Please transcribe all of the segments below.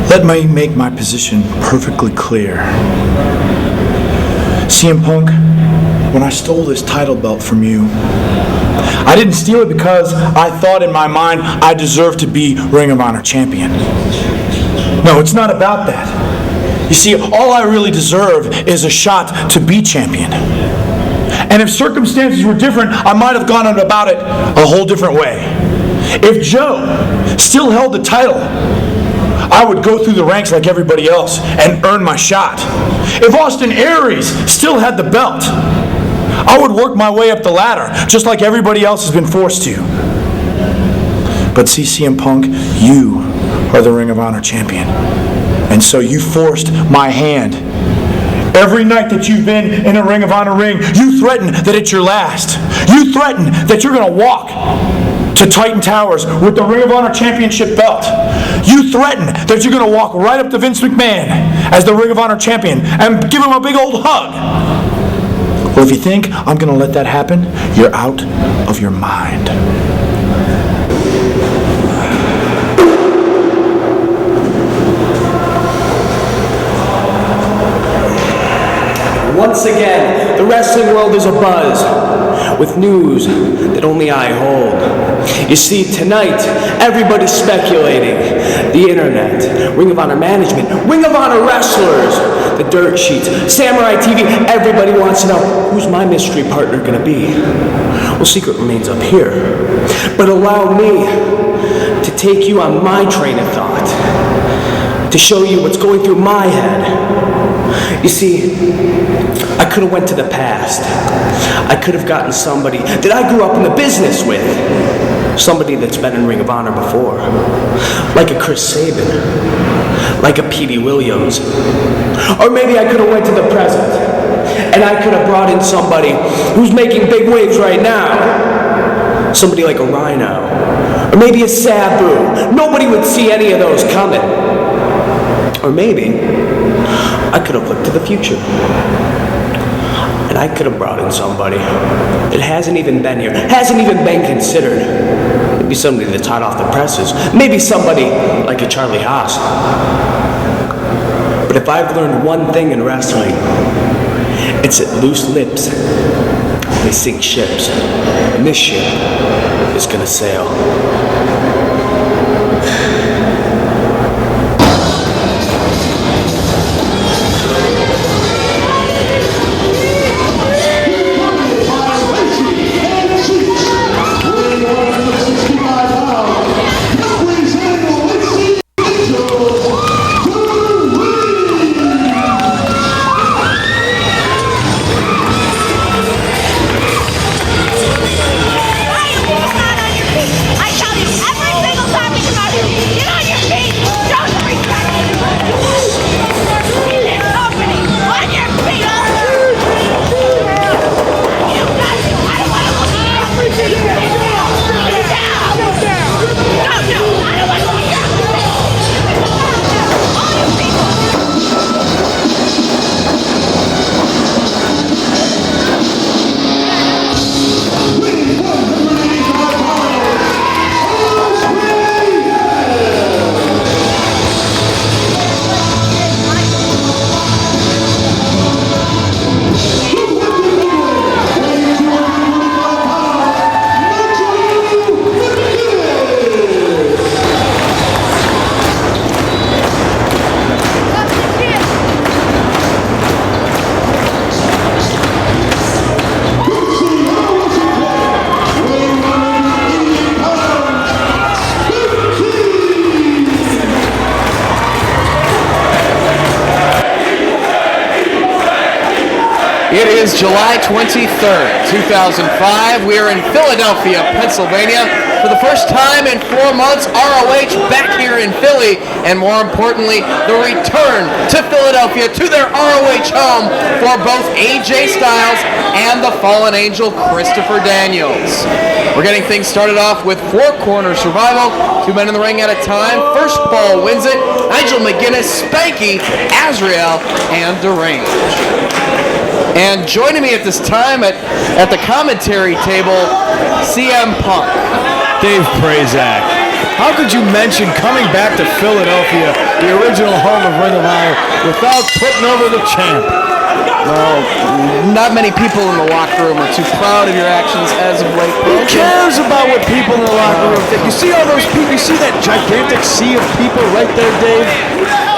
Let me make my position perfectly clear. CM Punk, when I stole this title belt from you, I didn't steal it because I thought in my mind I deserved to be Ring of Honor champion. No, it's not about that. You see, all I really deserve is a shot to be champion. And if circumstances were different, I might have gone about it a whole different way. If Joe still held the title, I would go through the ranks like everybody else and earn my shot. If Austin Aries still had the belt, I would work my way up the ladder, just like everybody else has been forced to. But see, CM Punk, you are the Ring of Honor champion. And so you forced my hand. Every night that you've been in a Ring of Honor ring, you threaten that it's your last. You threaten that you're going to walk to Titan Towers with the Ring of Honor Championship belt. You threaten that you're going to walk right up to Vince McMahon as the Ring of Honor champion and give him a big old hug. Well, if you think I'm going to let that happen, you're out of your mind. Once again, the wrestling world is abuzz with news that only I hold. You see, tonight, everybody's speculating. The internet, Ring of Honor management, Ring of Honor wrestlers, the dirt sheets, Samurai TV, everybody wants to know, who's my mystery partner gonna be? Well, secret remains up here. But allow me to take you on my train of thought, to show you what's going through my head. You see, I could have went to the past. I could have gotten somebody that I grew up in the business with. Somebody that's been in Ring of Honor before. Like a Chris Sabin. Like a Petey Williams. Or maybe I could have went to the present. And I could have brought in somebody who's making big waves right now. Somebody like a Rhino. Or maybe a Sabu. Nobody would see any of those coming. Or maybe I could have looked to the future. And I could have brought in somebody that hasn't even been here, hasn't even been considered. Maybe somebody that's hot off the presses. Maybe somebody like a Charlie Haas. But if I've learned one thing in wrestling, it's that loose lips, they sink ships. And this ship is gonna sail. It is July 23rd, 2005. We are in Philadelphia, Pennsylvania. For the first time in 4 months, ROH back here in Philly, and more importantly, the return to Philadelphia, to their ROH home for both AJ Styles and the fallen angel, Christopher Daniels. We're getting things started off with four-corner survival, 2 men in the ring at a time. First ball wins it. Nigel McGuinness, Spanky, Azrael, and Deranged. And joining me at this time at the commentary table, CM Punk. Dave Prazak. How could you mention coming back to Philadelphia, the original home of Ring of Honor, without putting over the champ? Well, not many people in the locker room are too proud of your actions as of late. Who cares about what people in the locker room think? You see all those people, you see that gigantic sea of people right there, Dave?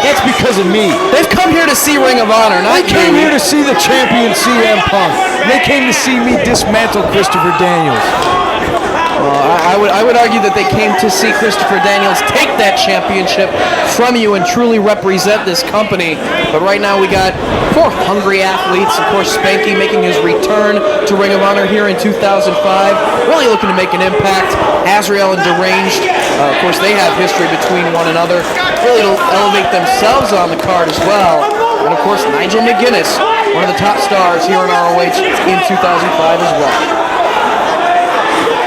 That's because of me. They've come here to see Ring of Honor, not They came here to see the champion CM Punk. They came to see me dismantle Christopher Daniels. I would argue that they came to see Christopher Daniels take that championship from you and truly represent this company. But right now we got 4 hungry athletes. Of course, Spanky making his return to Ring of Honor here in 2005. Really looking to make an impact. Azrael and Deranged, of course, they have history between one another. Really to elevate themselves on the card as well. And of course, Nigel McGuinness, one of the top stars here in ROH in 2005 as well.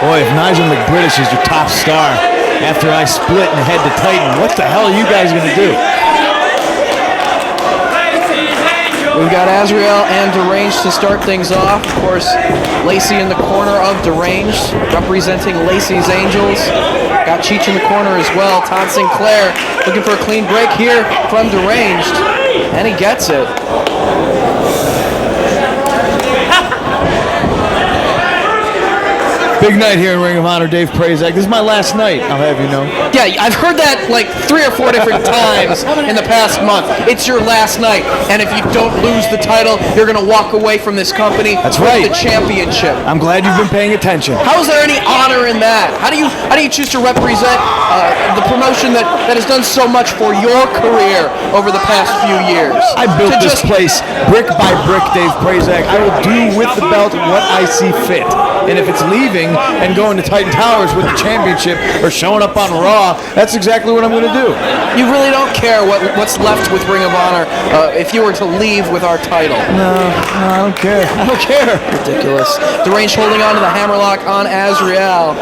Boy, if Nigel McBritish is your top star after I split and head to Titan, what the hell are you guys going to do? We've got Azrael and Deranged to start things off. Of course, Lacey in the corner of Deranged, representing Lacey's Angels. Got Cheech in the corner as well. Todd Sinclair looking for a clean break here from Deranged, and he gets it. Big night here in Ring of Honor, Dave Prazak. This is my last night, I'll have you know. Yeah, I've heard that like 3 or 4 different times in the past month. It's your last night, and if you don't lose the title, you're going to walk away from this company That's with right. the championship. I'm glad you've been paying attention. How is there any honor in that? How do you choose to represent the promotion that has done so much for your career over the past few years? I built this place brick by brick, Dave Prazak. I will do with the belt what I see fit. And if it's leaving and going to Titan Towers with the championship or showing up on Raw, that's exactly what I'm going to do. You really don't care what's left with Ring of Honor if you were to leave with our title. No, I don't care. I don't care. Ridiculous. Deranged holding on to the hammerlock on Azrael.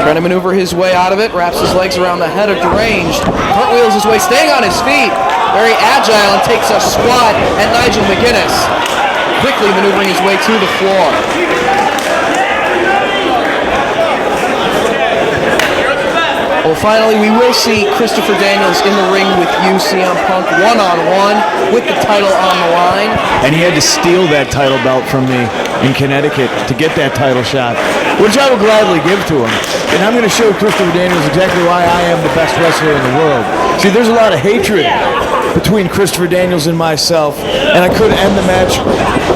Trying to maneuver his way out of it. Wraps his legs around the head of Deranged. Cartwheels his way, staying on his feet. Very agile and takes a swat at Nigel McGuinness. Quickly maneuvering his way to the floor. Well, finally, we will see Christopher Daniels in the ring with you, CM Punk, one-on-one with the title on the line. And he had to steal that title belt from me in Connecticut to get that title shot, which I will gladly give to him. And I'm going to show Christopher Daniels exactly why I am the best wrestler in the world. See, there's a lot of hatred between Christopher Daniels and myself, and I could end the match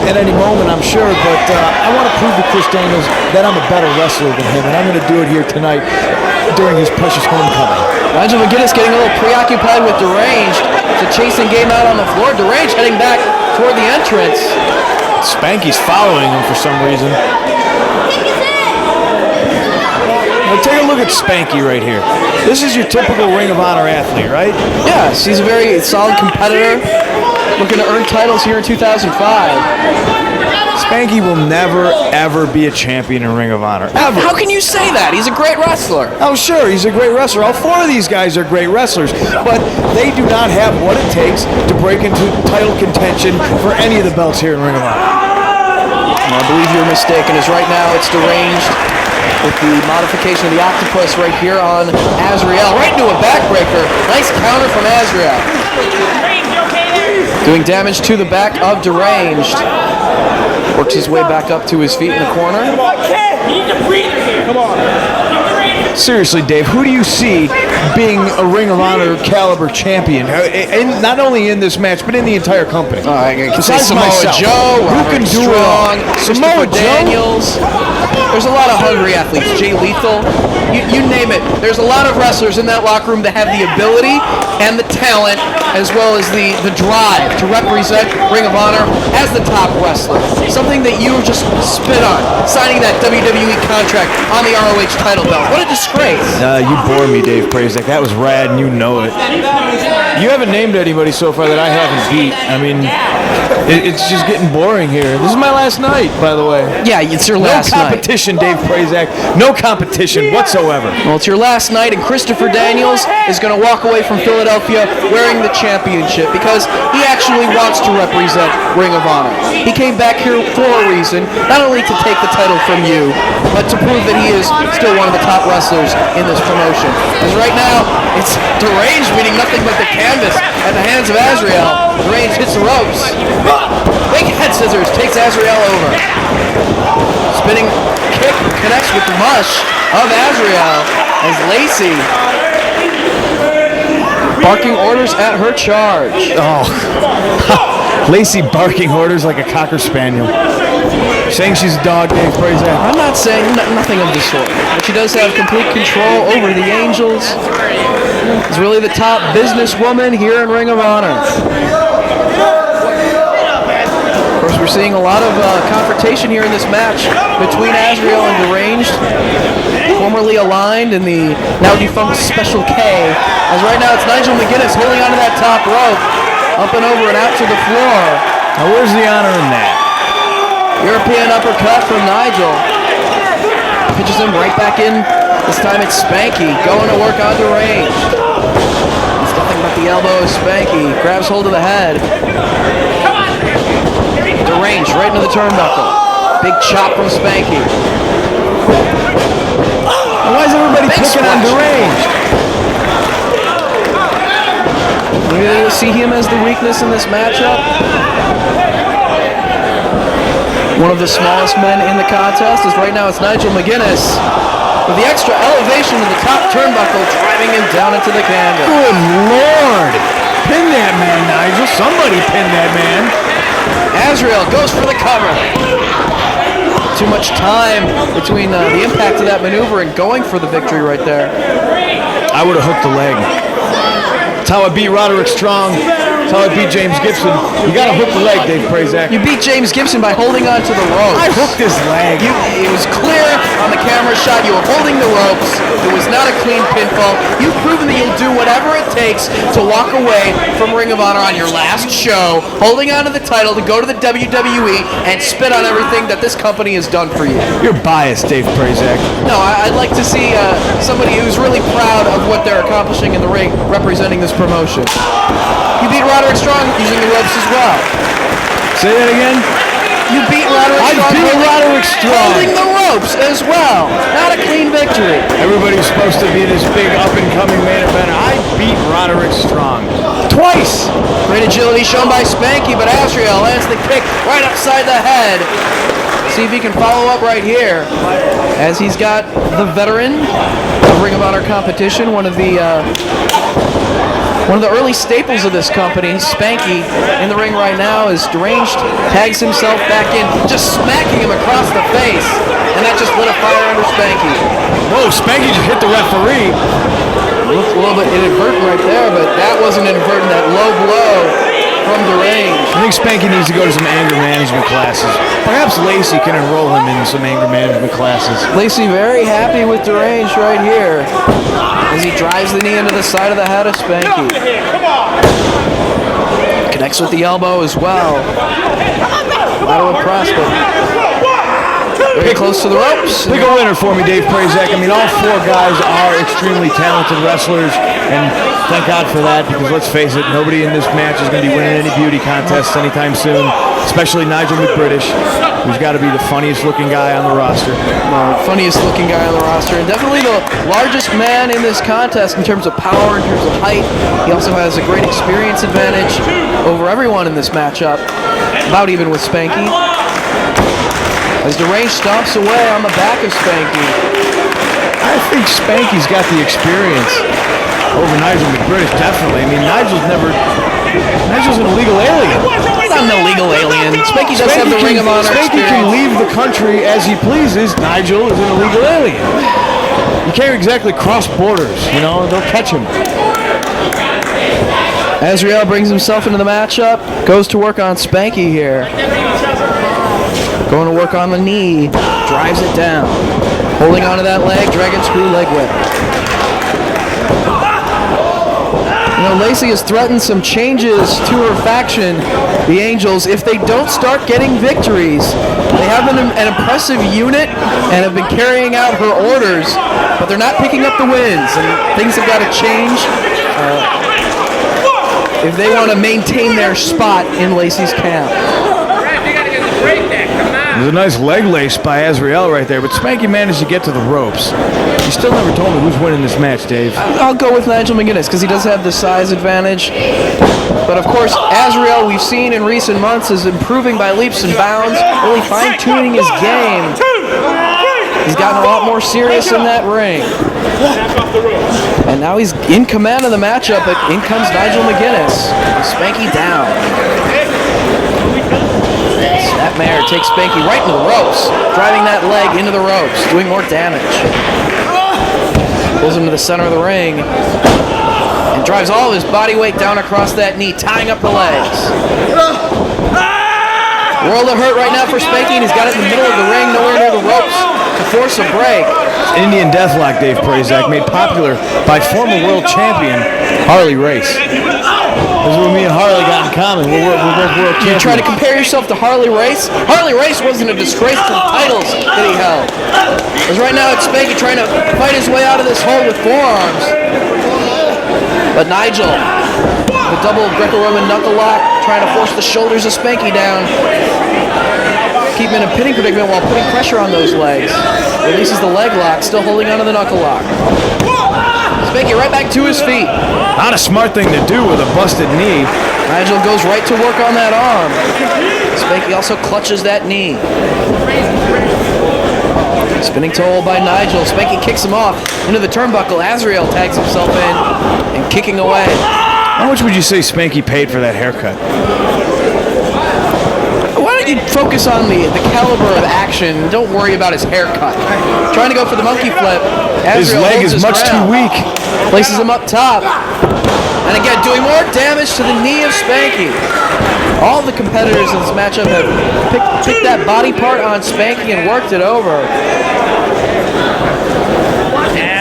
at any moment, I'm sure, but I want to prove to Chris Daniels that I'm a better wrestler than him, and I'm going to do it here tonight during his precious homecoming. Nigel McGuinness getting a little preoccupied with Deranged. It's a chasing game out on the floor. Deranged heading back toward the entrance. Spanky's following him for some reason. Now take a look at Spanky right here. This is your typical Ring of Honor athlete, right? Yes, he's a very solid competitor, looking to earn titles here in 2005. Spanky will never, ever be a champion in Ring of Honor. Ever. How can you say that? He's a great wrestler. Oh, sure, he's a great wrestler. All 4 of these guys are great wrestlers, but they do not have what it takes to break into title contention for any of the belts here in Ring of Honor. I believe you're mistaken, as right now it's Deranged with the modification of the octopus right here on Azrael. Right into a backbreaker. Nice counter from Azrael. Doing damage to the back of Deranged. Works his way back up to his feet in the corner. Seriously, Dave, who do you see being a Ring of Honor caliber champion? And not only in this match, but in the entire company. I can say Besides Samoa myself, Joe, who Robert can do it all? Strong, Samoa Christopher Joe? Daniels. There's a lot of hungry athletes. Jay Lethal. You name it. There's a lot of wrestlers in that locker room that have the ability and the talent, as well as the drive to represent Ring of Honor as the top wrestler. Something that you just spit on, signing that WWE contract on the ROH title belt. What a disgrace. You bore me, Dave Prazak. That was rad, and you know it. You haven't named anybody so far that I haven't beat. I mean, It's just getting boring here. This is my last night, by the way. Yeah, it's your last No night. competition, Dave Prazak. No competition whatsoever. Well, it's your last night, and Christopher Daniels is going to walk away from Philadelphia wearing the championship because he actually wants to represent Ring of Honor. He came back here for a reason, not only to take the title from you, but to prove that he is still one of the top wrestlers in this promotion. Because right now, it's Deranged meeting nothing but the canvas at the hands of Azrael. Deranged hits the ropes. Big head scissors takes Azrael over. Spinning kick connects with the mush of Azrael as Lacey barking orders at her charge. Oh. Lacey barking orders like a Cocker Spaniel. Saying she's a dog, Dave Prazak. I'm not saying nothing of the sort, but she does have complete control over the Angels. She's really the top businesswoman here in Ring of Honor. Of course, we're seeing a lot of confrontation here in this match between Azrael and Deranged, formerly aligned in the now defunct Special K. As right now it's Nigel McGuinness holding onto that top rope, up and over and out to the floor. Now where's the honor in that? European uppercut from Nigel. Pitches him right back in. This time it's Spanky going to work on Deranged. It's nothing but the elbow of Spanky. Grabs hold of the head. Deranged right into the turnbuckle. Big chop from Spanky. Why is everybody Big picking on splash. Deranged? Maybe they see him as the weakness in this matchup. One of the smallest men in the contest is right now it's Nigel McGuinness with the extra elevation to the top turnbuckle, driving him down into the canvas. Good Lord! Pin that man, Nigel. Somebody pin that man. Azrael goes for the cover. Too much time between the impact of that maneuver and going for the victory right there. I would have hooked the leg. That's how I beat Roderick Strong. That's how I beat James Gibson. You got to hook the leg, Dave Prazak. You beat James Gibson by holding on to the ropes. I hooked his leg. It was clear on the camera shot you were holding the ropes. It was not a clean pinfall. You've proven that you'll do whatever it takes to walk away from Ring of Honor on your last show, holding on to the title to go to the WWE and spit on everything that this company has done for you. You're biased, Dave Prazak. No, I'd like to see somebody who's really proud of what they're accomplishing in the ring representing this promotion. You beat Roderick Strong using the ropes as well. Say that again? You beat Roderick I Strong. beat Roderick Strong. Holding the ropes as well. Not a clean victory. Everybody's supposed to be this big up-and-coming main eventer. I beat Roderick Strong. Twice! Great agility shown by Spanky, but Azrael lands the kick right upside the head. See if he can follow up right here, as he's got the veteran of Ring of Honor competition, one of the early staples of this company, Spanky, in the ring right now as Deranged tags himself back in, just smacking him across the face, and that just lit a fire under Spanky. Whoa, Spanky just hit the referee. Looked a little bit inadvertent right there, but that wasn't inadvertent, that low blow from Deranged. I think Spanky needs to go to some anger management classes. Perhaps Lacey can enroll him in some anger management classes. Lacey very happy with Deranged right here as he drives the knee into the side of the head of Spanky. Connects with the elbow as well. Lateral press, but very close to the ropes. Pick a winner for me, Dave Prazak. I mean, all four guys are extremely talented wrestlers, and thank God for that, because let's face it, nobody in this match is going to be winning any beauty contests anytime soon, especially Nigel McBritish, who's got to be the funniest looking guy on the roster. Funniest looking guy on the roster, and definitely the largest man in this contest in terms of power, in terms of height. He also has a great experience advantage over everyone in this matchup, about even with Spanky. As Deranged stomps away on the back of Spanky. I think Spanky's got the experience over Nigel McBritish, definitely. I mean, Nigel's an illegal alien. He's not an illegal alien. Spanky does have the Ring of Honor Spanky can experience. leave the country as he pleases. Nigel is an illegal alien. You can't exactly cross borders, you know, they'll catch him. Azrael brings himself into the matchup, goes to work on Spanky here. Going to work on the knee, drives it down. Holding onto that leg, dragon screw leg whip. You know, Lacey has threatened some changes to her faction, the Angels, if they don't start getting victories. They have an impressive unit and have been carrying out her orders, but they're not picking up the wins, and things have got to change if they want to maintain their spot in Lacey's camp. There's a nice leg lace by Azrael right there, but Spanky managed to get to the ropes. You still never told me who's winning this match, Dave. I'll go with Nigel McGuinness because he does have the size advantage. But of course, Azrael, we've seen in recent months, is improving by leaps and bounds, really fine-tuning his game. He's gotten a lot more serious in that ring. And now he's in command of the matchup, but in comes Nigel McGuinness. Spanky down. Snapmare takes Spanky right into the ropes, driving that leg into the ropes, doing more damage. Pulls him to the center of the ring and drives all of his body weight down across that knee, tying up the legs. World of hurt right now for Spanky, and he's got it in the middle of the ring, nowhere near the ropes to force a break. Indian Deathlock, Dave Prazak, made popular by former world champion Harley Race. This is what me and Harley got in common. We're both world champions. You try to compare yourself to Harley Race? Harley Race wasn't a disgrace to the titles that he held. Because right now it's Spanky trying to fight his way out of this hole with forearms. But Nigel, the double Greco-Roman knuckle lock, trying to force the shoulders of Spanky down. Keep him in a pinning predicament while putting pressure on those legs. Releases the leg lock, still holding onto the knuckle lock. Spanky right back to his feet. Not a smart thing to do with a busted knee. Nigel goes right to work on that arm. Spanky also clutches that knee. Spinning toe by Nigel. Spanky kicks him off into the turnbuckle. Azrael tags himself in and kicking away. How much would you say Spanky paid for that haircut? Why don't you focus on the caliber of action? Don't worry about his haircut. Trying to go for the monkey flip. His Azrael leg holds is his much too ground. weak. Places him up top. And again, doing more damage to the knee of Spanky. All the competitors in this matchup have picked that body part on Spanky and worked it over.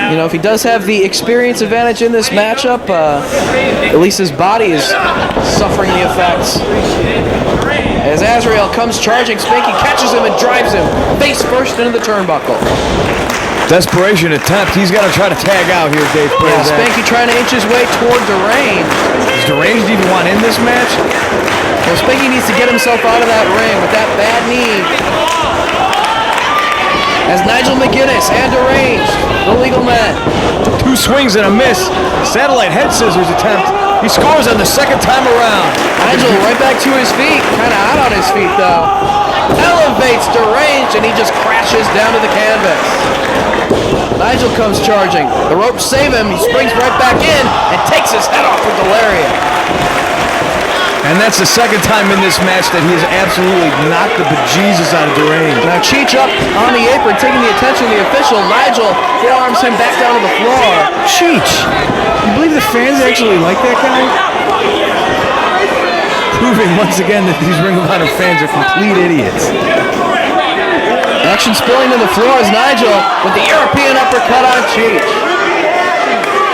You know, if he does have the experience advantage in this matchup, at least his body is suffering the effects. As Azrael comes charging, Spanky catches him and drives him face first into the turnbuckle. Desperation attempt. He's got to try to tag out here, Dave Prazak. Spanky trying to inch his way toward Deranged. Does Deranged even want in this match? Well, Spanky needs to get himself out of that ring with that bad knee. As Nigel McGuinness and Deranged, the legal men. 2 swings and a miss. Satellite head scissors attempt. He scores on the second time around. Nigel right back to his feet. Kind of out on his feet, though. Elevates Deranged, and he just crashes down to the canvas. Nigel comes charging. The ropes save him. He springs right back in and takes his head off with the lariat. And that's the second time in this match that he has absolutely knocked the bejesus out of Deranged. Now Cheech up on the apron, taking the attention of the official. Nigel forearms him back down to the floor. Cheech. You believe the fans actually like that guy? Proving once again that these Ring of Honor fans are complete idiots. Action spilling to the floor as Nigel with the European uppercut on Cheech.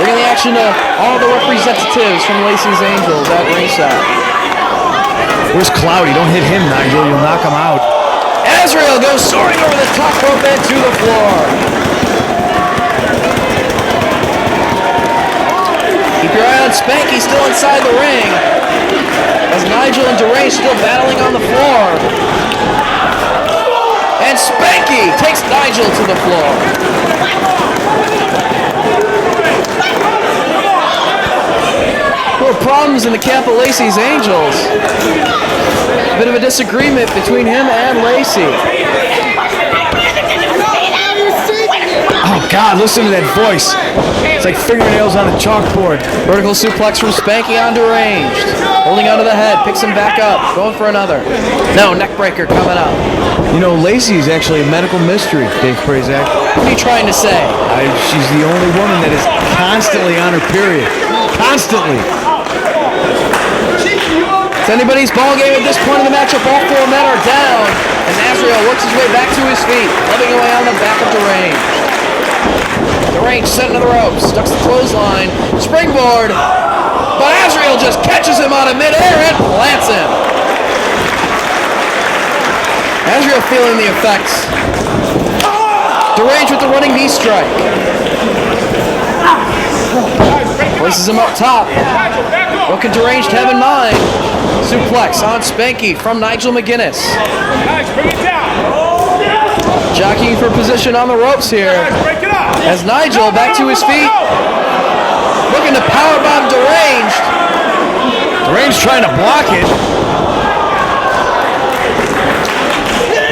Bringing the action to all the representatives from Lacey's Angels at ringside. Where's Cloudy? Don't hit him, Nigel. You'll knock him out. Azrael goes soaring over the top rope and to the floor. Keep your eye on Spanky, still inside the ring. As Nigel and Deranged still battling on the floor. And Spanky takes Nigel to the floor. There were problems in the camp of Lacey's Angels. A bit of a disagreement between him and Lacey. Oh, God, listen to that voice. It's like fingernails on a chalkboard. Vertical suplex from Spanky on Deranged. Holding onto the head, picks him back up, going for another. No, neck breaker coming up. You know, Lacey is actually a medical mystery, Dave Prazak. What are you trying to say? She's the only woman that is constantly on her period. Constantly. It's anybody's ball game at this point in the matchup. All 4 men are down. And Azrael works his way back to his feet, clubbing away on the back of Deranged. Deranged sent into the ropes, ducks the clothesline, springboard, but Azrael just catches him out of midair and plants him. Azrael feeling the effects. Deranged with the running knee strike. Places him up top. What can Deranged have in mind? Suplex on Spanky from Nigel McGuinness. Jockeying for position on the ropes here. As Nigel back to his feet. Looking to powerbomb Deranged. Deranged trying to block it.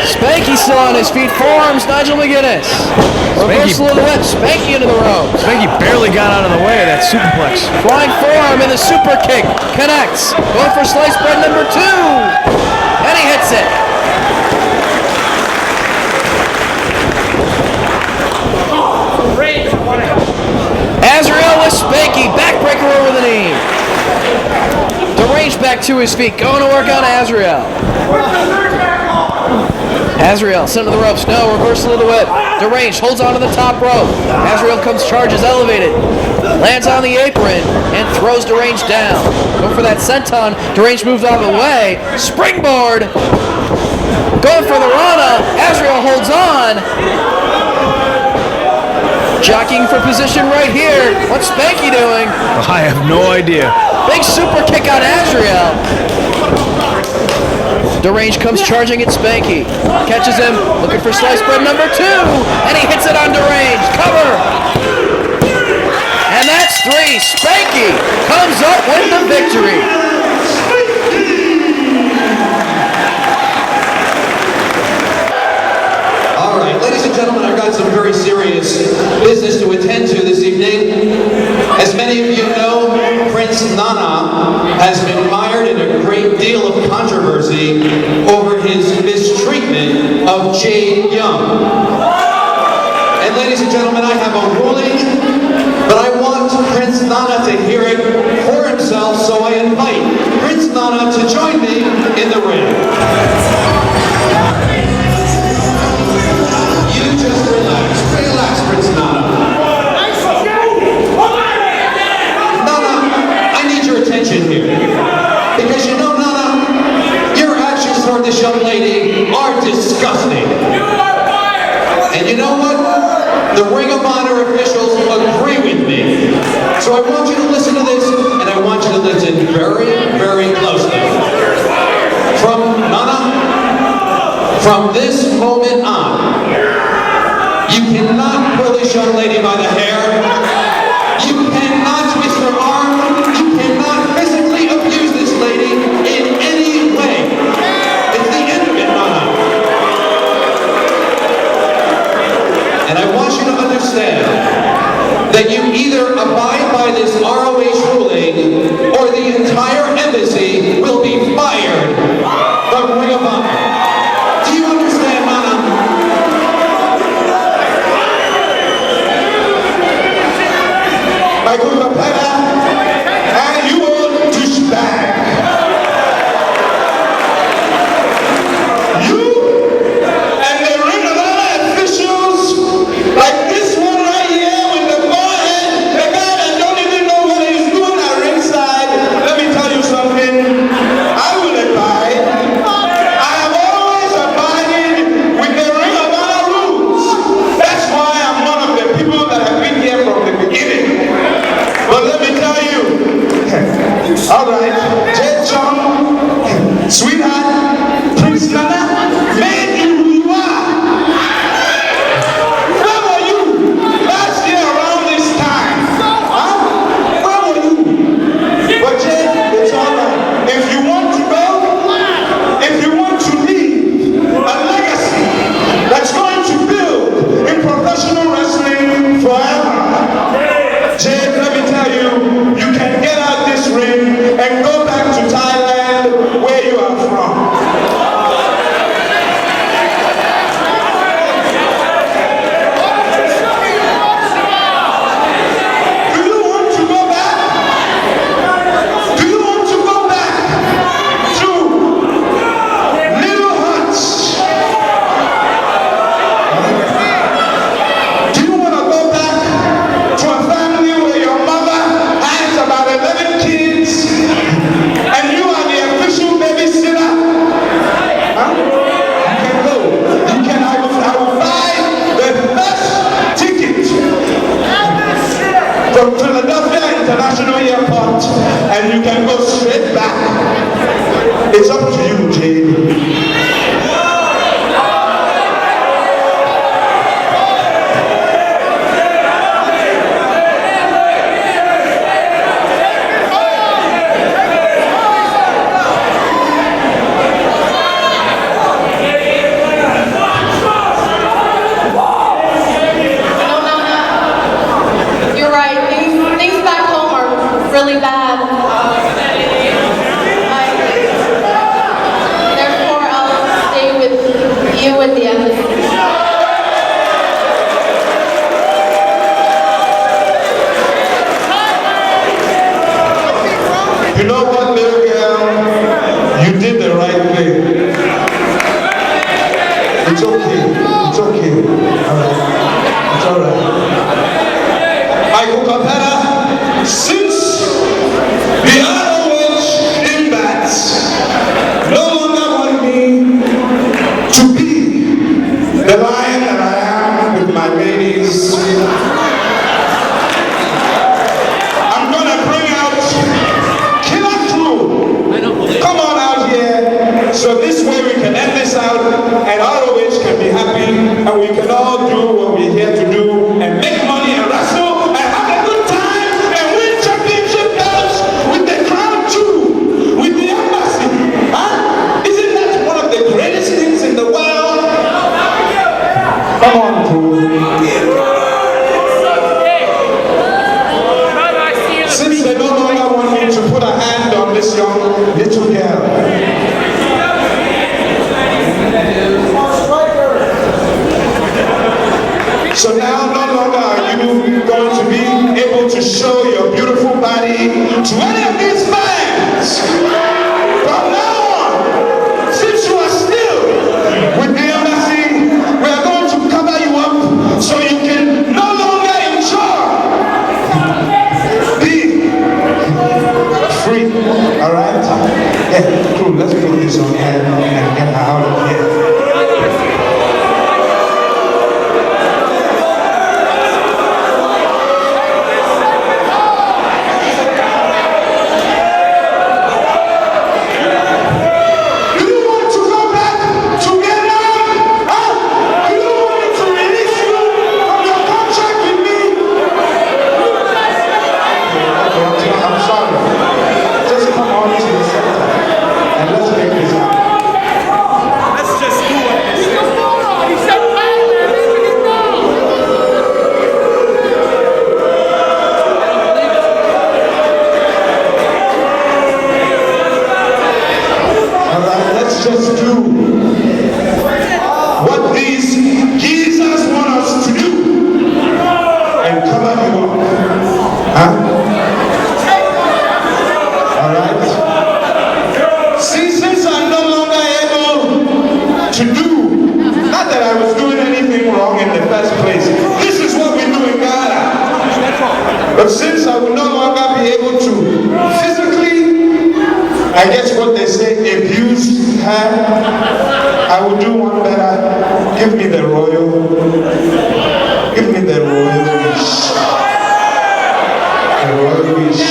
Spanky still on his feet, forearms Nigel McGuinness. Reversal of the whip, Spanky into the ropes. Spanky barely got out of the way of that superplex. Flying forearm and the super kick connects. Going for slice bread number 2. And he hits it. Azrael with Spanky, backbreaker over the knee. Deranged back to his feet, going to work on Azrael. Azrael sent to the ropes. No, reversal of the whip. Deranged holds onto the top rope. Azrael comes, charges, elevated. Lands on the apron and throws Deranged down. Go for that senton. Deranged moves out of the way. Springboard. Going for the Rana. Azrael holds on. Jockeying for position right here. What's Spanky doing? I have no idea. Big super kick on Azrael. Deranged comes charging at Spanky. Catches him, looking for slice bread number 2. And he hits it on Deranged. Cover. And that's 3. Spanky comes up with the victory. All right, ladies and gentlemen, I've got some very serious business to attend to this evening. As many of you know, Prince Nana has been mired in a great deal of controversy over his mistreatment of Jade Young. And ladies and gentlemen, I have a ruling, but I want Prince Nana to hear it for himself, so I invite Prince Nana to join me in the ring. You just relax, Prince Nana. Attention here, because you know, Nana, your actions toward this young lady are disgusting. And you know what? The Ring of Honor officials agree with me. So I want you to listen to this, and I want you to listen very, very closely. From Nana, from this moment on, you cannot pull this young lady by the hair. You cannot twist her arm. Physically abuse this lady in any way. It's the end of it, Nana. And I want you to understand that you either abide by this ROH ruling or the entire embassy will be fired from Ring of Honor. Do you understand, Nana? My good pleasure. And you all douchebag. You and the Ring of Honor officials, like this one right here with the forehead, the guy that don't even know what he's doing at ringside. Let me tell you something. I will abide. I have always abided with the Ring of Honor rules. That's why I'm one of the people that have been here from the beginning. But let me tell you, all right, Jade Chung, sweetheart, Prince Nana, made you who you are. Where were you last year around this time? Huh? Where were you? But Jade, it's all right. If you want to go, if you want to leave a legacy that's going to build in professional wrestling forever, Jade, let me tell you, you can get out this ring and go back to Thailand, where you are from. Do you want to go back? Do you want to go back to little huts? Do you want to go back to a family where your mother has about 11 kids It's up to you, Jade. You're right. Things back home are really bad. Therefore, I'll stay with you at the embassy. You know what, little girl? You did the right thing. It's okay. It's okay. All right. It's all right. I Kapera, since the ROH imbats no longer want me to be the lion that I am with my ladies, I'm gonna bring out Killer Crew. Come on out here, so this way we can end this out, and ROH can be happy, and we can all do what we're here to do, and make money and wrestle. Come on, crew. Since they no longer want me to put a hand on this young little girl, so now no longer are you going to be able to show your beautiful body to any of these fans. From now on, since you are still with the embassy, we are going to cover you up so you can no longer enjoy being free. All right? Yeah, crew, let's put this on hand and get her out of here. Just do what these geezers want us to do and cover you up. Huh? Alright? See, since I'm no longer able to do, not that I was doing anything wrong in the first place, this is what we do in Ghana. But since I will no longer be able to physically, I guess what they say, abuse her, I will do one better. Give me the royal. Give me the royal wish. The royal wish.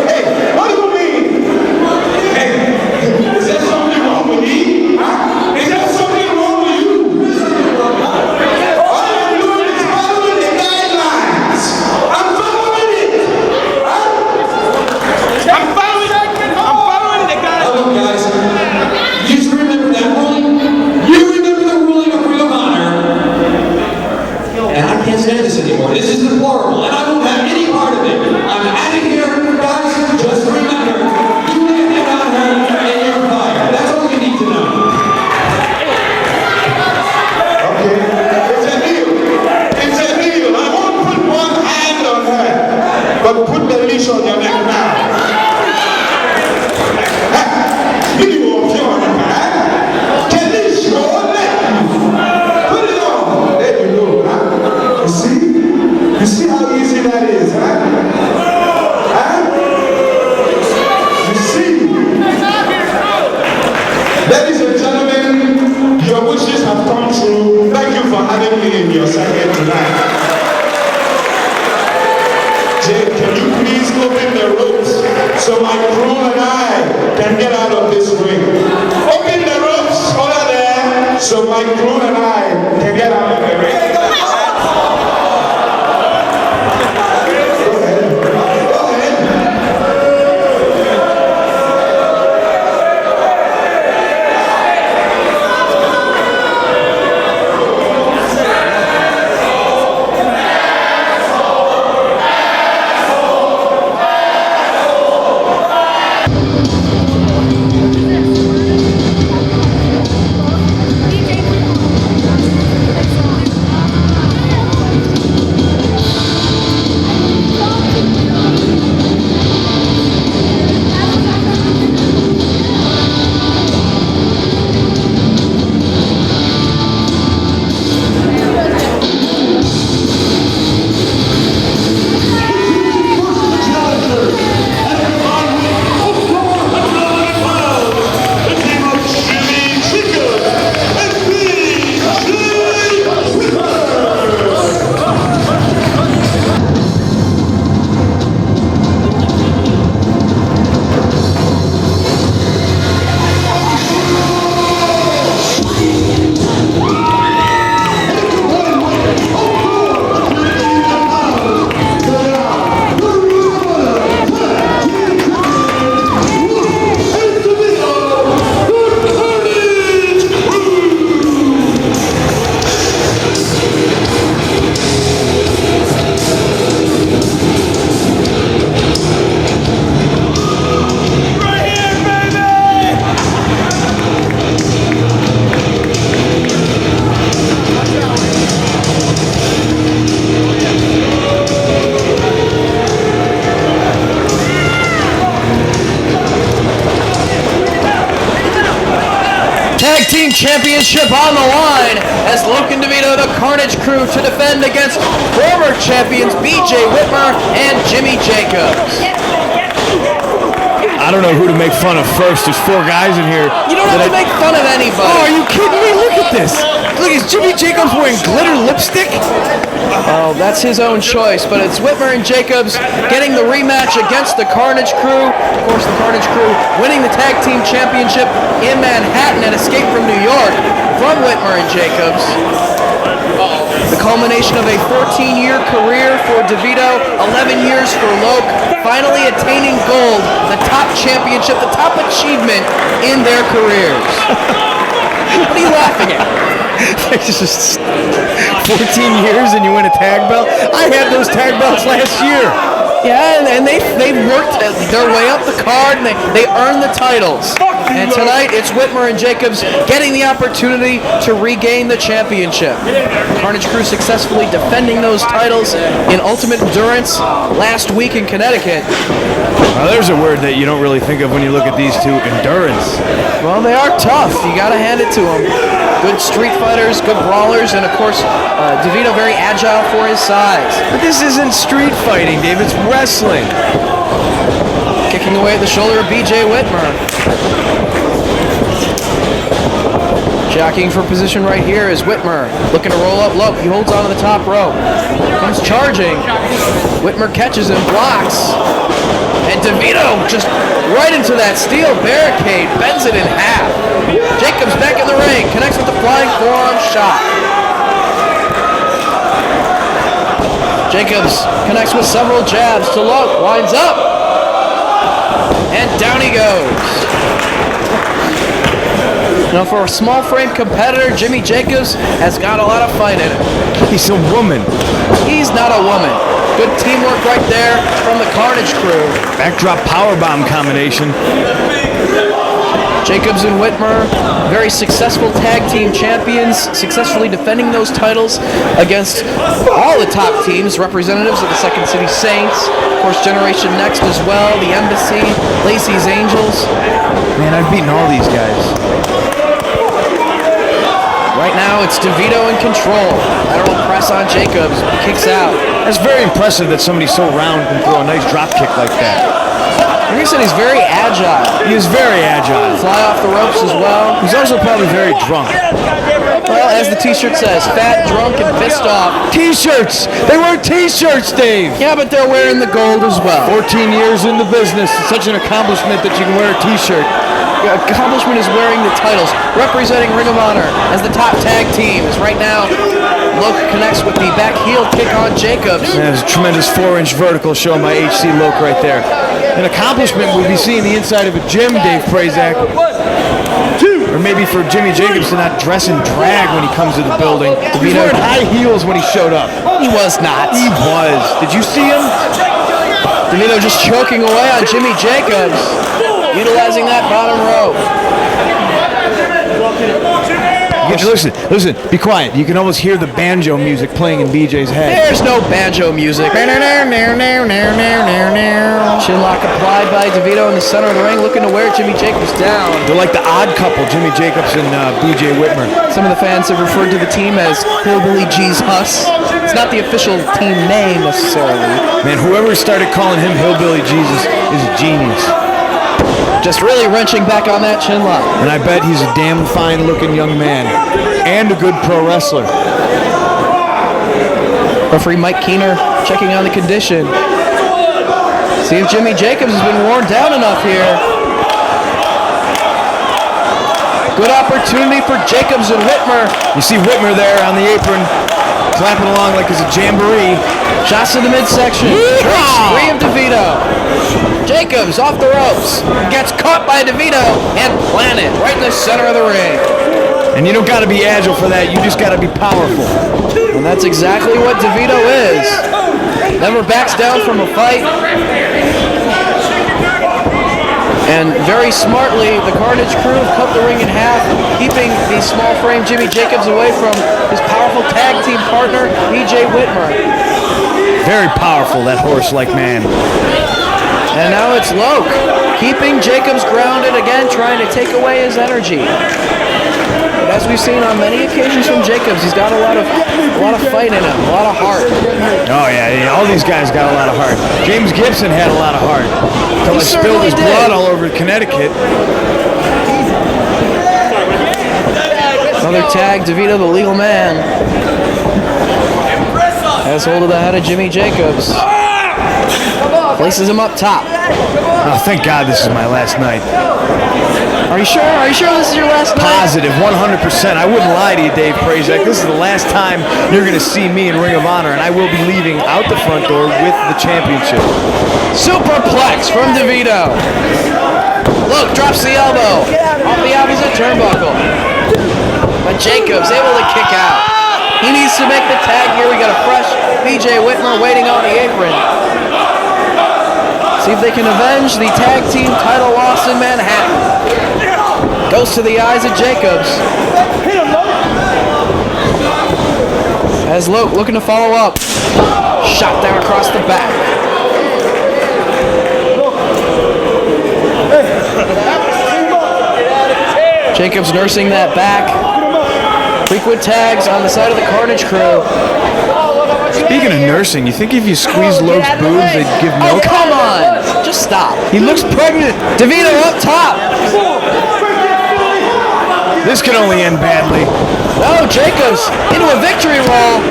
Hey, what do you mean? Hey, is there something wrong with me? Huh? Is there something wrong with you? All I'm doing is following the guidelines. I'm following it. Huh? I'm following the guidelines. Look, guys, you just remember that ruling. You remember the ruling of Ring of Honor. And I can't stand this anymore. This is deplorable, and I won't have any part of it. I'm out of here, guys. Just remember, you lay a hand on her, and you're fired. That's all you need to know. Okay, it's a deal. It's a deal. I won't put one hand on her, but put the leash on your neck now. You won't feel on her hand. Can leash your neck? Put it on. There you go. Huh? You see? You see how easy that is, huh? Huh? You see? Ladies and gentlemen, Your wishes have come true. Thank you for having me in your second tonight. Jay, can you please open the ropes so my crew and I can get out of this ring? Open the ropes over there so my crew and I can get out of the ring. Tag Team Championship on the line as Luke and DeVito, the Carnage Crew, to defend against former champions BJ Whitmer and Jimmy Jacobs. I don't know who to make fun of first. There's four guys in here. You don't have to make fun of anybody. Oh, are you kidding me? Look at this. Look, is Jimmy Jacobs wearing glitter lipstick? Oh, that's his own choice, but it's Whitmer and Jacobs getting the rematch against the Carnage Crew. Of course, the Carnage Crew winning the Tag Team Championship in Manhattan and Escape from New York from Whitmer and Jacobs. The culmination of a 14-year career for DeVito, 11 years for Loke, finally attaining gold, the top championship, the top achievement in their careers. What are you laughing at? It's just 14 years and you win a tag belt? I had those tag belts last year. Yeah, and they've worked their way up the card, and they earned the titles. And tonight, it's Whitmer and Jacobs getting the opportunity to regain the championship. Carnage Crew successfully defending those titles in Ultimate Endurance last week in Connecticut. Well, there's a word that you don't really think of when you look at these two, endurance. Well, they are tough. You got to hand it to them. Good street fighters, good brawlers, and of course, DeVito very agile for his size. But this isn't street fighting, Dave. It's wrestling. Kicking away at the shoulder of BJ Whitmer. Jockeying for position right here is Whitmer. Looking to roll up low. He holds on to the top rope. Comes charging. Whitmer catches him, blocks. And DeVito just right into that steel barricade, bends it in half. Jacobs back in the ring, connects with the flying forearm shot. Jacobs connects with several jabs to Loke, winds up. And down he goes. Now, for a small frame competitor, Jimmy Jacobs has got a lot of fight in him. He's a woman. He's not a woman. Good teamwork right there from the Carnage Crew. Backdrop powerbomb combination. Jacobs and Whitmer, very successful tag team champions, successfully defending those titles against all the top teams, representatives of the Second City Saints, of course Generation Next as well, the Embassy, Lacey's Angels. Man, I've beaten all these guys. Right now, it's DeVito in control. Lateral press on Jacobs, kicks out. That's very impressive that somebody so round can throw a nice drop kick like that. Like I said, he's very agile. He is very agile. Fly off the ropes as well. He's also probably very drunk. Well, as the t-shirt says, fat, drunk, and pissed off. T-shirts! They wear T-shirts, Dave! Yeah, but they're wearing the gold as well. 14 years in the business. It's such an accomplishment that you can wear a T-shirt. Accomplishment is wearing the titles, representing Ring of Honor as the top tag team. As right now, Loke connects with the back heel kick on Jacobs. There's a tremendous 4-inch vertical shown by HC Loke right there. An accomplishment would be seeing the inside of a gym, Dave Prazak. Or maybe for Jimmy Jacobs to not dress in drag when he comes to the building. He was wearing high heels when he showed up. He was not. He was. Did you see him? DeVito just choking away on Jimmy Jacobs, utilizing that bottom rope. Listen, be quiet. You can almost hear the banjo music playing in BJ's head. There's no banjo music. Chinlock applied by DeVito in the center of the ring, looking to wear Jimmy Jacobs down. They're like the odd couple, Jimmy Jacobs and BJ Whitmer. Some of the fans have referred to the team as Hillbilly G's Huss. It's not the official team name necessarily. Man, whoever started calling him Hillbilly Jesus is a genius. Just really wrenching back on that chin lock. And I bet he's a damn fine-looking young man. And a good pro wrestler. Referee Mike Keener checking on the condition. See if Jimmy Jacobs has been worn down enough here. Good opportunity for Jacobs and Whitmer. You see Whitmer there on the apron, clapping along like it's a jamboree. Shots to the midsection. Breaks free of DeVito. Jacobs off the ropes. Gets caught by DeVito and planted right in the center of the ring. And you don't got to be agile for that. You just got to be powerful. And that's exactly what DeVito is. Never backs down from a fight. And very smartly, the Carnage crew cut the ring in half, keeping the small frame Jimmy Jacobs away from his powerful tag team partner, BJ Whitmer. Very powerful, that horse-like man. And now it's Loke, keeping Jacobs grounded again, trying to take away his energy. But as we've seen on many occasions from Jacobs, he's got a lot of fight in him, a lot of heart. Oh yeah, all these guys got a lot of heart. James Gibson had a lot of heart. Until he spilled his blood all over Connecticut. Another tag, DeVito, the legal man, has hold of the head of Jimmy Jacobs. Places him up top. Oh, thank God this is my last night. Are you sure? Are you sure this is your last night? Positive, 100%. I wouldn't lie to you, Dave Prazak. This is the last time you're going to see me in Ring of Honor, and I will be leaving out the front door with the championship. Superplex from DeVito. Look, drops the elbow off the opposite turnbuckle. But Jacobs able to kick out. He needs to make the tag here. We got a fresh BJ Whitmer waiting on the apron. See if they can avenge the tag team title loss in Manhattan. Goes to the eyes of Jacobs. As Loke looking to follow up. Shot down across the back. Jacobs nursing that back. Frequent tags on the side of the Carnage crew. Speaking of nursing, you think if you squeeze Loke's boobs, they'd give milk? Oh, come on! Just stop. He looks pregnant. DeVito up top. This could only end badly. Oh, Jacobs into a victory roll,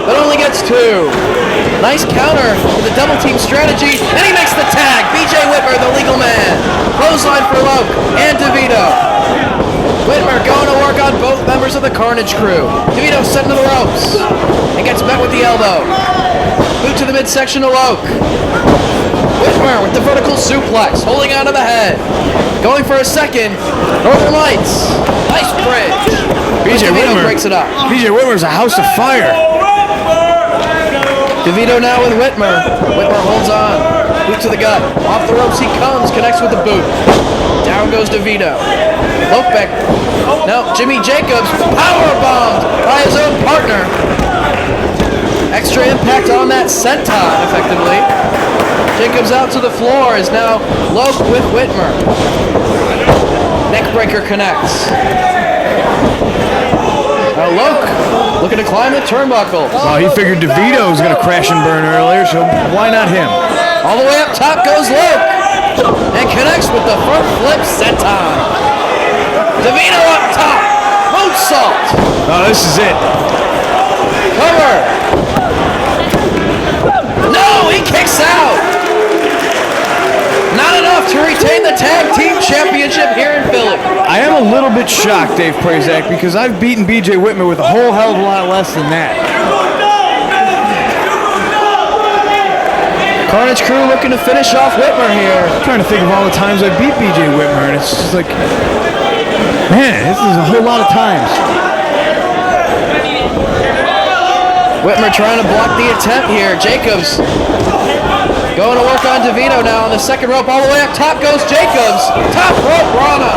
but only gets two. Nice counter with a double team strategy, and he makes the tag. BJ Whitmer, the legal man. Clothesline for Loke and DeVito. Whitmer going to work on both members of the Carnage crew. DeVito sent to the ropes and gets met with the elbow. Boot to the midsection to Loke. Whitmer with the vertical suplex, holding onto the head. Going for a second. Northern Lights. Nice bridge. BJ DeVito Whitmer breaks it up. BJ Whitmer's a house of fire. DeVito now with Whitmer. Whitmer holds on. Boot to the gut. Off the ropes he comes. Connects with the boot. Down goes DeVito. Loke back. No, Jimmy Jacobs powerbombed by his own partner. Extra impact on that senton, effectively. Jacobs out to the floor is now Loke with Whitmer. Neckbreaker connects. Now Loke looking to climb the turnbuckle. Well, he figured DeVito was going to crash and burn earlier, so why not him? All the way up top goes Loke. and connects with the front flip senton. DeVito up top, moonsault. Oh, this is it. Cover. No, he kicks out. Not enough to retain the tag team championship here in Philly. I am a little bit shocked, Dave Prazak, because I've beaten BJ Whitmer with a whole hell of a lot less than that. Carnage Crew looking to finish off Whitmer here. I'm trying to think of all the times I beat BJ Whitmer, and it's just like, man, this is a whole lot of times. Whitmer trying to block the attempt here. Jacobs going to work on DeVito now on the second rope. All the way up top goes Jacobs. Top rope Rana.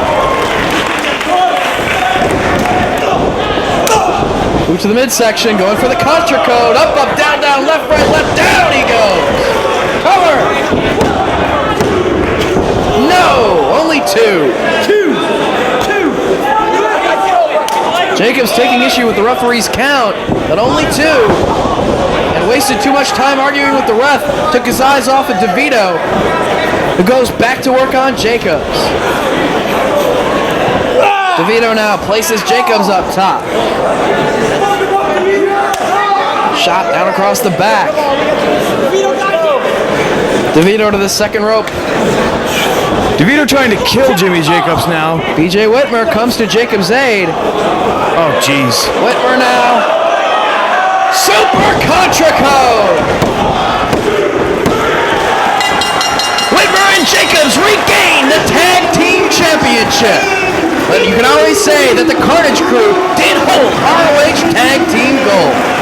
Move to the midsection, going for the contra code. Up, up, down, down, left, right, left, down he goes. Cover. No, only two. Jacobs taking issue with the referee's count, but only two. And wasted too much time arguing with the ref. Took his eyes off of DeVito, who goes back to work on Jacobs. DeVito now places Jacobs up top. Shot down across the back. DeVito to the second rope. DeVito trying to kill Jimmy Jacobs now. BJ Whitmer comes to Jacobs' aid. Oh, jeez. Whitmer now. Super Contra Code. Whitmer and Jacobs regain the Tag Team Championship. But you can always say that the Carnage Crew did hold ROH Tag Team Gold.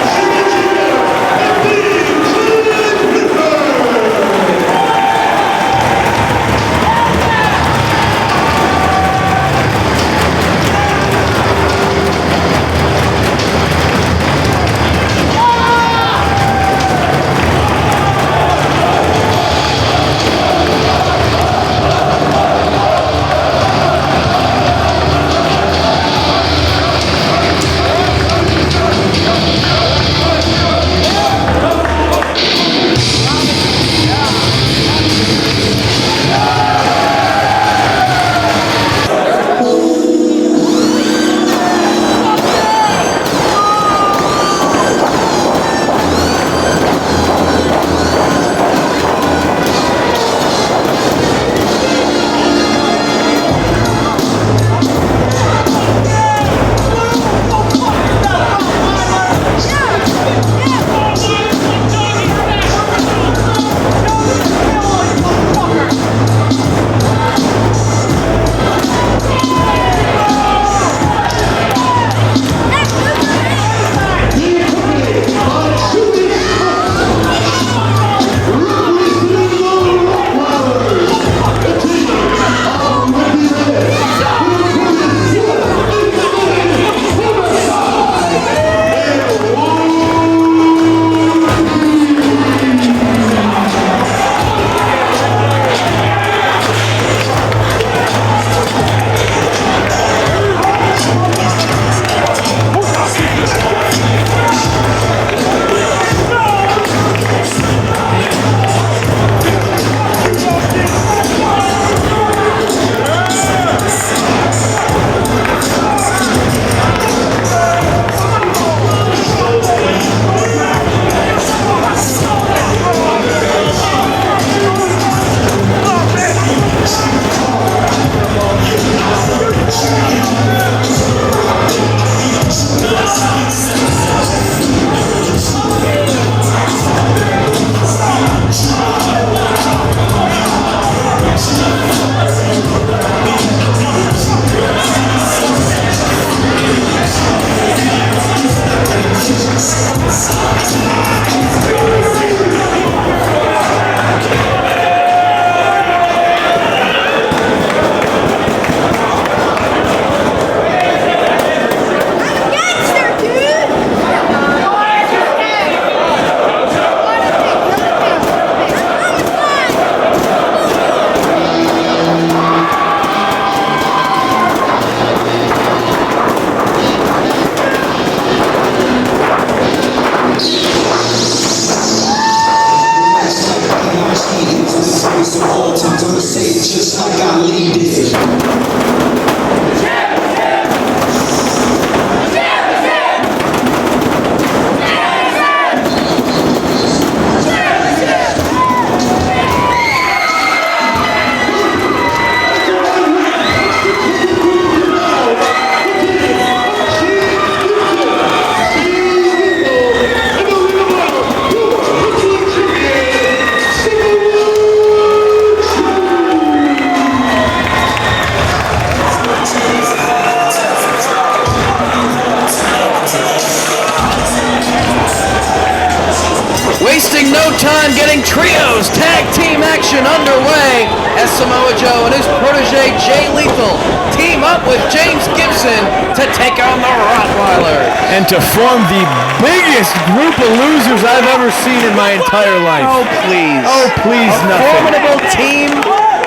showtime, getting trios tag team action underway as Samoa Joe and his protege Jay Lethal team up with James Gibson to take on the Rottweiler. And to form the biggest group of losers I've ever seen in my entire life. Oh, please. Oh, please, A nothing. formidable team.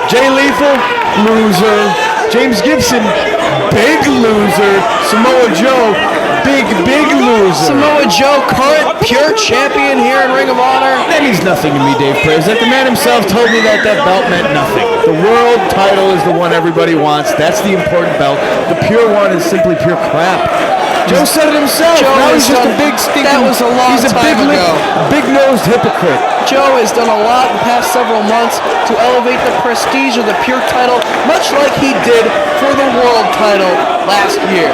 Jay Lethal, loser. James Gibson, big loser. Samoa Joe, big loser. Samoa Joe, current pure champion here in Ring of Honor. That means nothing to me, Dave Praise. Like the man himself told me that belt meant nothing. The world title is the one everybody wants. That's the important belt. The pure one is simply pure crap. Joe said it himself. Joe Now he's has just a done- big stinking. that was a long he's a time ago. big-nosed hypocrite. Joe has done a lot in the past several months to elevate the prestige of the pure title, much like he did for the world title last year.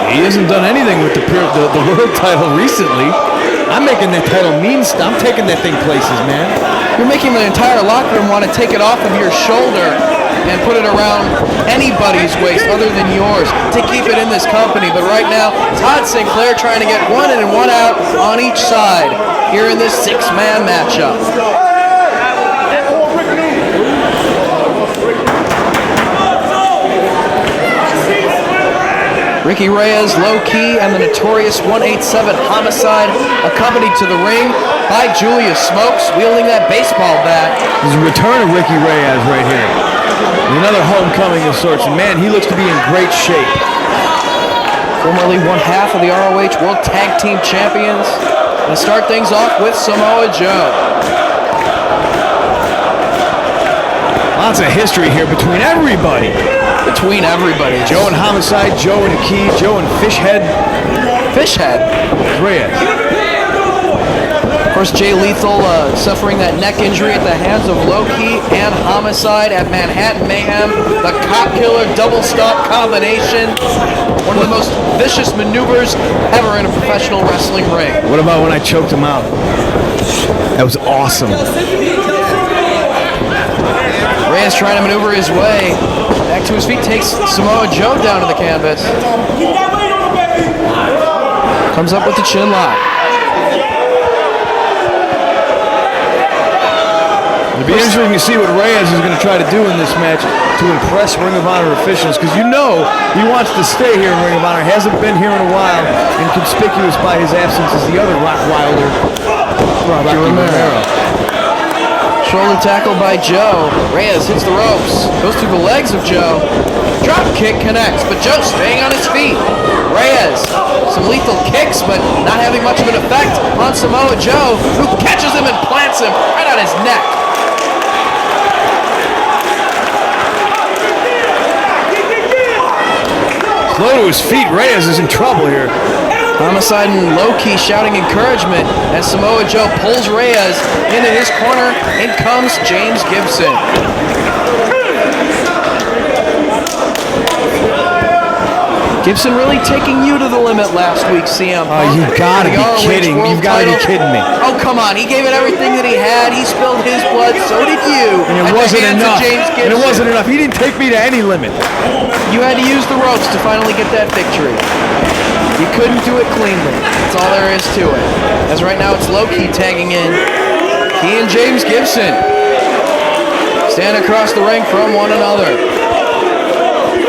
He hasn't done anything with the world title recently. I'm making that title mean stuff. I'm taking that thing places, man. You're making the entire locker room want to take it off of your shoulder and put it around anybody's waist other than yours to keep it in this company. But right now, Todd Sinclair trying to get one in and one out on each side here in this six-man matchup. Ricky Reyes, Low Key, and the notorious 187 Homicide accompanied to the ring by Julius Smokes, wielding that baseball bat. There's a return of Ricky Reyes right here. Another homecoming of sorts. And man, he looks to be in great shape. Formerly one half of the ROH World Tag Team Champions. Gonna start things off with Samoa Joe. Lots of history here between everybody. Joe Joe and Homicide, Joe and Key, Joe and Fishhead. Fishhead. Reyes. Of course, Jay Lethal suffering that neck injury at the hands of Low Key and Homicide at Manhattan Mayhem. The Cop Killer double stomp combination. One of the most vicious maneuvers ever in a professional wrestling ring. What about when I choked him out? That was awesome. Reyes trying to maneuver his way back to his feet, takes Samoa Joe down to the canvas. Comes up with the chin lock. It'll be interesting to see what Reyes is going to try to do in this match to impress Ring of Honor officials, because you know he wants to stay here in Ring of Honor. Hasn't been here in a while, and conspicuous by his absence is the other Rottweiler, Rocky Romero. Shoulder tackle by Joe. Reyes hits the ropes. Goes through the legs of Joe. Drop kick connects, but Joe staying on his feet. Reyes, some lethal kicks, but not having much of an effect on Samoa Joe, who catches him and plants him right on his neck. Slow to his feet. Reyes is in trouble here. Homicide and Low Key shouting encouragement as Samoa Joe pulls Reyes into his corner. In comes James Gibson. Gibson really taking you to the limit last week, CM. Oh, you gotta be kidding. You've gotta be kidding me. Oh, come on. He gave it everything that he had. He spilled his blood. So did you. And at it the wasn't hands of enough. James And it Gibson. wasn't enough. He didn't take me to any limit. You had to use the ropes to finally get that victory. You couldn't do it cleanly. That's all there is to it. As right now it's Low Key tagging in. He and James Gibson stand across the ring from one another.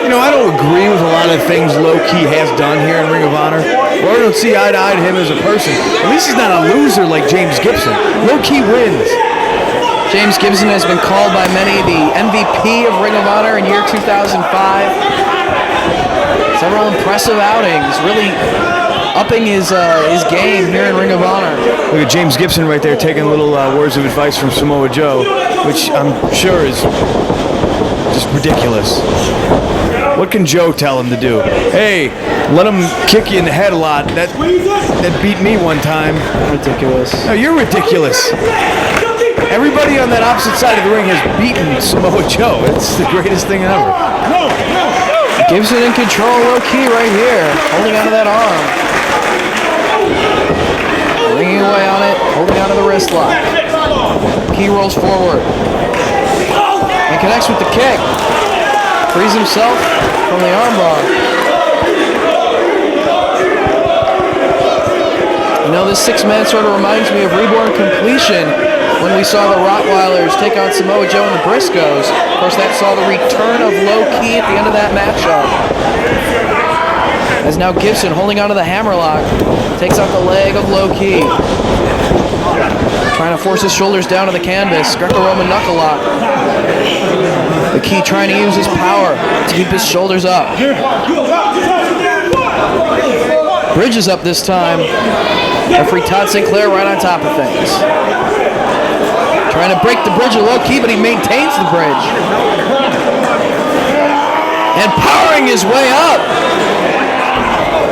You know, I don't agree with a lot of things Low Key has done here in Ring of Honor. Or I don't see eye to eye to him as a person. At least he's not a loser like James Gibson. Low Key wins. James Gibson has been called by many the MVP of Ring of Honor in year 2005. Several impressive outings, really upping his game here in Ring of Honor. Look at James Gibson right there taking little words of advice from Samoa Joe, which I'm sure is just ridiculous. What can Joe tell him to do? Hey, let him kick you in the head a lot. That beat me one time. Ridiculous. No, you're ridiculous. Everybody on that opposite side of the ring has beaten Samoa Joe. It's the greatest thing ever. Gibson in control, Low Key right here, holding onto that arm. Ringing away on it, holding onto the wrist lock. Key rolls forward and connects with the kick. Frees himself from the armbar. You know, this six-man sort of reminds me of Reborn Completion when we saw the Rottweilers take on Samoa Joe and the Briscoes. Of course, that saw the return of Low Ki at the end of that matchup. As now Gibson, holding onto the hammerlock, takes out the leg of Low Ki. Trying to force his shoulders down to the canvas. Greco-Roman knuckle lock. The Ki trying to use his power to keep his shoulders up. Bridge is up this time. Referee Todd Sinclair right on top of things. Trying to break the bridge of Low Ki, but he maintains the bridge. And powering his way up.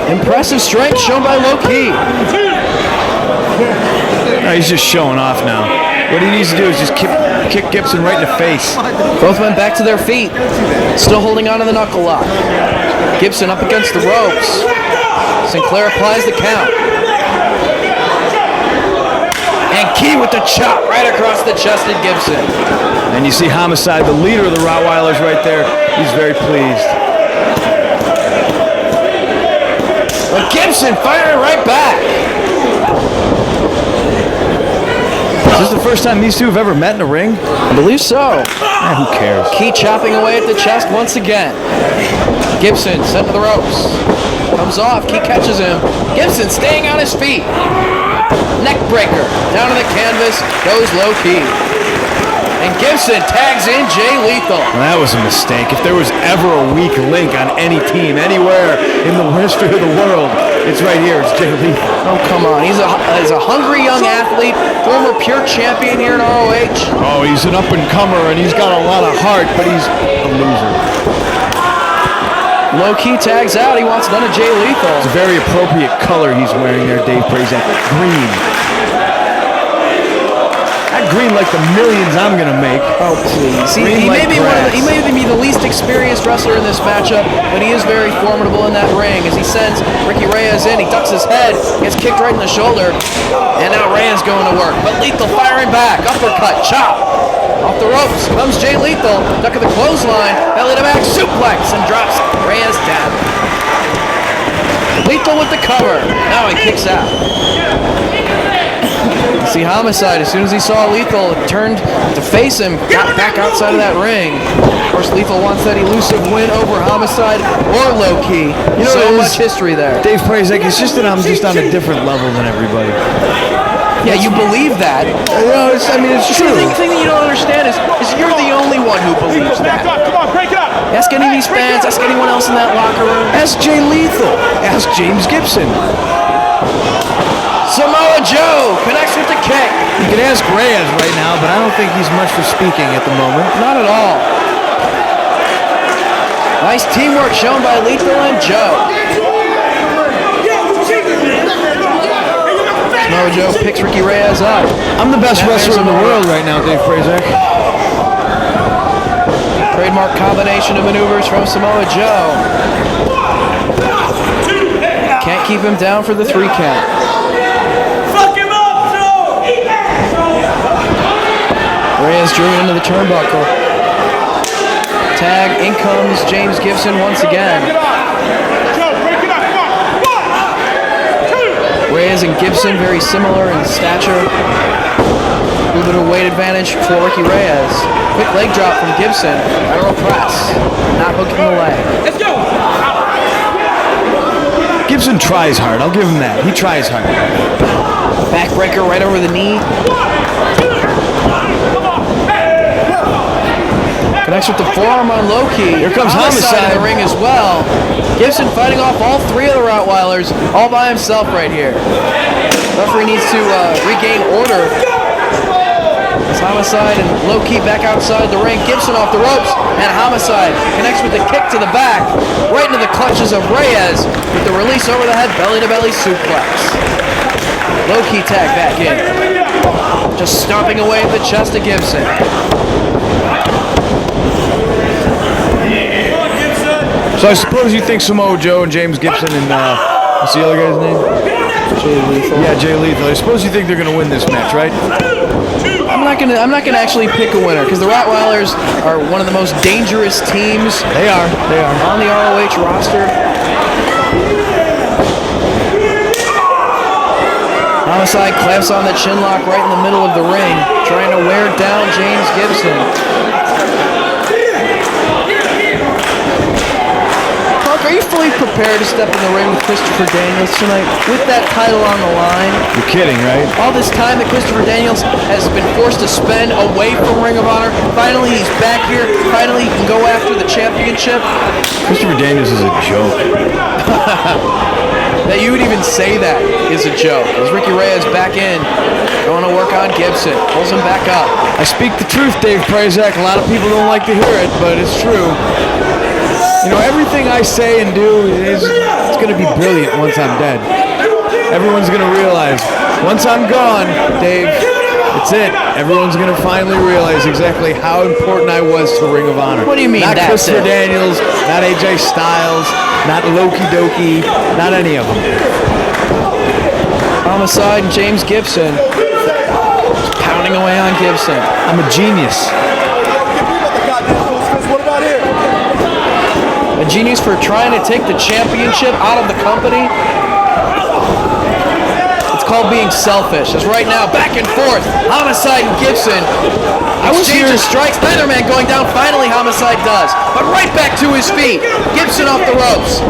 Impressive strength shown by Low Ki. He's just showing off now. What he needs to do is just kick Gibson right in the face. Both men back to their feet. Still holding on to the knuckle lock. Gibson up against the ropes. Sinclair applies the count. And Ki with the chop right across the chest of Gibson. And you see Homicide, the leader of the Rottweilers right there. He's very pleased. But Gibson firing right back. Is this the first time these two have ever met in a ring? I believe so. Who cares? Ki chopping away at the chest once again. Gibson sent to the ropes. Comes off. Ki catches him. Gibson staying on his feet. Neck breaker. Down to the canvas goes Low Ki. And Gibson tags in Jay Lethal. Well, that was a mistake. If there was ever a weak link on any team, anywhere in the history of the world, it's right here. It's Jay Lethal. Oh, come on. He's a hungry young athlete, former pure champion here in ROH. Oh, he's an up-and-comer, and he's got a lot of heart, but he's a loser. Low Ki tags out. He wants none of Jay Lethal. It's a very appropriate color he's wearing there, Dave Prazak. Green. Not green like the millions I'm going to make. Oh, please. He may be the least experienced wrestler in this matchup, but he is very formidable in that ring as he sends Ricky Reyes in. He ducks his head, gets kicked right in the shoulder, and now Reyes going to work. But Lethal firing back. Uppercut, chop. Off the ropes comes Jay Lethal. Duck of the clothesline, belly to back suplex, and drops Reyes down. Lethal with the cover. Now he kicks out. See Homicide, as soon as he saw Lethal, turned to face him, got back outside of that ring. Of course, Lethal wants that elusive win over Homicide or Low Ki. You know, so much history there. Dave Prazak, it's just that I'm just on a different level than everybody. Yeah, you believe that. It's true. The thing that you don't understand is you're the only one who believes that. Come on, break it up. Ask any of these fans, ask anyone else in that locker room. Ask Jay Lethal. Ask James Gibson. Samoa Joe connects with the kick. You can ask Reyes right now, but I don't think he's much for speaking at the moment. Not at all. Nice teamwork shown by Lethal and Joe. Samoa Joe picks Ricky Reyes up. I'm the best wrestler in the world right now, Dave Prazak. Trademark combination of maneuvers from Samoa Joe. Can't keep him down for the 3 count. Reyes drew into the turnbuckle. Tag, in comes James Gibson once again. Reyes and Gibson very similar in stature. A little bit of weight advantage for Ricky Reyes. Quick leg drop from Gibson. Lateral press. Not hooking the leg. Let's go! Gibson tries hard. I'll give him that. He tries hard. Backbreaker right over the knee. Connects with the forearm on Low Ki. Here comes Homicide in the ring as well. Gibson fighting off all 3 of the Rottweilers all by himself right here. Referee needs to regain order. As Homicide and Low Ki back outside the ring. Gibson off the ropes, and Homicide connects with the kick to the back, right into the clutches of Reyes with the release over the head, belly-to-belly suplex. Low Ki tag back in. Just stomping away at the chest of Gibson. So I suppose you think Samoa Joe and James Gibson and what's the other guy's name? Jay Lethal. Yeah, Jay Lethal. I suppose you think they're going to win this match, right? I'm not gonna actually pick a winner because the Rottweilers are one of the most dangerous teams. They are On the ROH roster. Homicide clamps on the chin lock right in the middle of the ring, trying to wear down James Gibson. Punk, are you fully prepared to step in the ring with Christopher Daniels tonight with that title on the line? You're kidding, right? All this time that Christopher Daniels has been forced to spend away from Ring of Honor, finally he's back here, finally he can go after the championship. Christopher Daniels is a joke. That you would even say that is a joke. As Ricky Reyes back in, going to work on Gibson, pulls him back up. I speak the truth, Dave Prazak. A lot of people don't like to hear it, but it's true. You know, everything I say and do it's going to be brilliant once I'm dead. Everyone's going to realize, once I'm gone, Dave, it's it. Everyone's going to finally realize exactly how important I was to Ring of Honor. What do you mean Not that's Christopher it? Daniels, not AJ Styles, not Loki Doki, not any of them. Homicide and James Gibson. Just pounding away on Gibson. I'm a genius. A genius for trying to take the championship out of the company. It's called being selfish. As right now, back and forth, Homicide and Gibson. Exchange of strikes, neither man going down. Finally, Homicide does. But right back to his feet. Gibson off the ropes.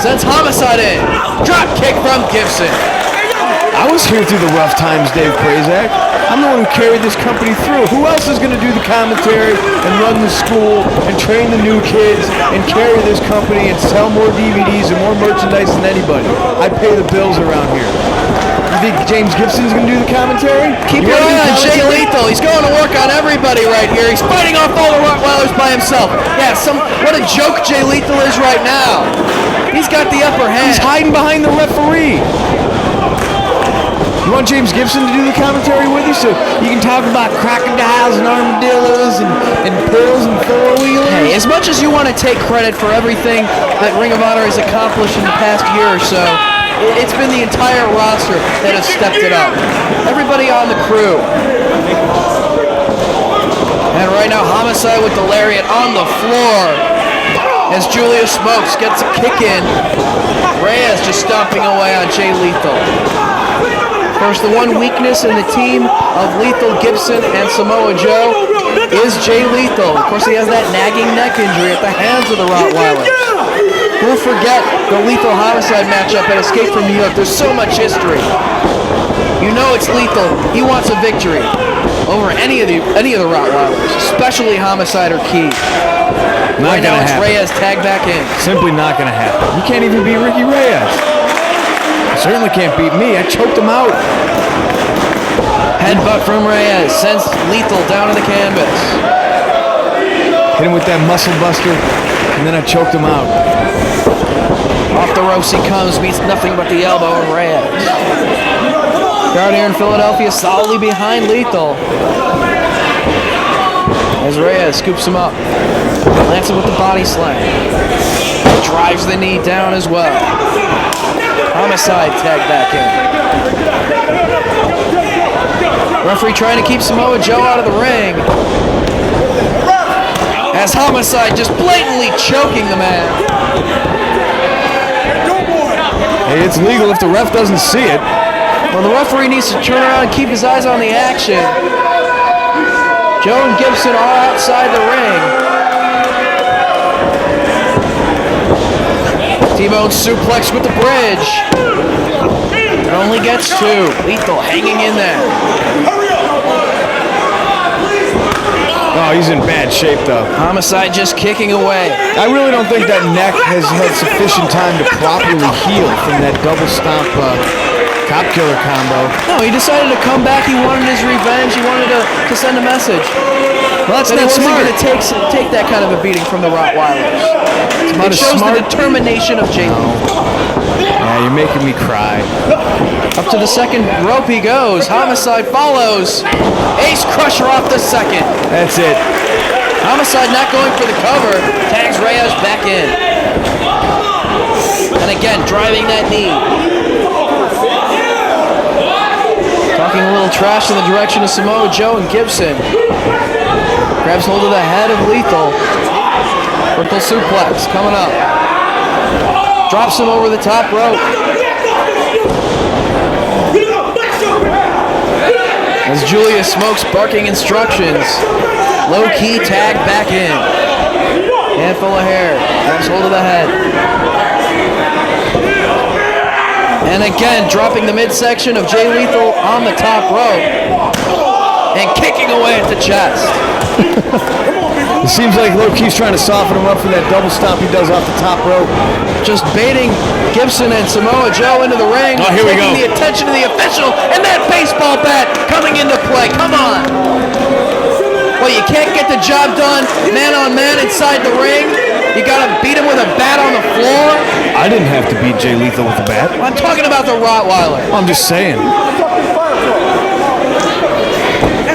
Sends Homicide in. Drop kick from Gibson. I was here through the rough times, Dave Prazak. I'm the one who carried this company through. Who else is going to do the commentary and run the school and train the new kids and carry this company and sell more DVDs and more merchandise than anybody? I pay the bills around here. You think James Gibson's going to do the commentary? Keep your eye on Jay Lethal. He's going to work on everybody right here. He's fighting off all the Rottweilers by himself. Yeah, what a joke Jay Lethal is right now. He's got the upper hand. He's hiding behind the referee. You want James Gibson to do the commentary with you so you can talk about crocodiles and armadillos and pills and four-wheelers? Hey, as much as you want to take credit for everything that Ring of Honor has accomplished in the past year or so, it's been the entire roster that has stepped it up. Everybody on the crew. And right now, Homicide with the lariat on the floor as Julius Smokes gets a kick in. Reyes just stomping away on Jay Lethal. Of course, the one weakness in the team of Lethal, Gibson, and Samoa Joe is Jay Lethal. Of course, he has that nagging neck injury at the hands of the Rottweilers. Who'll forget the Lethal Homicide matchup at Escape from New York? There's so much history. You know it's Lethal. He wants a victory over any of the Rottweilers, especially Homicide or Key. Not Right now, gonna it's happen. Reyes tag back in. Simply not going to happen. You can't even beat Ricky Reyes. Certainly can't beat me. I choked him out. Headbutt from Reyes sends Lethal down to the canvas. Hit him with that muscle buster, and then I choked him out. Off the ropes he comes, meets nothing but the elbow of Reyes. Crowd here in Philadelphia solidly behind Lethal. As Reyes scoops him up, lands him with the body slam. Drives the knee down as well. Homicide tag back in. Referee trying to keep Samoa Joe out of the ring. As Homicide just blatantly choking the man. Hey, it's legal if the ref doesn't see it. Well, the referee needs to turn around and keep his eyes on the action. Joe and Gibson are outside the ring. T-bone suplex with the bridge. It only gets two. Lethal hanging in there. Oh, he's in bad shape, though. Homicide just kicking away. I really don't think that neck has had sufficient time to properly heal from that double stomp cop killer combo. No, he decided to come back. He wanted his revenge. He wanted to send a message. Well, that's That he not wasn't smart. going to take that kind of a beating from the Rottweilers. It shows the determination of Jay Lethal. Yeah, you're making me cry. Up to the second rope he goes. Homicide follows. Ace Crusher off the second. That's it. Homicide not going for the cover. Tags Reyes back in. And again, driving that knee. Talking a little trash in the direction of Samoa Joe and Gibson. Grabs hold of the head of Lethal. Vertical suplex coming up. Drops him over the top rope. As Julius Smokes barking instructions. Low key tag back in. Handful of hair. Grabs hold of the head. And again, dropping the midsection of Jay Lethal on the top rope. And kicking away at the chest. It seems like Low-Key's trying to soften him up for that double stomp he does off the top rope. Just baiting Gibson and Samoa Joe into the ring. Oh, here we go. Taking the attention of the official, and that baseball bat coming into play. Come on. Well, you can't get the job done man on man inside the ring. You gotta beat him with a bat on the floor. I didn't have to beat Jay Lethal with a bat. I'm talking about the Rottweiler. I'm just saying.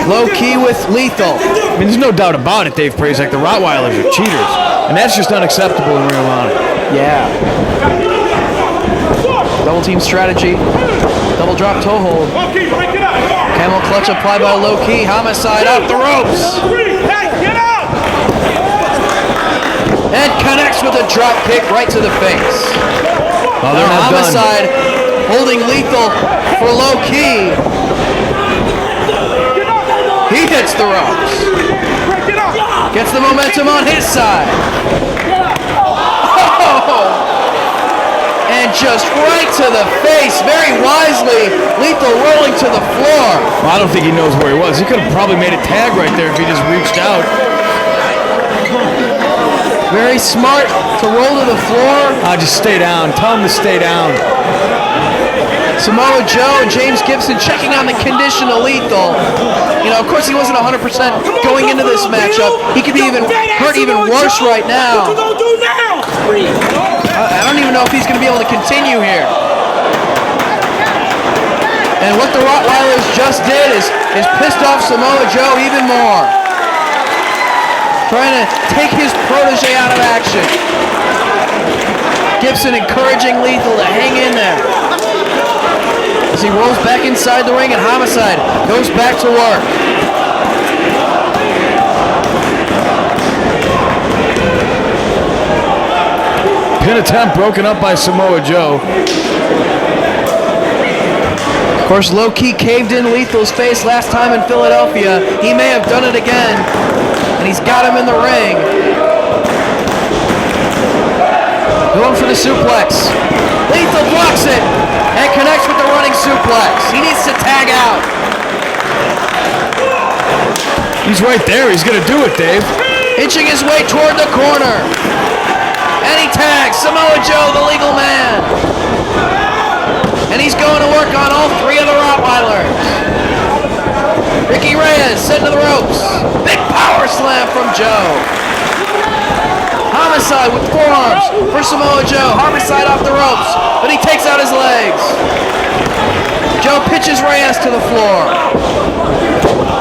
Low key with Lethal. I mean, there's no doubt about it, Dave Prazak. The Rottweilers are cheaters. And that's just unacceptable in Ring of Honor. Yeah. Double team strategy. Double drop toe hold. Camel clutch applied by Low Key. Homicide off the ropes. And connects with a drop kick right to the face. Oh, they're not Homicide holding Lethal for Low Key. He hits the ropes. Gets the momentum on his side. Oh! And just right to the face, very wisely, Lethal rolling to the floor. Well, I don't think he knows where he was. He could have probably made a tag right there if he just reached out. Very smart to roll to the floor. Just stay down. Tell him to stay down. Samoa Joe and James Gibson checking on the condition of Lethal. You know, of course he wasn't 100% going into this matchup. He could be hurt even worse right now. I don't even know if he's going to be able to continue here. And what the Rottweilers just did is pissed off Samoa Joe even more. Trying to take his protege out of action. Gibson encouraging Lethal to hang in there. As he rolls back inside the ring, and Homicide goes back to work. Pin attempt broken up by Samoa Joe. Of course, Low Key caved in Lethal's face last time in Philadelphia. He may have done it again, and he's got him in the ring. Going for the suplex. Lethal blocks it and connects with the running suplex. He needs to tag out. He's right there. He's going to do it, Dave. Inching his way toward the corner. And he tags Samoa Joe, the legal man. And he's going to work on all three of the Rottweilers. Ricky Reyes sent to the ropes. Big power slam from Joe. Homicide with forearms for Samoa Joe. Homicide off the ropes, but he takes out his legs. Joe pitches Reyes to the floor.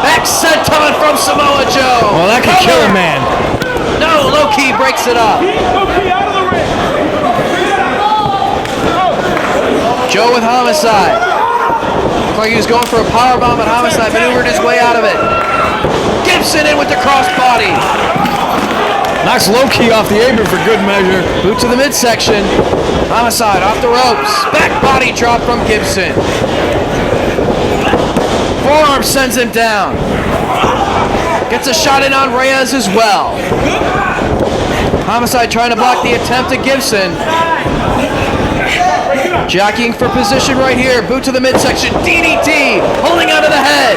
Back senton from Samoa Joe. Well, that could kill a man. No, Low Key breaks it up. Joe with Homicide. Looked like he was going for a powerbomb, but Homicide maneuvered his way out of it. Gibson in with the crossbody. Knocks Low Key off the apron for good measure. Boot to the midsection. Homicide off the ropes. Back body drop from Gibson. Forearm sends him down. Gets a shot in on Reyes as well. Homicide trying to block the attempt at Gibson. Jockeying for position right here. Boot to the midsection. DDT. Holding onto the head.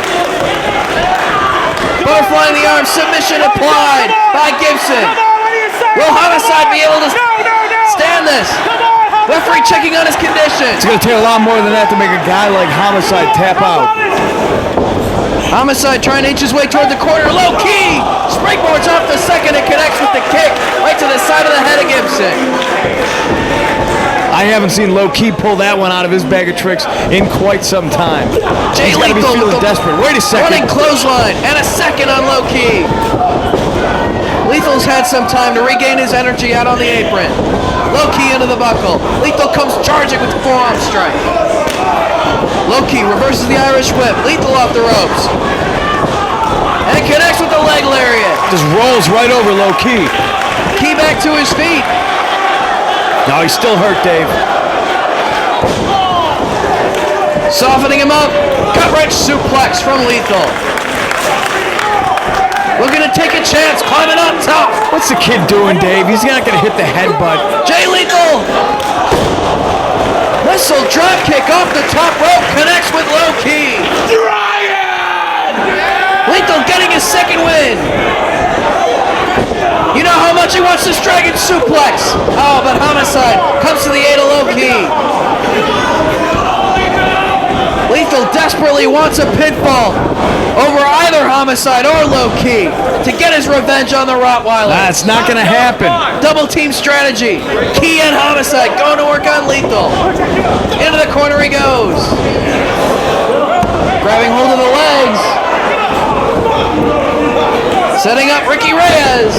Butterfly in the arm. Submission applied by Gibson. Will Homicide be able to stand this? Referee checking on his condition. It's going to take a lot more than that to make a guy like Homicide tap out. Homicide trying to inch his way toward the corner. Low Key. Springboards off the second and connects with the kick right to the side of the head of Gibson. I haven't seen Low Key pull that one out of his bag of tricks in quite some time. Jay He's got to be Lethal feeling desperate. Wait a second. Running clothesline and a second on Low Key. Lethal's had some time to regain his energy out on the apron. Low Key into the buckle. Lethal comes charging with the forearm strike. Low Key reverses the Irish whip. Lethal off the ropes. And connects with the leg lariat. Just rolls right over Low Key. Key back to his feet. No, he's still hurt, Dave. Softening him up. Gut wrench suplex from Lethal. Looking to take a chance, climbing up top. What's the kid doing, Dave? He's not going to hit the headbutt. Jay Lethal. Missile drop kick off the top rope, connects with low key. Lethal getting his second win. You know how much he wants this dragon suplex. Oh, but Homicide comes to the aid of low key. Lethal desperately wants a pinfall over either Homicide or low key to get his revenge on the Rottweiler. That's not going to happen. Double team strategy. Key and Homicide going to work on Lethal. Into the corner he goes. Grabbing hold of the legs. Setting up Ricky Reyes.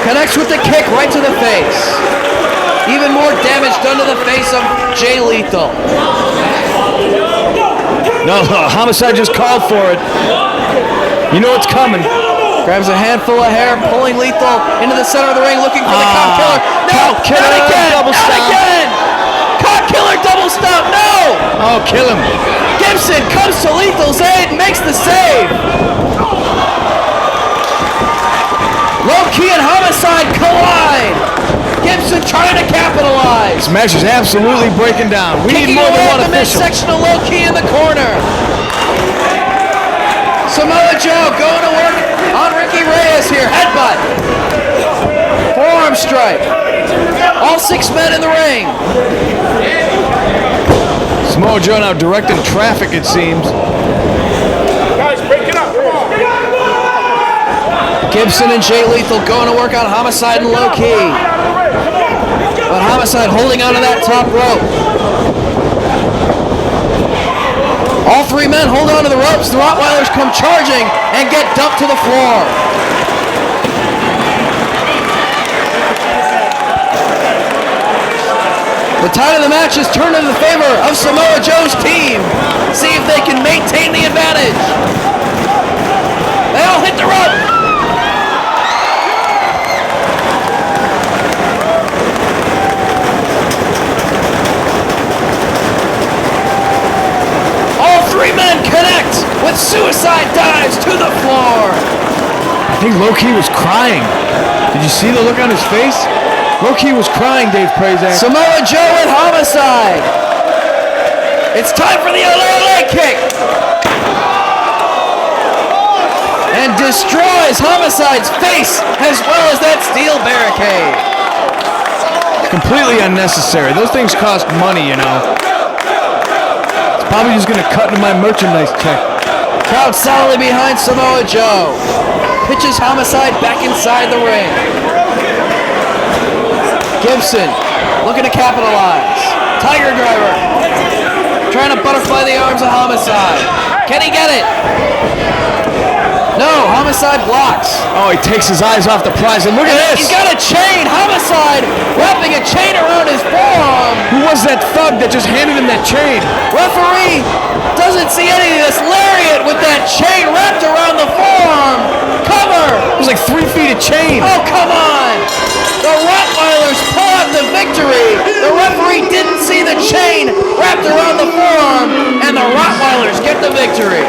Connects with the kick right to the face. Even more damage done to the face of Jay Lethal. No, Homicide just called for it. You know it's coming. Grabs a handful of hair, pulling Lethal into the center of the ring, looking for the cop killer. No, Cop killer, not again, double not stomp. again. Cop killer, double stomp, no! Oh, kill him. Gibson comes to Lethal's aid, makes the save. Low key and Homicide collide. Gibson trying to capitalize. This match is absolutely breaking down. We need Kicking more than away one at the official. midsection of Low Key in the corner. Samoa Joe going to work on Ricky Reyes here. Headbutt. Forearm strike. All 6 men in the ring. Samoa Joe now directing traffic, it seems. Guys, break it up. Come on. Gibson and Jay Lethal going to work on Homicide and Low Key. But Homicide holding onto that top rope. All 3 men hold on to the ropes. The Rottweilers come charging and get dumped to the floor. The tide of the match is turned in the favor of Samoa Joe's team. See if they can maintain the advantage. They all hit the rope. All 3 men connect with suicide dives to the floor. I think Low-Key was crying. Did you see the look on his face? Low-Key was crying, Dave Prazak. Samoa Joe and Homicide. It's time for the leg kick. And destroys Homicide's face as well as that steel barricade. Completely unnecessary. Those things cost money, you know. It's probably just going to cut into my merchandise check. Crowd solidly behind Samoa Joe. Pitches Homicide back inside the ring. Gibson looking to capitalize. Tiger Driver trying to butterfly the arms of Homicide. Can he get it? No, Homicide blocks. Oh, he takes his eyes off the prize, and look at this. He's got a chain. Homicide wrapping a chain around his forearm. Who was that thug that just handed him that chain? Referee doesn't see any of this. Lariat with that chain wrapped around the forearm. Cover. It was like 3 feet of chain. Oh, come on. The Rottweilers pull out the victory. The referee didn't see the chain wrapped around the forearm, and the Rottweilers get the victory.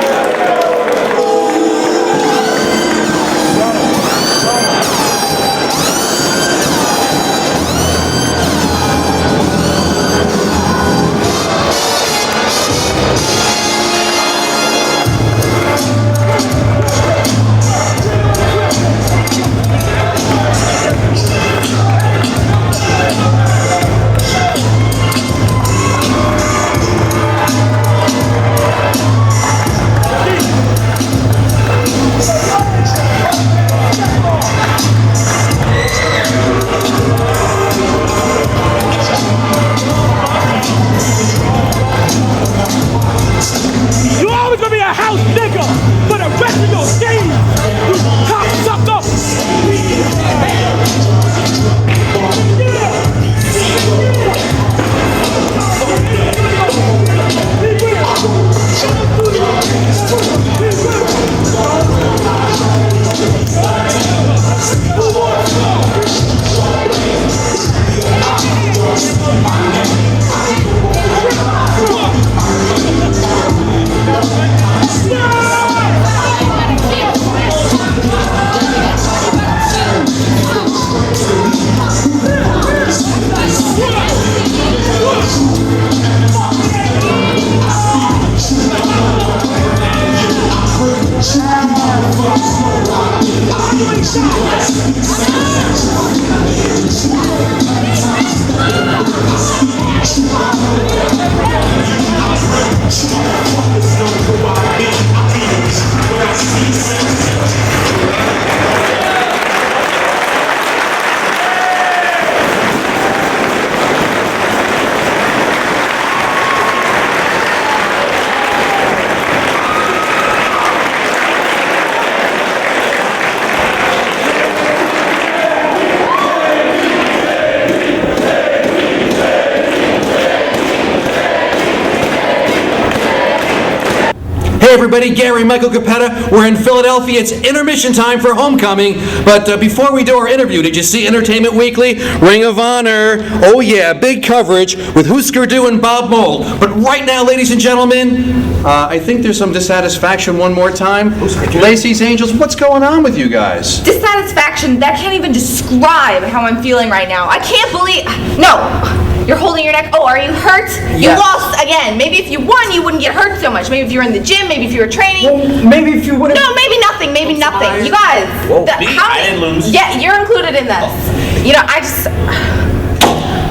Hey everybody, Gary Michael Capetta. We're in Philadelphia. It's intermission time for homecoming. But before we do our interview, did you see Entertainment Weekly? Ring of Honor. Oh yeah, big coverage with Husker Du and Bob Mould. But right now, ladies and gentlemen, I think there's some dissatisfaction one more time. Lacey's Angels, what's going on with you guys? Dissatisfaction, that can't even describe how I'm feeling right now. I can't believe, no. You're holding your neck. Oh, are you hurt? You lost again. Maybe if you won, you wouldn't get hurt so much. Maybe if you were in the gym, maybe if you were training. Well, maybe if you would have... No, maybe nothing. Maybe nothing. You guys. Whoa, I didn't lose. Yeah, you're included in this. You know,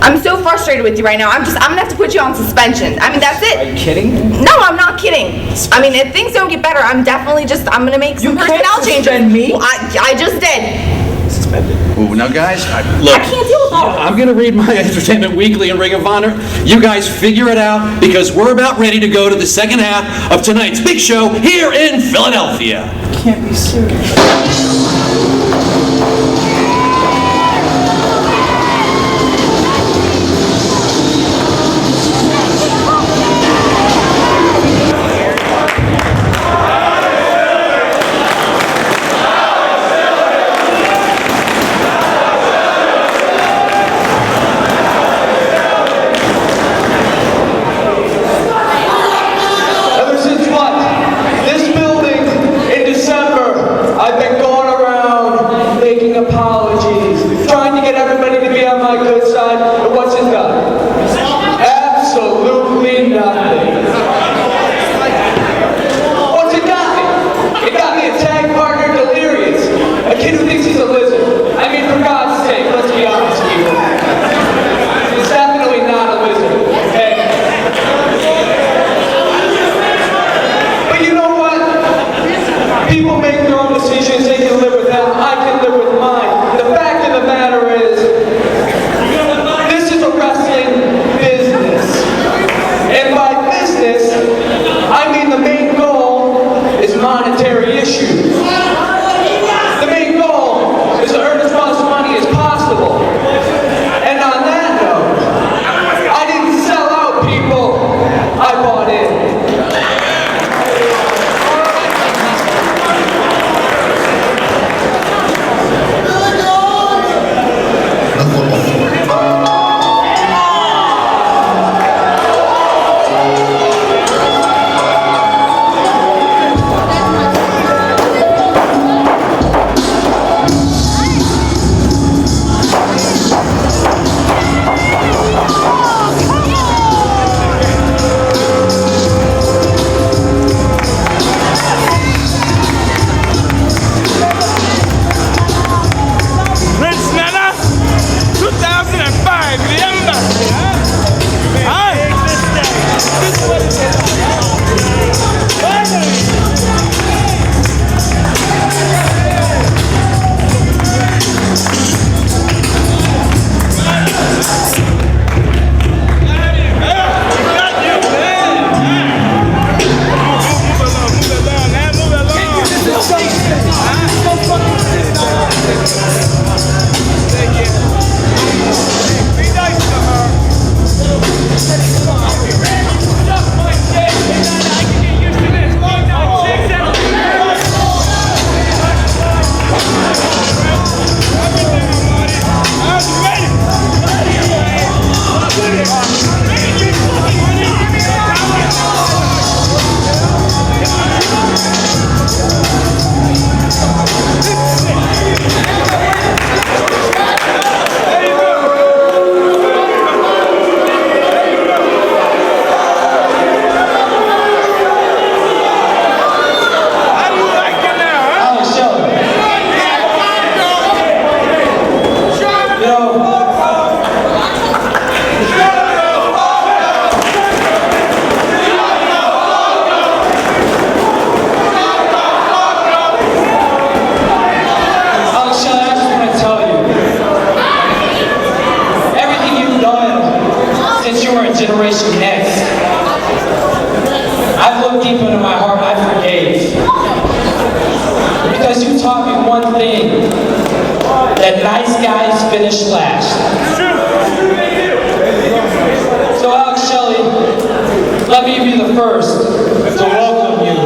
I'm so frustrated with you right now. I'm gonna have to put you on suspension. I mean, that's it. Are you kidding? No, I'm not kidding. I mean, if things don't get better, I'm gonna make some personnel changes. Suspend me? Well, I just did. Ooh, now guys, I can't deal with all of it. I'm going to read my Entertainment Weekly and Ring of Honor. You guys figure it out because we're about ready to go to the second half of tonight's big show here in Philadelphia. Can't be serious. Ever since what? This building in December, I've been going around making apologies, trying to get everybody to be on my good side, and what's it done? Absolutely nothing. What's it got me? It got me a tag partner delirious, a kid who thinks he's a lizard. I mean, for God's sake, let's be honest here. He's definitely not a lizard, okay? But you know what? People make their own decisions. They can live with that. I can live with mine. The fact of the matter is, this is a wrestling business. And by business, I mean the main goal is monetary issues. The main goal is to earn as much money as possible. And on that note, I didn't sell out, people. I bought in. Prince Nana, 2005, remember? Generation Next. I've looked deep into my heart, I forgave. Because you taught me one thing, that nice guys finish last. So Alex Shelley, let me be the first to welcome you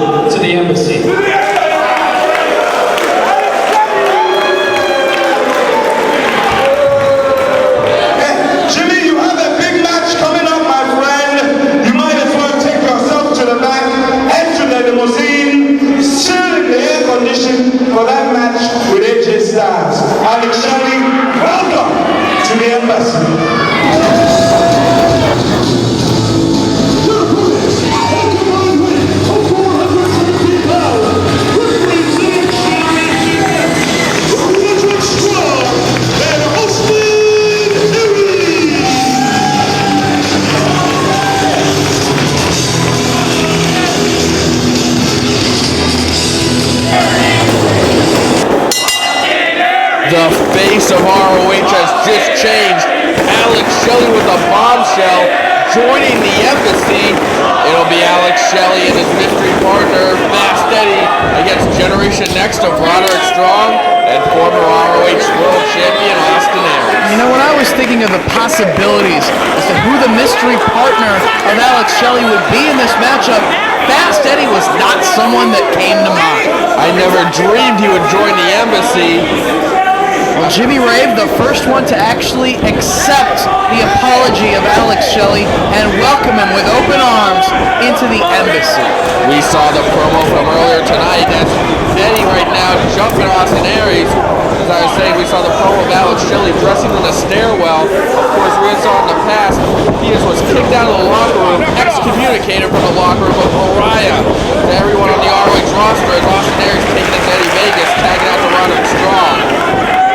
Shelley with a bombshell. Joining the embassy, it'll be Alex Shelley and his mystery partner, Fast Eddie, against Generation Next of Roderick Strong and former ROH World Champion Austin Aries. You know, when I was thinking of the possibilities as to who the mystery partner of Alex Shelley would be in this matchup, Fast Eddie was not someone that came to mind. I never dreamed he would join the embassy. Well, Jimmy Rave, the first one to actually accept the apology of Alex Shelley and welcome him with open arms into the embassy. We saw the promo from earlier tonight. That's Eddie right now jumping Austin Aries. As I was saying, we saw the promo of Alex Shelley dressing in a stairwell. Of course, we saw in the past, he was kicked out of the locker room, excommunicated from the locker room of Mariah. To everyone on the ROH roster, as Austin Aries taking it to Eddie Vegas, tagging out to Roderick Strong.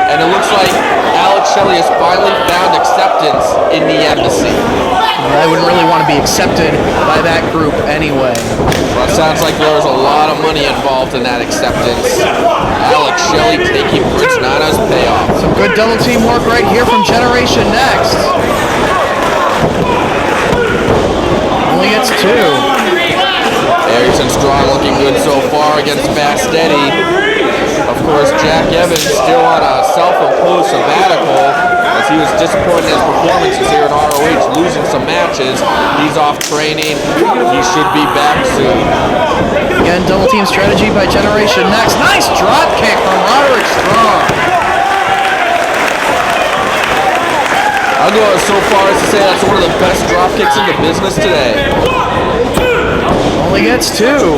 And it looks like Alex Shelley has finally found acceptance in the embassy. I wouldn't really want to be accepted by that group anyway. Well, it sounds like there was a lot of money involved in that acceptance. Alex Shelley taking Prince Nana's payoff. Some good double team work right here from Generation Next. Only gets two. Aries and Strong looking good so far against Fast Eddie. Of course, Jack Evans still on a self-imposed sabbatical as he was disappointed in his performances here in ROH, losing some matches. He's off training. He should be back soon. Again, double team strategy by Generation Next. Nice drop kick from Roderick Strong. I'll go so far as to say that's one of the best drop kicks in the business today. Only gets two.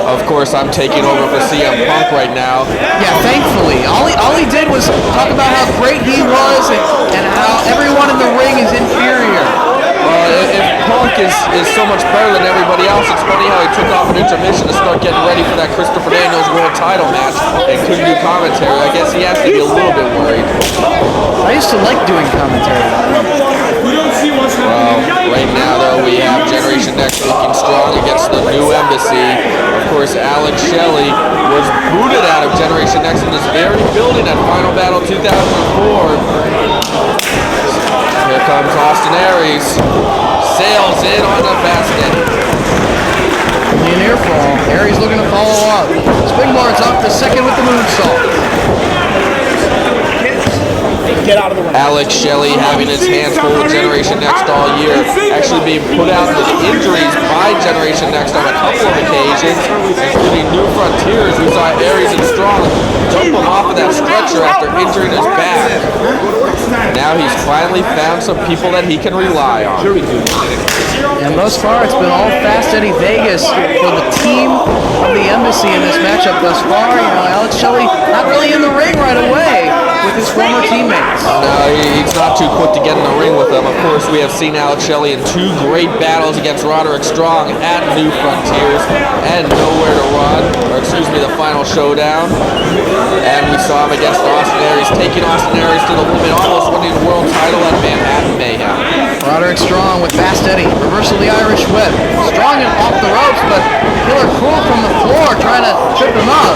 Of course, I'm taking over for CM Punk right now. Yeah, thankfully. All he did was talk about how great he was and how everyone in the ring is inferior. If Punk is so much better than everybody else, it's funny how he took off an intermission to start getting ready for that Christopher Daniels World Title match and couldn't do commentary. I guess he has to be a little bit worried. I used to like doing commentary. Well, right now, though, we have Generation Next looking strong against the new embassy. Of course, Alex Shelley was booted out of Generation Next in this very building at Final Battle 2004. Here comes Austin Aries. Sails in on the Fast Eddie. Only an ear fall. Aries looking to follow up. Springboard's off the second with the moonsault. Get out of the way. Alex Shelley having his hands full with Generation Next all year, actually being put out with injuries by Generation Next on a couple of occasions, including New Frontiers. We saw Aries and Strong dump him off of that stretcher after injuring his back. Now he's finally found some people that he can rely on. And thus far, it's been all Fast Eddie Vegas for the team of the embassy in this matchup thus far. You know, Alex Shelley not really in the ring right away with his former teammates. No, he's not too quick to get in the ring with them. Of course, we have seen Alex Shelley in two great battles against Roderick Strong at New Frontiers and Nowhere to Run, or excuse me, the Final Showdown. And we saw him against Austin Aries, taking Austin Aries to the limit, almost winning the world title at Manhattan Mayhem. Roderick Strong with Fast Eddie, reversal of the Irish whip. Strong and off the ropes, but Killer Cool from the floor trying to trip him up.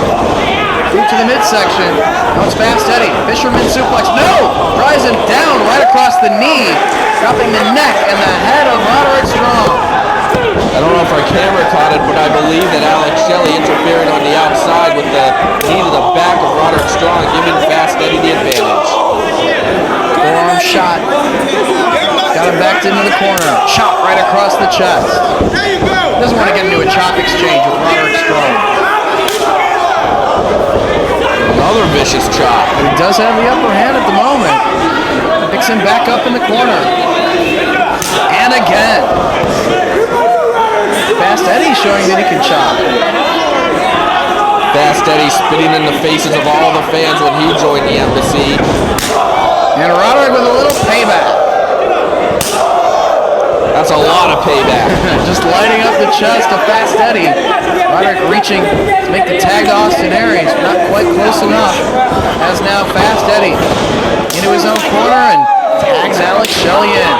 Through to the midsection. Now it's Fast Eddie. Fisherman suplex. No! Drives him down right across the knee, dropping the neck and the head of Roderick Strong. I don't know if our camera caught it, but I believe that Alex Shelley interfered on the outside with the knee to the back of Roderick Strong, giving Fast Eddie the advantage. Forearm shot. Got him backed into the corner. Chop right across the chest. Doesn't want to get into a chop exchange with Roderick Strong. Another vicious chop. But he does have the upper hand at the moment. Picks him back up in the corner. And again. Fast Eddie showing that he can chop. Fast Eddie spitting in the faces of all the fans when he joined the embassy. And Roderick with a little payback. That's a lot of payback. Just lighting up the chest of Fast Eddie. Roderick reaching to make the tag to Austin Aries. Not quite close enough. As now Fast Eddie into his own corner and tags Alex Shelley in.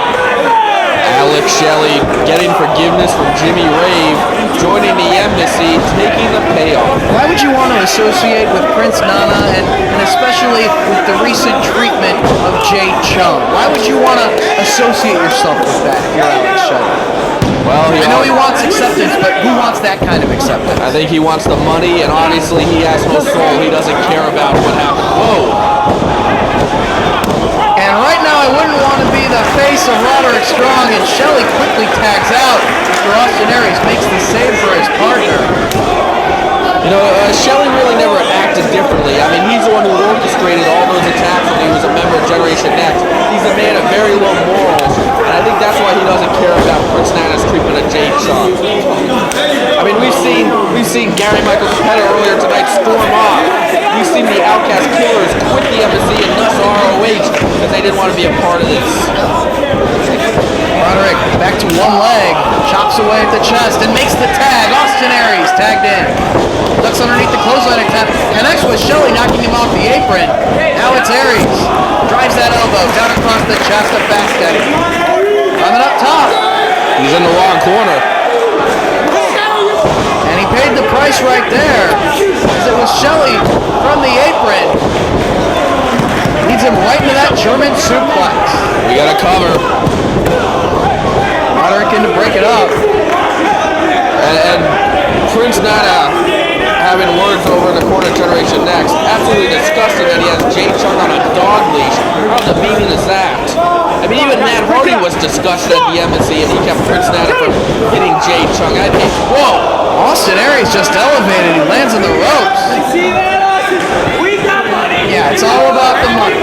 Alex Shelley getting forgiveness from Jimmy Rave, joining the embassy, taking the payoff. Why would you want to associate with Prince Nana and especially with the recent treatment of Jay Chung? Why would you want to associate yourself with that if you're Alex Shelley? Well, I know he wants acceptance, but who wants that kind of acceptance? I think he wants the money, and obviously he has no soul. He doesn't care about what happened. Whoa! And right now I wouldn't want to be the face of Roderick Strong, and Shelley quickly tags out after Austin Aries makes the save for his partner. You know, Shelley really never acted differently. I mean, he's the one who orchestrated all those attacks when he was a member of Generation Next. He's a man of very low morals, and I think that's why he doesn't care about Prince Nana's treatment of Jay Chung. I mean, we've seen Gary Michael Capetta earlier tonight storm off. We've seen the Outcast Killers quit the embassy and thus ROH because they didn't want to be a part of this. Roderick back to one leg, chops away at the chest and makes the tag. Austin Aries tagged in. Ducks underneath the clothesline attempt. Connects with Shelley, knocking him off the apron. Now it's Aries. Drives that elbow down across the chest of Bastet. Climbing up top. He's in the wrong corner. And he paid the price right there. As it was Shelley from the apron. Leads him right into that German suplex. We got a cover. Roderick in to break it up. And Prince Nana having words over in the corner of Generation Next. Absolutely disgusting that he has Jay Chung on a dog leash. How demeaning is that? I mean, even Matt Hardy was disgusted at the embassy, and he kept Prince Nana from hitting Jay Chung. I think, whoa! Austin Aries just elevated. He lands on the ropes. Yeah, it's all about the money.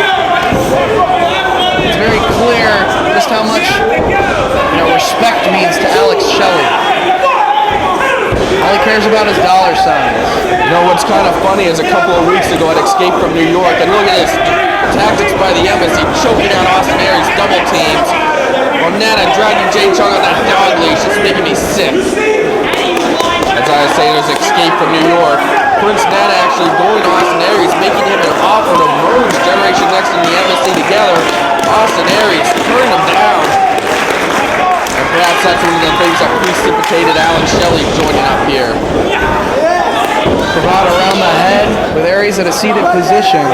It's very clear just how much respect means to Alex Shelley. All he cares about is dollar signs. You know what's kind of funny is a couple of weeks ago I'd escaped from New York, and look at this tactics by the embassy, choking out Austin Aries, double teams. Or Nana dragging Jay Chung on that dog leash, it's making me sick. As I was saying, there's escape from New York. Prince Nana actually going to Austin Aries, making him an offer to merge Generation Next and the embassy together. Austin Aries turning him down. And perhaps that's one of the things that precipitated Alex Shelley joining up here. Bravado around the head with Aries at a seated position.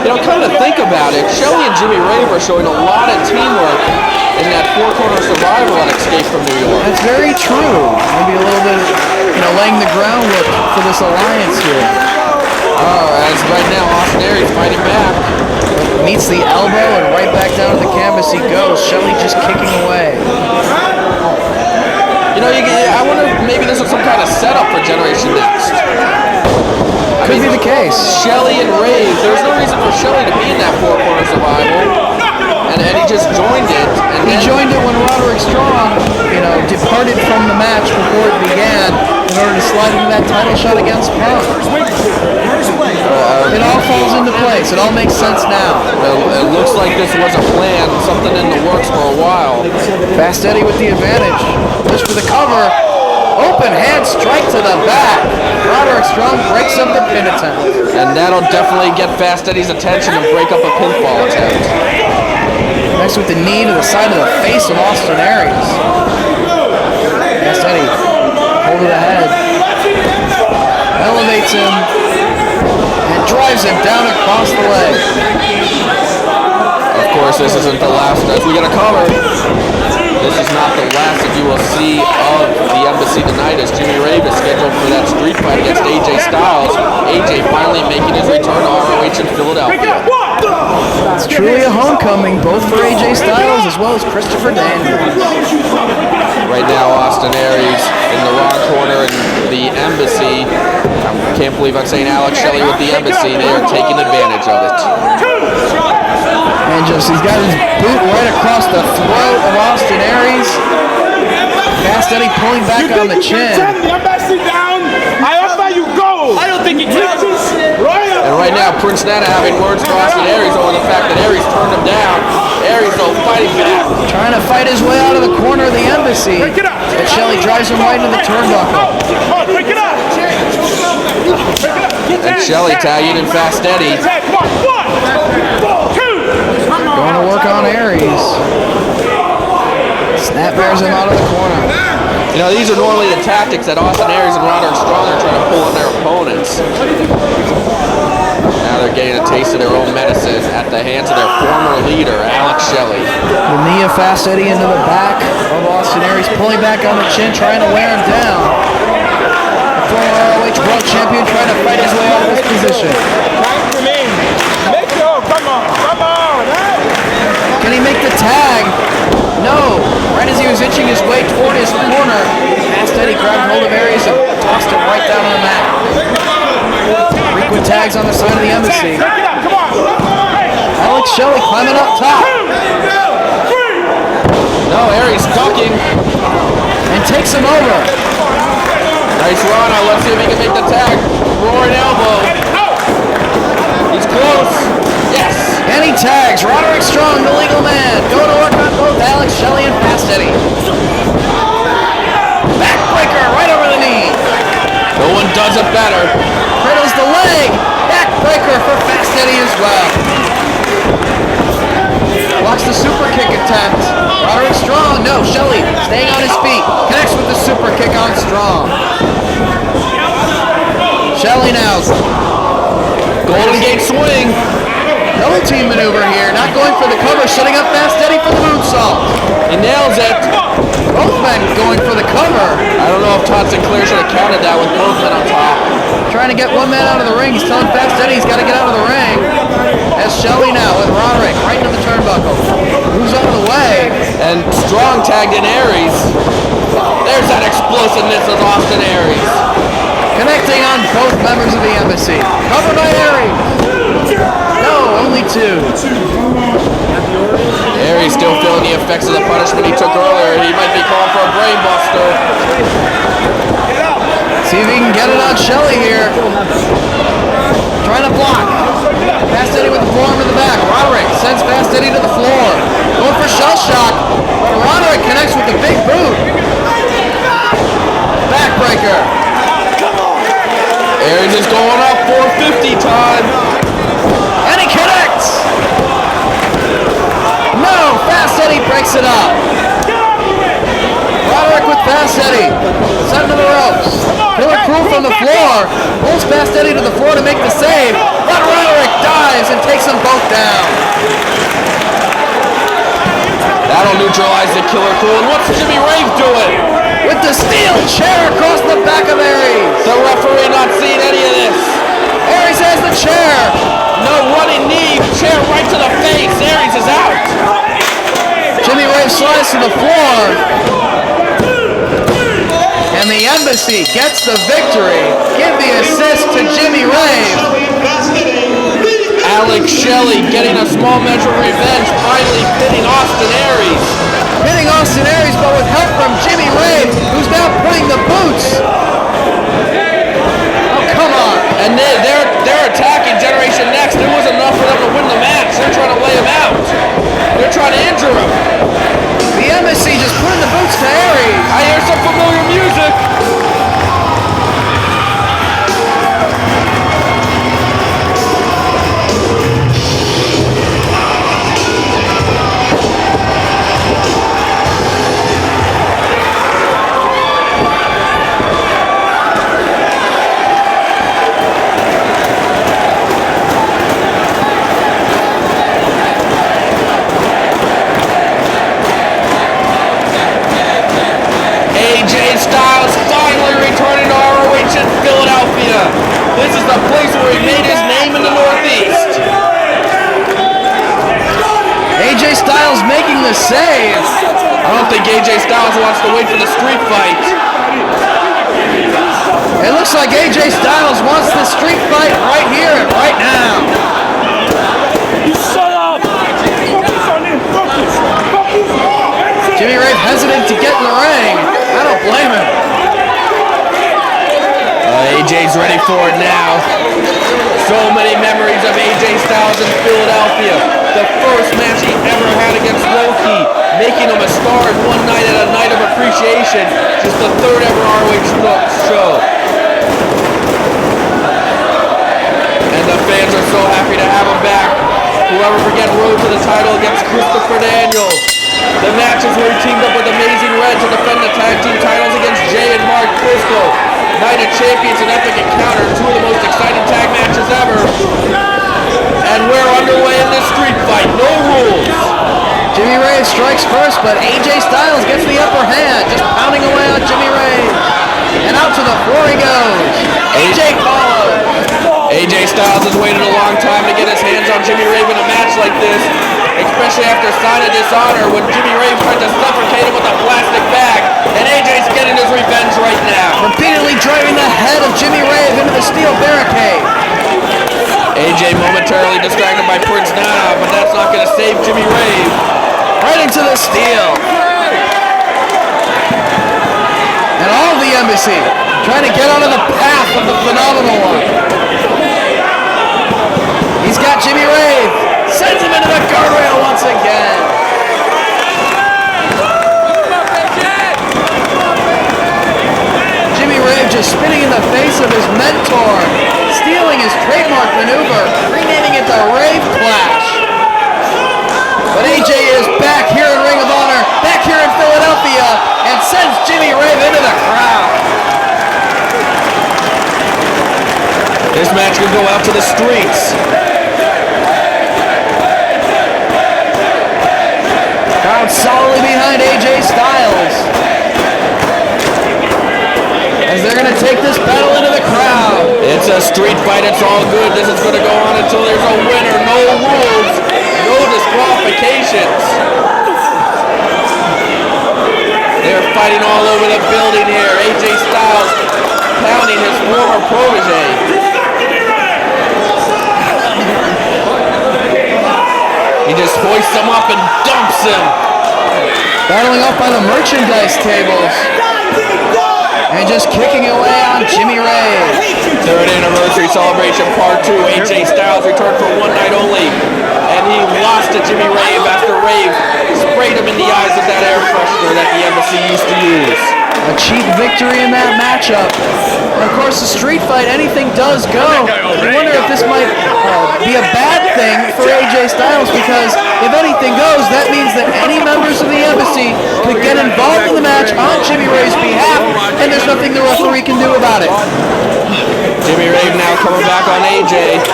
You know, come to think about it, Shelley and Jimmy Rave are showing a lot of teamwork in that four-corner survival on Escape from New York. That's very true. Maybe a little bit, laying the groundwork for this alliance here. As right now, Austin Aries fighting back. Meets the elbow and right back down to the canvas he goes. Shelley just kicking away. You know, I wonder if maybe this was some kind of setup for Generation Next. Could be the case. Shelley and Rave, there's no reason for Shelley to be in that four-corner survival. And he just joined it. And he joined it when Roderick Strong, departed from the match before it began in order to slide into that title shot against Punk. It all falls into place. It all makes sense now. It looks like this was a plan, something in the works for a while. Fast Eddie with the advantage. Push for the cover. Open hand strike to the back. Roderick Strong breaks up the pin attempt. And that'll definitely get Fast Eddie's attention and break up a pinfall attempt. Next with the knee to the side of the face of Austin Aries. Fast Eddie, hold of the head. Elevates him and drives him down across the leg. Of course, this isn't the last as we get a cover. This is not the last that you will see of the embassy tonight, as Jimmy Rave is scheduled for that street fight against AJ Styles. AJ finally making his return to ROH in Philadelphia. It's truly a homecoming, both for AJ Styles as well as Christopher Daniels. Right now, Austin Aries in the wrong corner in the embassy. I can't believe I'm saying Alex Shelley with the embassy. They are taking advantage of it. And he's got his boot right across the throat of Austin Aries. Fast Eddie pulling back on the chin. The embassy down. I offer you gold. I don't think he can. And right now, Prince Nana having words for Austin Aries over the fact that Aries turned him down. Aries, though, fighting back. Trying to fight his way out of the corner of the embassy. But Shelley drives him right into the turnbuckle. And Shelley tagging in Fast Eddie. Going to work on Aries. That bears him out of the corner. You know, these are normally the tactics that Austin Aries and Roderick Strong are trying to pull on their opponents. Now they're getting a taste of their own medicine at the hands of their former leader, Alex Shelley. The knee of Fast Eddie into the back of Austin Aries, pulling back on the chin, trying to wear him down. The former ROH World Champion trying to fight his way out of this position. Can he make the tag? No. Right as he was inching his way toward his corner, Fast Eddie grabbed hold of Aries and tossed him right down on the mat. Frequent tags on the side of the embassy. Alex Shelley climbing up top. No, Aries ducking. And takes him over. Nice run. Let's see if he can make the tag. Roaring elbow. He's close. Yes. And he tags Roderick Strong, the legal man. Going to work on both Alex Shelley and Fast Eddie. Backbreaker right over the knee. No one does it better. Cradles the leg. Backbreaker for Fast Eddie as well. Blocks the super kick attempt. Roderick Strong, no, Shelley staying on his feet. Connects with the super kick on Strong. Shelley now. Golden Gate swing. Double team maneuver here. Not going for the cover, setting up Fast Eddie for the moonsault. He nails it. Both men going for the cover. I don't know if Todd Sinclair should have counted that with both men on top. Trying to get one man out of the ring. He's telling Fast Eddie he's got to get out of the ring. As Shelley now with Roderick right into the turnbuckle. Moves out of the way. And Strong tagged in Aries. There's that explosiveness of Austin Aries. Connecting on both members of the embassy. Cover by Aries. No, only two. Aries still feeling the effects of the punishment he took earlier. He might be calling for a brain buster. See if he can get it on Shelley here. Trying to block. Fast Eddie with the forearm to the back. Roderick sends Fast Eddie to the floor. Going for shell shock. But Roderick connects with the big boot. Backbreaker. Aries is going up 450 time. And he connects. No, Fast Eddie breaks it up. Roderick with Fast Eddie. Sent to the ropes. Killer Crew from the floor. Pulls Fast Eddie to the floor to make the save. But Roderick dives and takes them both down. That'll neutralize the Killer Crew. And what's Jimmy Rave doing? With the steel chair across the back of Aries. The referee not seeing any of this. Aries has the chair. No running knee. Chair right to the face. Aries is out. Jimmy Rave slides to the floor. And the embassy gets the victory. Give the assist to Jimmy Rave. Alex Shelley getting a small measure of revenge, finally pinning Austin Aries. Pinning Austin Aries, but with help from Jimmy Rave, who's now putting the boots. Oh, come on. And they're attacking Generation Next. It wasn't enough for them to win the match. They're trying to lay him out. They're trying to injure him. The embassy just putting the boots to Aries. I hear some familiar music. Styles finally returning to ROH in Philadelphia. This is the place where he made his name in the Northeast. AJ Styles making the save. I don't think AJ Styles wants to wait for the street fight. It looks like AJ Styles wants the street fight right here and right now. Shut up! Jimmy Rave hesitant to get in the ring. I don't blame him. AJ's ready for it now. So many memories of AJ Styles in Philadelphia. The first match he ever had against Loki, making him a star in one night at a night of appreciation. Just the third ever ROH show. And the fans are so happy to have him back. Whoever forget Road to the title against Christopher Daniels. The matches where he teamed up with Amazing Red to defend the tag team titles against Jay and Mark Briscoe. Night of Champions and Epic Encounter, two of the most exciting tag matches ever. And we're underway in this street fight, no rules. Jimmy Rave strikes first, but AJ Styles gets the upper hand, just pounding away on Jimmy Rave. And out to the floor he goes. AJ follows. AJ Styles has waited a long time to get his hands on Jimmy Rave in a match like this, especially after Sign of Dishonor when Jimmy Rave tried to suffocate him with a plastic bag, and AJ's getting his revenge right now. Repeatedly driving the head of Jimmy Rave into the steel barricade. AJ momentarily distracted by Prince Nana, but that's not going to save Jimmy Rave. Right into the steel. And all of the embassy trying to get onto the path of the Phenomenal One. He's got Jimmy Rave. Sends him into the guardrail once again. Jimmy Rave just spinning in the face of his mentor, stealing his trademark maneuver, renaming it the Rave Clash. But AJ is back here in Ring of Honor, back here in Philadelphia, and sends Jimmy Rave into the crowd. This match could go out to the streets. Crowd solidly behind AJ Styles, as they're going to take this battle into the crowd. It's a street fight, it's all good. This is going to go on until there's a winner. No rules, no disqualifications. They're fighting all over the building here. AJ Styles pounding his former protege. He just hoists him up and dumps him. Battling up by the merchandise tables. And just kicking away on Jimmy Rave. Third anniversary celebration part 2. AJ Styles returned for one night only. And he lost to Jimmy Rave after Rave sprayed him in the eyes with that air freshener that the embassy used to use. A cheap victory in that matchup. And of course, the street fight, anything does go. I wonder if this might be a bad thing for AJ Styles, because if anything goes, that means that any members of the embassy could get involved in the match on Jimmy Rave's behalf, and there's nothing the referee can do about it. Jimmy Rave now coming back on AJ.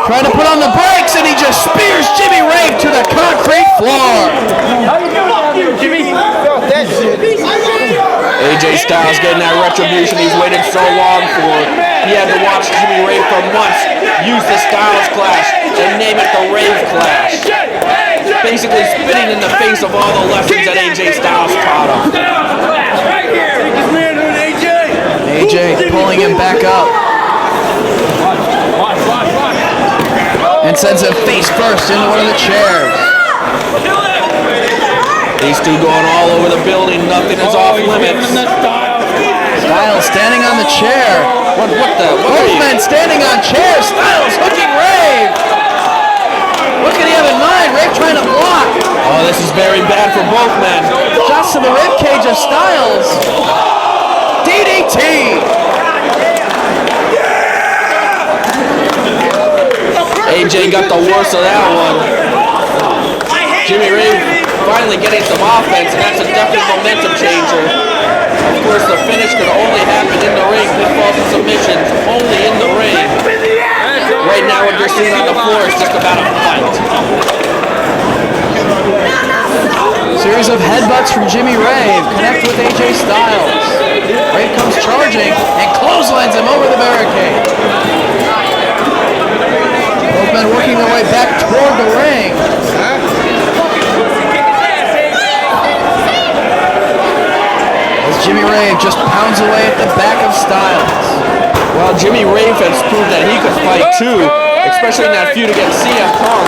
Trying to put on the brakes, and he just spears Jimmy Rave to the concrete floor. AJ Styles getting that retribution he's waited so long for. He had to watch Jimmy Rave for months use the Styles Clash and name it the Rave Clash. Basically spitting in the face of all the lessons that AJ Styles taught him. AJ pulling him back up. And sends him face first into one of the chairs. These two going all over the building. Nothing is off limits. Styles standing on the chair. What the? Both men standing on chairs. Styles hooking Rave. What can he have in mind? Rave trying to block. Oh, this is very bad for both men. Shots to the ribcage of Styles. DDT. AJ got the worst of that one. Jimmy Rave finally getting some offense, and that's a definite momentum changer. Of course, the finish could only happen in the ring. Pinfalls and submissions only in the ring. Right now, what you're seeing on the floor is just about a fight. Series of headbutts from Jimmy Rave connect with AJ Styles. Rave comes charging and clotheslines him over the barricade. Both men working their way back toward the ring. As Jimmy Rave just pounds away at the back of Styles. Well, Jimmy Rave has proved that he could fight too, especially in that feud against CM Punk.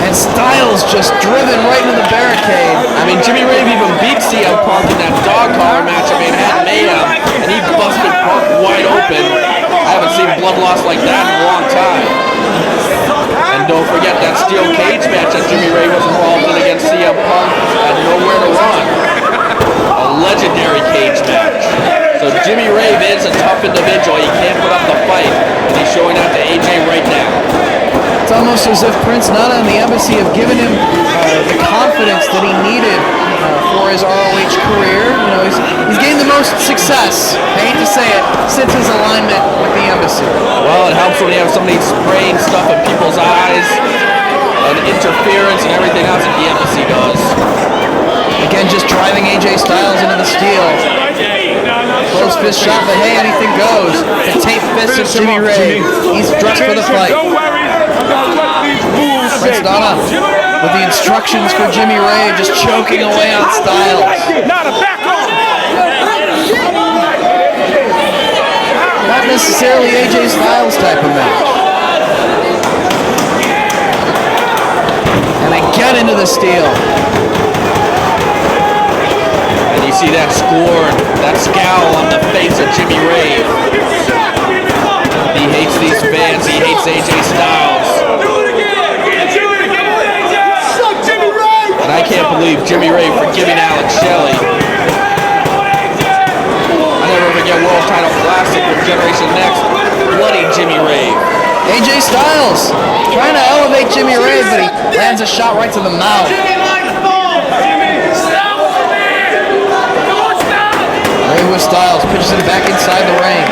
And Styles just driven right into the barricade. I mean, Jimmy Rave even beat CM Punk in that dog collar match at Manhattan Mayhem, and he busted Punk wide open. I haven't seen blood loss like that in a long time. And don't forget that steel cage match that Jimmy Rave was involved in against CM Punk had Nowhere to Run. A legendary cage match. So Jimmy Rave is a tough individual. He can't put up the fight, and he's showing out to AJ right now. It's almost as if Prince Nana and the embassy have given him the confidence that he needed for his ROH career. You know, he's gained the most success, I hate to say it, since his alignment with the embassy. Well, it helps when you have somebody spraying stuff in people's eyes and interference and everything else that the embassy does. Again, just driving AJ Styles into the steel. Close fist shot, but hey, anything goes. The tape fist of Jimmy Ray. He's dressed for the fight. Prince Nana with the instructions for Jimmy Ray, just choking away on Styles. Not necessarily AJ Styles type of match. And again into the steel. And you see that scorn, that scowl on the face of Jimmy Ray. He hates these fans, he hates AJ Styles. And I can't believe Jimmy Ray forgiving Alex Shelley. I never forget World Title Classic with Generation Next, bloody Jimmy Ray. AJ Styles trying to elevate Jimmy Ray, but he lands a shot right to the mouth. Ray with Styles pitches him back inside the ring.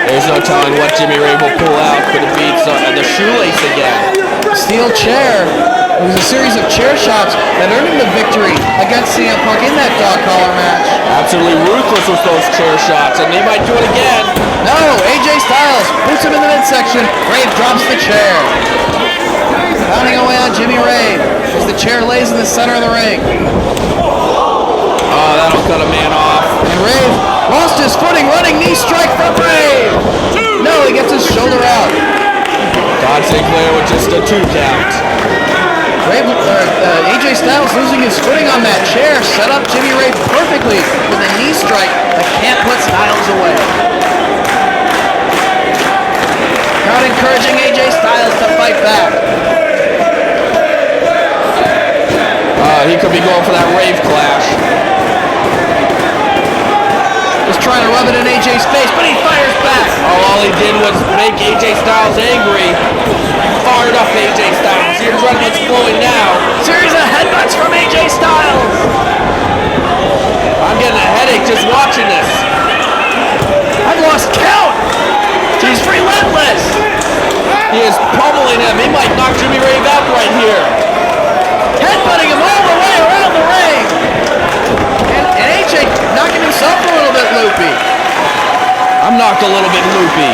There's no telling what Jimmy Ray will pull out. Could it be the shoelace again? Steel chair. It was a series of chair shots that earned him the victory against CM Punk in that dog collar match. Absolutely ruthless with those chair shots, and he might do it again. No, AJ Styles boots him in the midsection. Ray drops the chair. Pounding away on Jimmy Ray as the chair lays in the center of the ring. Oh, that'll cut a man off. And Ray lost his footing, running knee strike from Ray. No, he gets his shoulder out. Todd Sinclair with just a 2 count. AJ Styles losing his footing on that chair set up Jimmy Ray perfectly with a knee strike that can't put Styles away. Crowd encouraging AJ Styles to fight back. He could be going for that rave clash. Just trying to rub it in AJ's face, but he fires back. Oh, all he did was make AJ Styles angry. Fired up AJ Styles. The adrenaline's flowing now. Series of headbutts from AJ Styles. I'm getting a headache just watching this. I've lost count. He's relentless. He is pummeling him. He might knock Jimmy Ray out right here. Headbutting him all the way around the ring. And AJ knocking himself a little bit loopy. I'm knocked a little bit loopy.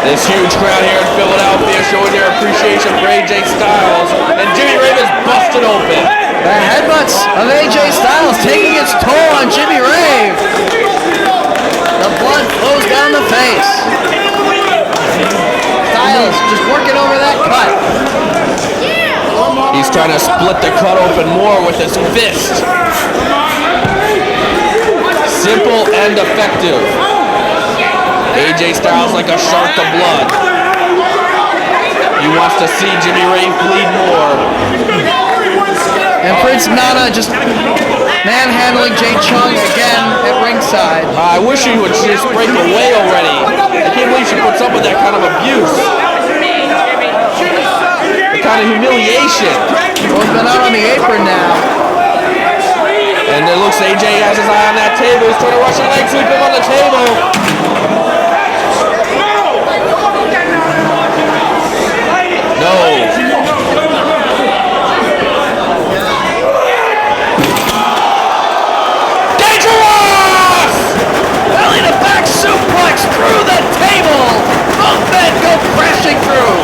This huge crowd here in Philadelphia showing their appreciation for AJ Styles. And Jimmy Ray is busted open. The headbutts of AJ Styles taking its toll on Jimmy Ray. The blood flows down the face. Styles just working over that cut. He's trying to split the cut open more with his fist. Simple and effective. AJ Styles like a shark to blood. He wants to see Jimmy Ray bleed more. And Prince Nana just manhandling Jay Chung again at ringside. I wish he would just break away already. I can't believe she puts up with that kind of abuse. The kind of humiliation. Both been out on the apron now. And it looks AJ has his eye on that table. He's trying to rush a leg sweep him on the table. No. Dangerous! Belly to back suplex through the table. Both men go crashing through.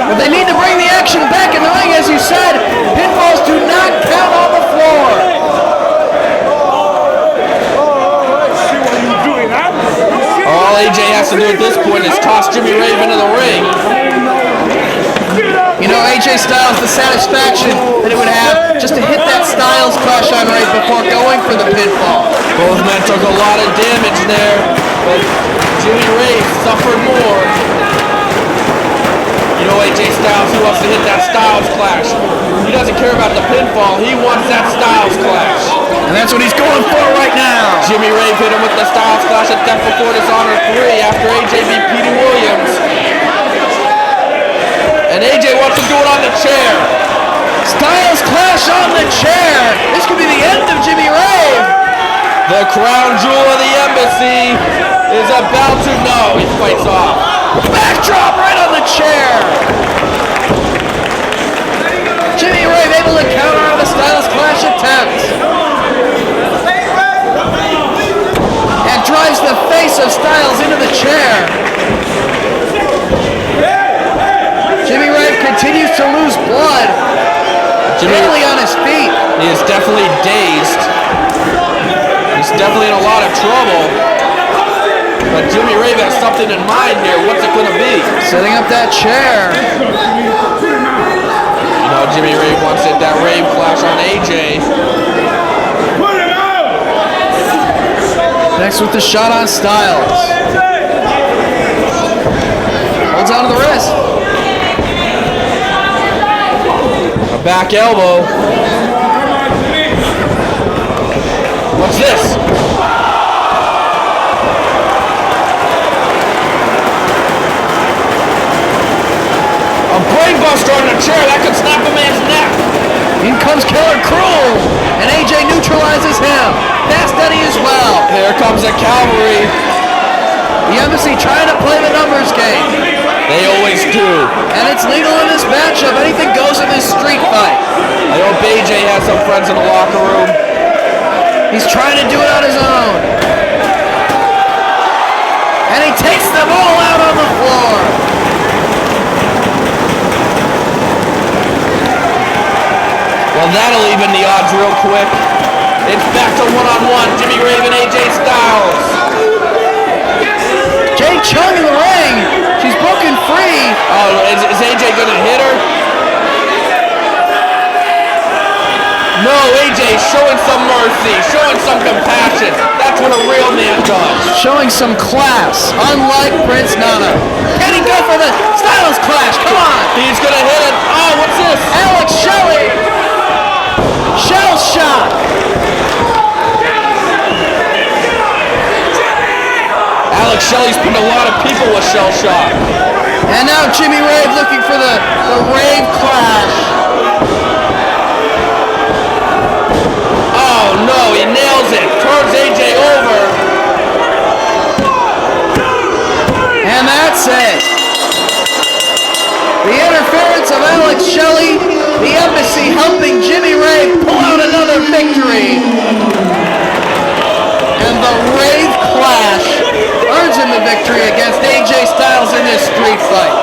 But they need to bring the action back in the ring, as you said. Pinfalls do not count on the floor. All AJ has to do at this point is toss Jimmy Ray into the ring. You know, AJ Styles, the satisfaction that it would have just to hit that Styles crush on Ray before going for the pinfall. Both men took a lot of damage there, but Jimmy Ray suffered more. You know AJ Styles, he wants to hit that Styles Clash. He doesn't care about the pinfall, he wants that Styles Clash. And that's what he's going for right now. Jimmy Rave hit him with the Styles Clash at Death Before Dishonor 3 after AJ beat Petey Williams. And AJ wants to do it on the chair. Styles Clash on the chair. This could be the end of Jimmy Rave. The crown jewel of the embassy is about to he fights off. Backdrop right on the chair. Jimmy Rave able to counter on the Styles Clash attempt. And drives the face of Styles into the chair. Jimmy Rave continues to lose blood. Barely on his feet. He is definitely dazed. He's definitely in a lot of trouble. But Jimmy Rave has something in mind here. What's it going to be? Setting up that chair. You know, Jimmy Rave wants to hit that Rave Clash on AJ. Next with the shot on Styles. Holds on to the wrist. A back elbow. What's this? A brainbuster on the chair. That could snap a man's neck. In comes Killer Cruel. And AJ neutralizes him. Fast Eddie as well. Here comes the cavalry. The Embassy trying to play the numbers game. They always do. And it's legal in this matchup. Anything goes in this street fight. I hope AJ has some friends in the locker room. He's trying to do it on his own. And he takes them all out on the floor. Well, that'll even the odds real quick. It's back to one-on-one. Jimmy Rave and AJ Styles. Jay Chung in the ring. She's broken free. Oh, is AJ going to hit her? No, AJ showing some mercy, showing some compassion. That's what a real man does. Showing some class, unlike Prince Nana. Can he go for the Styles Clash? Come on. He's going to hit it. Oh, what's this? Alex Shelley. Shell shot. Alex Shelley's put a lot of people with shell shock. And now Jimmy Rave looking for the Rave Clash. Oh no, he nails it. Turns AJ over. And that's it. The interference of Alex Shelley. The Embassy helping Jimmy Rave pull out another victory. And the Rave Clash earns him the victory against AJ Styles in this street fight.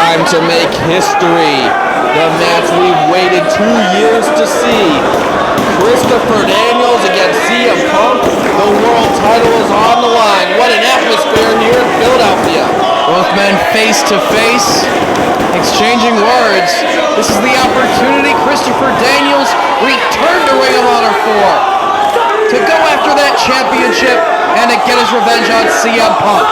time to make history. The match we've waited 2 years to see. Christopher Daniels against CM Punk. The world title is on the line. What an atmosphere here in Philadelphia. Both men face to face, exchanging words. This is the opportunity Christopher Daniels returned to Ring of Honor for, to go after that championship and to get his revenge on CM Punk.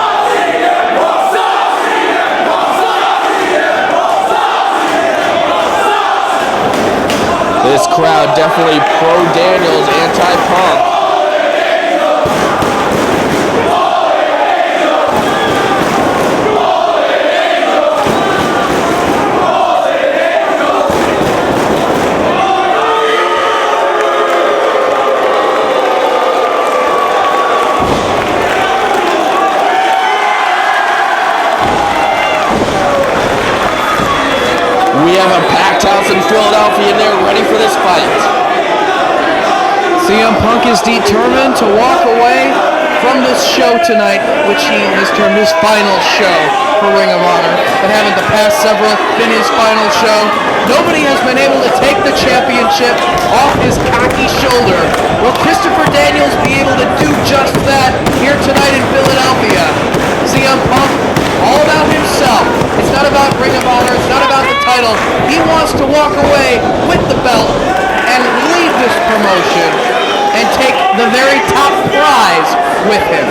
This crowd definitely pro-Daniels, anti-Punk. We have a packed house in Philadelphia and they're ready for this fight. CM Punk is determined to walk away from this show tonight, which he has termed his final show for Ring of Honor. But haven't the past several been his final show? Nobody has been able to take the championship off his cocky shoulder. Will Christopher Daniels be able to do just that here tonight in Philadelphia? CM Punk, all about himself. It's not about Ring of Honor. It's not about the title. He wants to walk away with the belt and leave this promotion and take the very top prize with him.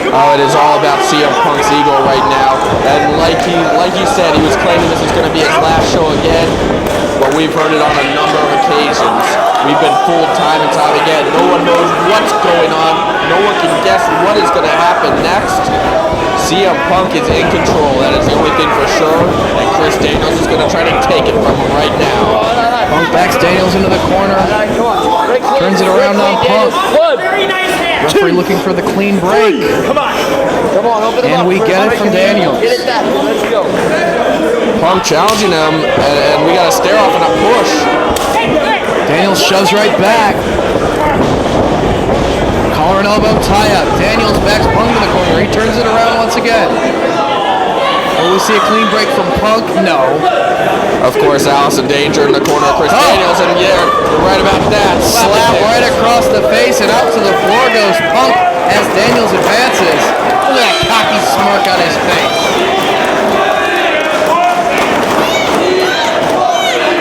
Oh, it is all about CM Punk's ego right now. And like he said, he was claiming this is going to be his last show again. But we've heard it on a number of occasions. We've been fooled time and time again. No one knows what's going on. No one can guess what is going to happen next. CM Punk is in control. That is the only thing for sure. And Chris Daniels is going to try to take it from him right now. Punk backs Daniels into the corner. Turns it around on Punk. Referee looking for the clean break. Come on, open it up. And we get it from Daniels. Punk challenging him, and we got a stare off and a push. Daniels shoves right back. Collar and elbow tie up. Daniels backs Punk to the corner. He turns it around once again. Will we see a clean break from Punk? No. Of course, Allison Danger in the corner of Chris Daniels, and yeah, you're right about that. Slap right across the face, and out to the floor goes Punk as Daniels advances. Look at that cocky smirk on his face.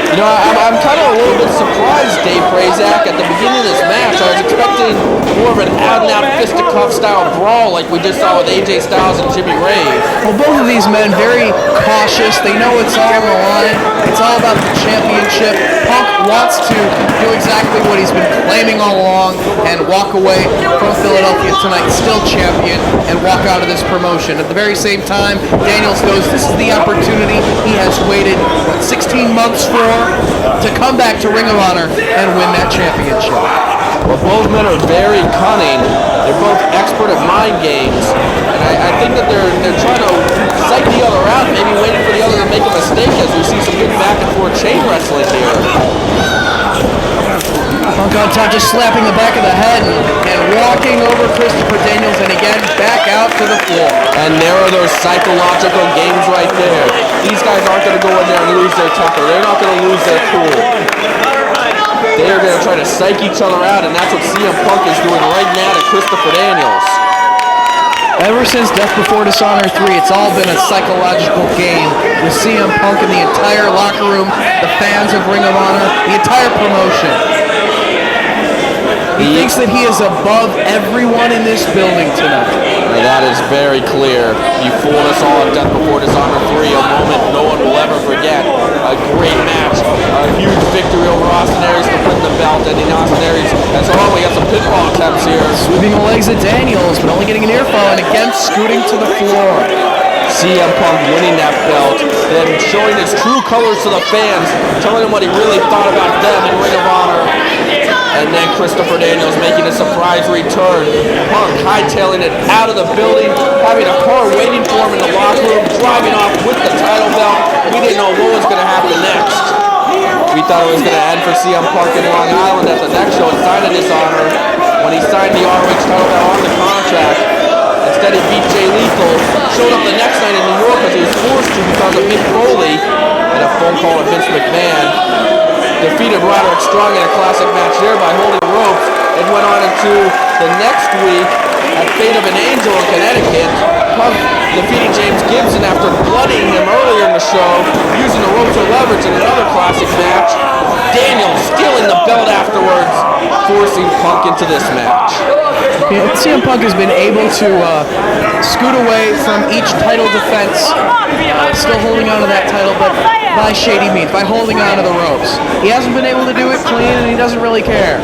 You know, I'm kind of a little bit surprised, Dave Prazak. At the beginning of this match, I was expecting more of an out-and-out fisticuff style brawl like we just saw with AJ Styles and Jimmy Rave. Well, both of these men very cautious. They know it's all on the line. It's all about the championship. Punk wants to do exactly what he's been claiming all along and walk away from Philadelphia tonight still champion and walk out of this promotion. At the very same time, Daniels knows this is the opportunity he has waited, 16 months for, to come back to Ring of Honor and win that championship. Well, both men are very cunning. They're both expert at mind games. And I think that they're trying to psych the other out, maybe waiting for the other to make a mistake as we see some good back and forth chain wrestling here. Punk on top, just slapping the back of the head and walking over Christopher Daniels, and again, back out to the floor. And there are those psychological games right there. These guys aren't going to go in there and lose their temper. They're not going to lose their cool. They are going to try to psych each other out, and that's what CM Punk is doing right now to Christopher Daniels. Ever since Death Before Dishonor 3, it's all been a psychological game with CM Punk and the entire locker room, the fans of Ring of Honor, the entire promotion. He thinks that he is above everyone in this building tonight. And that is very clear. You fooled us all at Death Before Dishonor 3, a moment no one will ever forget. A great match, a huge victory over Austin Aries to win the belt, and in Austin Aries, that's all, we got some pinfall attempts here. Sweeping the legs of Daniels, but only getting an earful, and again scooting to the floor. CM Punk winning that belt, then showing his true colors to the fans, telling them what he really thought about them in Ring of Honor. And then Christopher Daniels making a surprise return. Punk hightailing it out of the building, having a car waiting for him in the locker room, driving off with the title belt. We didn't know what was going to happen next. We thought it was going to end for CM Punk in Long Island at the next show and sign a dishonor when he signed the ROH title belt on the contract. Instead he beat Jay Lethal, showed up the next night in New York because he was forced to because of Mick Foley and a phone call to Vince McMahon. Defeated Roderick Strong in a classic match there by holding ropes, and went on into the next week at Fate of an Angel in Connecticut. Punk defeating James Gibson after bloodying him earlier in the show, using the ropes for leverage in another classic match. Daniel stealing the belt afterwards, forcing Punk into this match. Yeah, CM Punk has been able to scoot away from each title defense, still holding on to that title, but by shady means, by holding on to the ropes. He hasn't been able to do it clean, and he doesn't really care.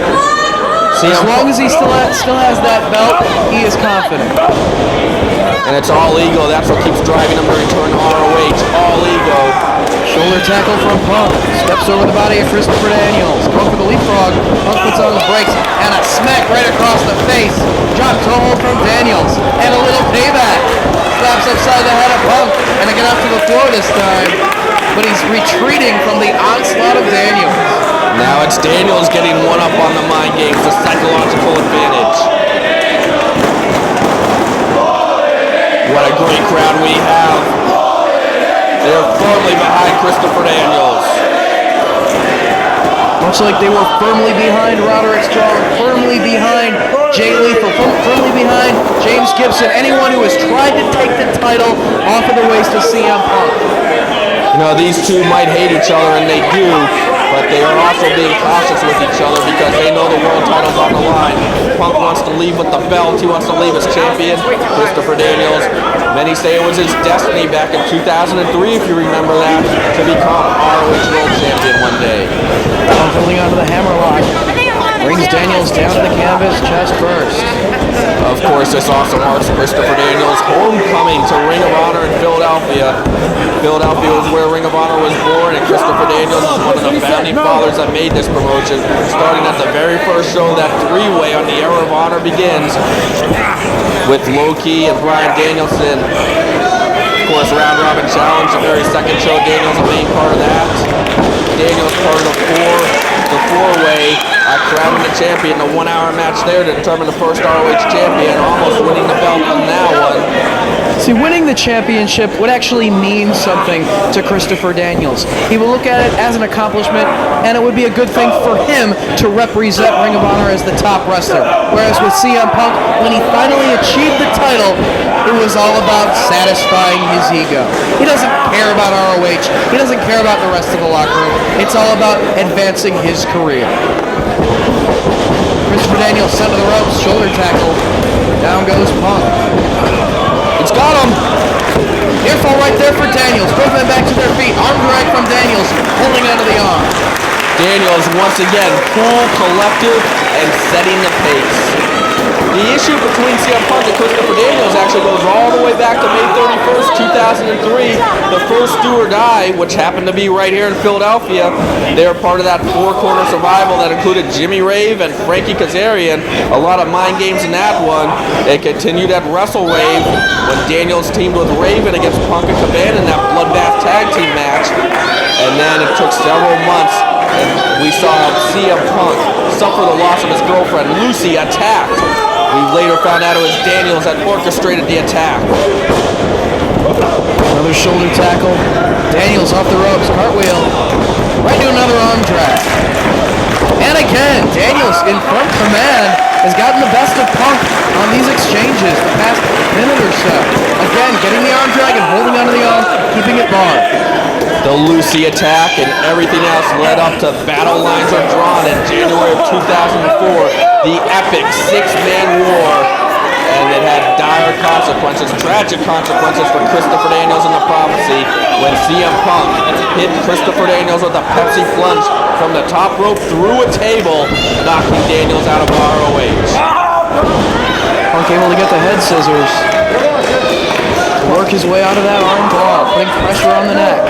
As long as he still has that belt, he is confident. And it's all ego. That's what keeps driving him to return to ROH. All ego. Shoulder tackle from Punk. Steps over the body of Christopher Daniels. Going for the leapfrog. Punk puts on the brakes. And a smack right across the face. Drop toe hold from Daniels. And a little payback. Slaps upside the head of Punk. And to get up to the floor this time. But he's retreating from the onslaught of Daniels. Now it's Daniels getting one up on the mind games, the psychological advantage. What a great crowd we have. They're firmly behind Christopher Daniels. Much like they were firmly behind Roderick Strong, firmly behind Jay Lethal, firmly behind James Gibson, anyone who has tried to take the title off of the waist of CM Punk. You know, these two might hate each other, and they do, but they are also being cautious with each other because they know the world title's on the line. Punk wants to leave with the belt. He wants to leave as champion. Christopher Daniels, many say it was his destiny back in 2003, if you remember that, to become ROH World Champion one day. Holding on to the hammerlock. Brings Daniels down to the canvas, chest first. Of course, this also marks Christopher Daniels' homecoming to Ring of Honor in Philadelphia. Philadelphia was where Ring of Honor was born, and Christopher Daniels is one of the founding fathers that made this promotion. Starting at the very first show, that three-way on the Era of Honor begins with Loki and Bryan Danielson. Of course, Round Robin Challenge, the very second show, Daniels a main part of that. Daniels part of the four-way, crowning the champion, the 1 hour match there to determine the first ROH champion, almost winning the belt on that one. See, winning the championship would actually mean something to Christopher Daniels. He will look at it as an accomplishment, and it would be a good thing for him to represent Ring of Honor as the top wrestler. Whereas with CM Punk, when he finally achieved the title, it was all about satisfying his ego. He doesn't care about ROH. He doesn't care about the rest of the locker room. It's all about advancing his career. Christopher Daniels sent to the ropes, shoulder tackle. Down goes Punk. It's got him. Earfall right there for Daniels. Both men back to their feet. Arm drag from Daniels, holding onto the arm. Daniels once again cool, collective, and setting the pace. The issue between CM Punk and Christopher Daniels actually goes all the way back to May 31st, 2003. The first Do or Die, which happened to be right here in Philadelphia. They were part of that four-corner survival that included Jimmy Rave and Frankie Kazarian. A lot of mind games in that one. It continued at Wrestle Rave when Daniels teamed with Raven against Punk and Cabana in that Bloodbath Tag Team match. And then it took several months, and we saw CM Punk suffer the loss of his girlfriend, Lucy, attacked. We later found out it was Daniels that orchestrated the attack. Another shoulder tackle. Daniels off the ropes, cartwheel. Right to another arm drag. And again, Daniels in front command has gotten the best of Punk on these exchanges the past minute or so. Again, getting the arm drag and holding onto the arm, keeping it barred. The Lucy attack and everything else led up to battle lines are drawn in January of 2004, the epic six-man war, and it had dire consequences, tragic consequences for Christopher Daniels and the Prophecy when CM Punk hit Christopher Daniels with a Pepsi plunge from the top rope through a table, knocking Daniels out of ROH. Punk able to get the head scissors, work his way out of that arm bar, putting pressure on the neck.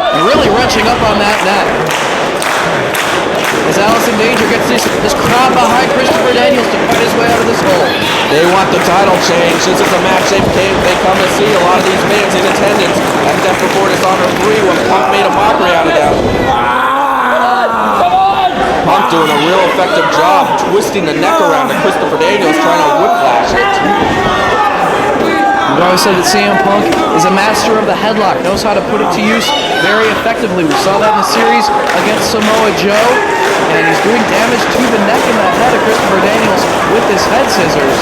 And really wrenching up on that neck. As Allison Danger gets this crowd behind Christopher Daniels to fight his way out of this hole. They want the title change. This is a match they come to see. A lot of these fans in attendance at Death Before Dishonor 3 when Punk made a mockery out of them. Punk doing a real effective job twisting the neck around to Christopher Daniels, trying to whiplash it. But I always said that CM Punk is a master of the headlock, knows how to put it to use very effectively. We saw that in the series against Samoa Joe, and he's doing damage to the neck and the head of Christopher Daniels with his head scissors.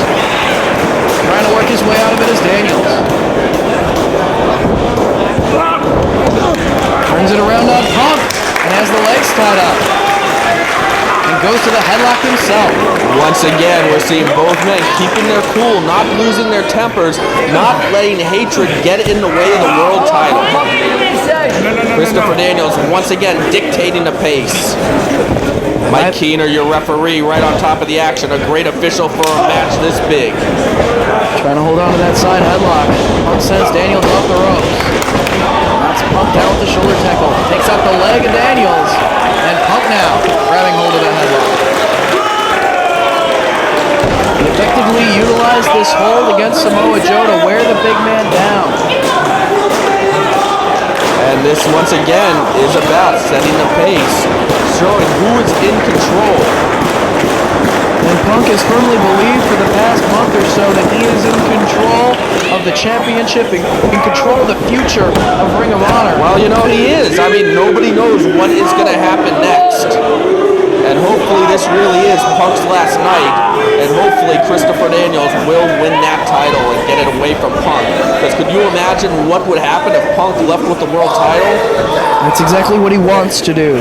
Trying to work his way out of it is Daniels. Turns it around on Punk and has the legs tied up. And goes to the headlock himself. Once again, we're seeing both men keeping their cool, not losing their tempers, not letting hatred get in the way of the world title. Christopher Daniels once again dictating the pace. Mike Keener, your referee, right on top of the action. A great official for a match this big. Trying to hold on to that side headlock. Punk sends Daniels off the ropes. That's Punk down with the shoulder tackle. Takes out the leg of Daniels. And Punk now grabbing hold of the headlock. He effectively utilized this hold against Samoa Joe to wear the big man down. And this, once again, is about setting the pace, showing who is in control. And Punk has firmly believed for the past month or so that he is in control of the championship, in control of the future of Ring of Honor. Well, you know, he is. I mean, nobody knows what is going to happen next. And hopefully this really is Punk's last night. And hopefully Christopher Daniels will win that title and get it away from Punk. Because could you imagine what would happen if Punk left with the world title? That's exactly what he wants to do.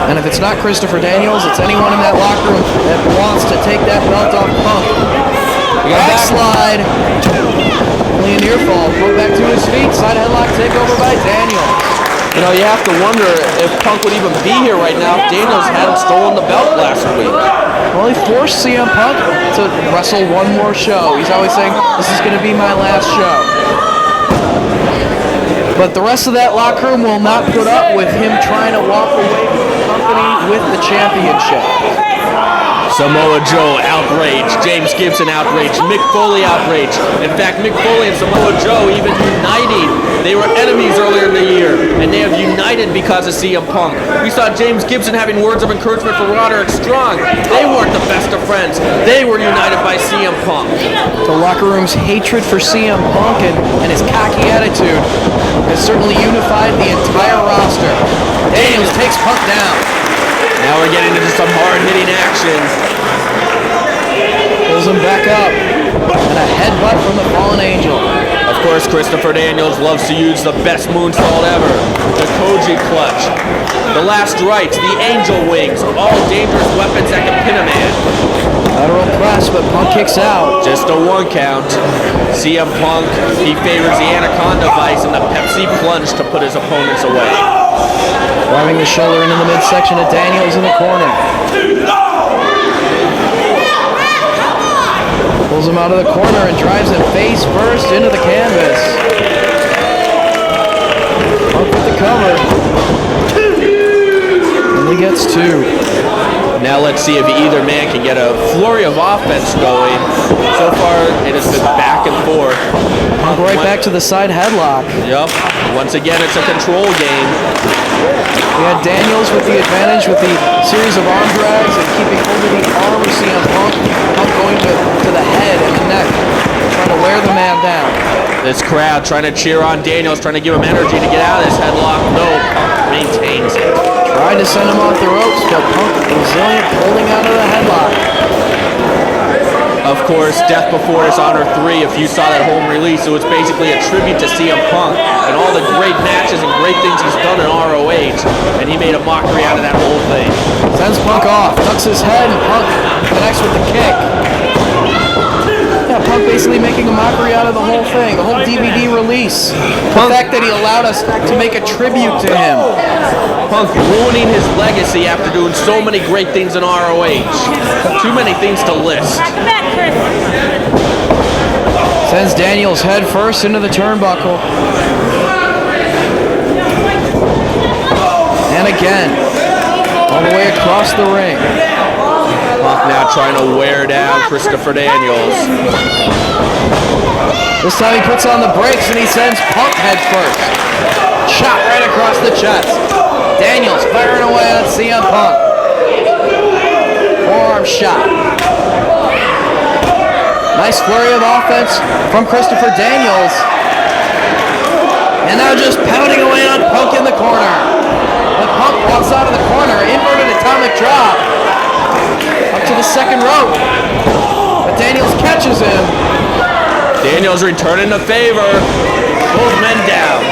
And if it's not Christopher Daniels, it's anyone in that locker room that wants to take that belt off Punk. Backslide. Only a near fall. Punk back to his feet. Side headlock takeover by Daniels. You know, you have to wonder if Punk would even be here right now if Daniels hadn't stolen the belt last week. Well, he forced CM Punk to wrestle one more show. He's always saying, this is going to be my last show. But the rest of that locker room will not put up with him trying to walk away from the company with the championship. Samoa Joe outraged, James Gibson outraged, Mick Foley outraged. In fact, Mick Foley and Samoa Joe even uniting. They were enemies earlier in the year, and they have united because of CM Punk. We saw James Gibson having words of encouragement for Roderick Strong. They weren't the best of friends. They were united by CM Punk. The locker room's hatred for CM Punk and his cocky attitude has certainly unified the entire roster. Daniels takes Punk down. Now we're getting into some hard-hitting action. Pulls him back up. And a headbutt from the Fallen Angel. Of course, Christopher Daniels loves to use the best moonsault ever. The Koji clutch. The last rites, the angel wings. All dangerous weapons that can pin a man. Lateral press, but Punk kicks out. Just a 1 count. CM Punk, he favors the Anaconda Vice and the Pepsi Plunge to put his opponents away. Driving the shoulder into the midsection of Daniels in the corner. Pulls him out of the corner and drives him face first into the canvas. Punk with the cover. And he gets 2. Now let's see if either man can get a flurry of offense going. So far, it has been back and forth. Punk right back to the side headlock. Yep. Once again, it's a control game. We had Daniels with the advantage with the series of arm drags and keeping hold of the arm of CM Punk. Punk going to the head and the neck, trying to wear the man down. This crowd trying to cheer on Daniels, trying to give him energy to get out of this headlock. No, Punk maintains it. Tried to send him off the ropes, but Punk resilient, holding out of the headlock. Of course, Death Before Dishonor 3, if you saw that home release, it was basically a tribute to CM Punk and all the great matches and great things he's done in ROH, and he made a mockery out of that whole thing. Sends Punk off, ducks his head, and Punk connects with the kick. Yeah, Punk basically making a mockery out of the whole thing, the whole DVD release. The fact that he allowed us to make a tribute to him. Punk ruining his legacy after doing so many great things in ROH. Too many things to list. Sends Daniels head first into the turnbuckle. And again, all the way across the ring. Punk now trying to wear down Christopher Daniels. This time he puts on the brakes and he sends Punk head first. Shot right across the chest. Daniels firing away on CM Punk. Forearm shot. Nice flurry of offense from Christopher Daniels. And now just pounding away on Punk in the corner. The Punk walks out of the corner, inverted atomic drop. Up to the second rope. But Daniels catches him. Daniels returning the favor. Both men down.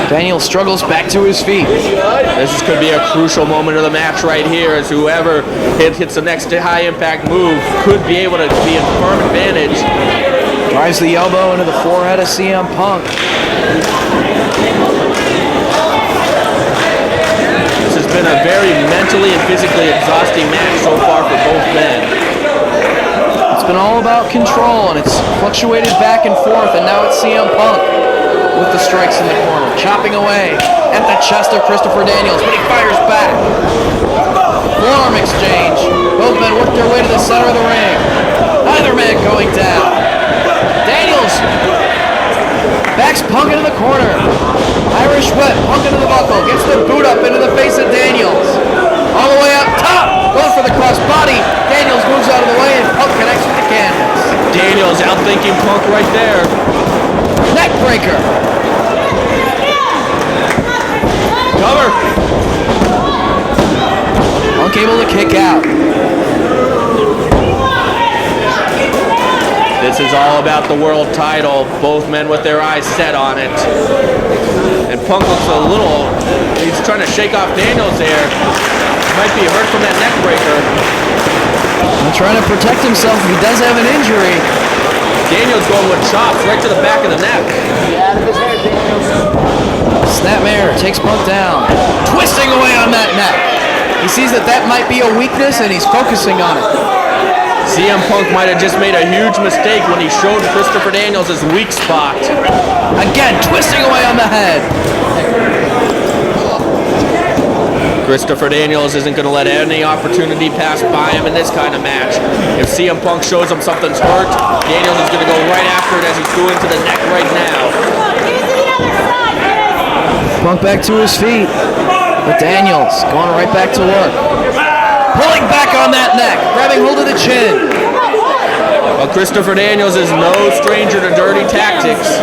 Daniels struggles back to his feet. This could be a crucial moment of the match right here, as whoever hits the next high impact move could be able to be in firm advantage. Drives the elbow into the forehead of CM Punk. This has been a very mentally and physically exhausting match so far for both men. It's been all about control, and it's fluctuated back and forth, and now it's CM Punk with the strikes in the corner, chopping away at the chest of Christopher Daniels, but he fires back. Forearm exchange. Both men work their way to the center of the ring. Neither man going down. Daniels backs Punk into the corner. Irish whip, Punk into the buckle, gets the boot up into the face of Daniels. All the way up top, going for the crossbody. Daniels moves out of the way and Punk connects with the canvas. Daniels outthinking Punk right there. Neck breaker. Cover. Punk able to kick out. This is all about the world title. Both men with their eyes set on it. And Punk looks a little, he's trying to shake off Daniels there. Might be hurt from that neck breaker. And trying to protect himself if he does have an injury. Daniels going with chops right to the back of the neck. Snapmare takes Punk down. Twisting away on that neck. He sees that might be a weakness and he's focusing on it. CM Punk might have just made a huge mistake when he showed Christopher Daniels his weak spot. Again, twisting away on the head. Christopher Daniels isn't going to let any opportunity pass by him in this kind of match. If CM Punk shows him something's hurt, Daniels is going to go right after it as he's doing to the neck right now. Punk back to his feet. But Daniels going right back to work. Pulling back on that neck, grabbing hold of the chin. Well, Christopher Daniels is no stranger to dirty tactics.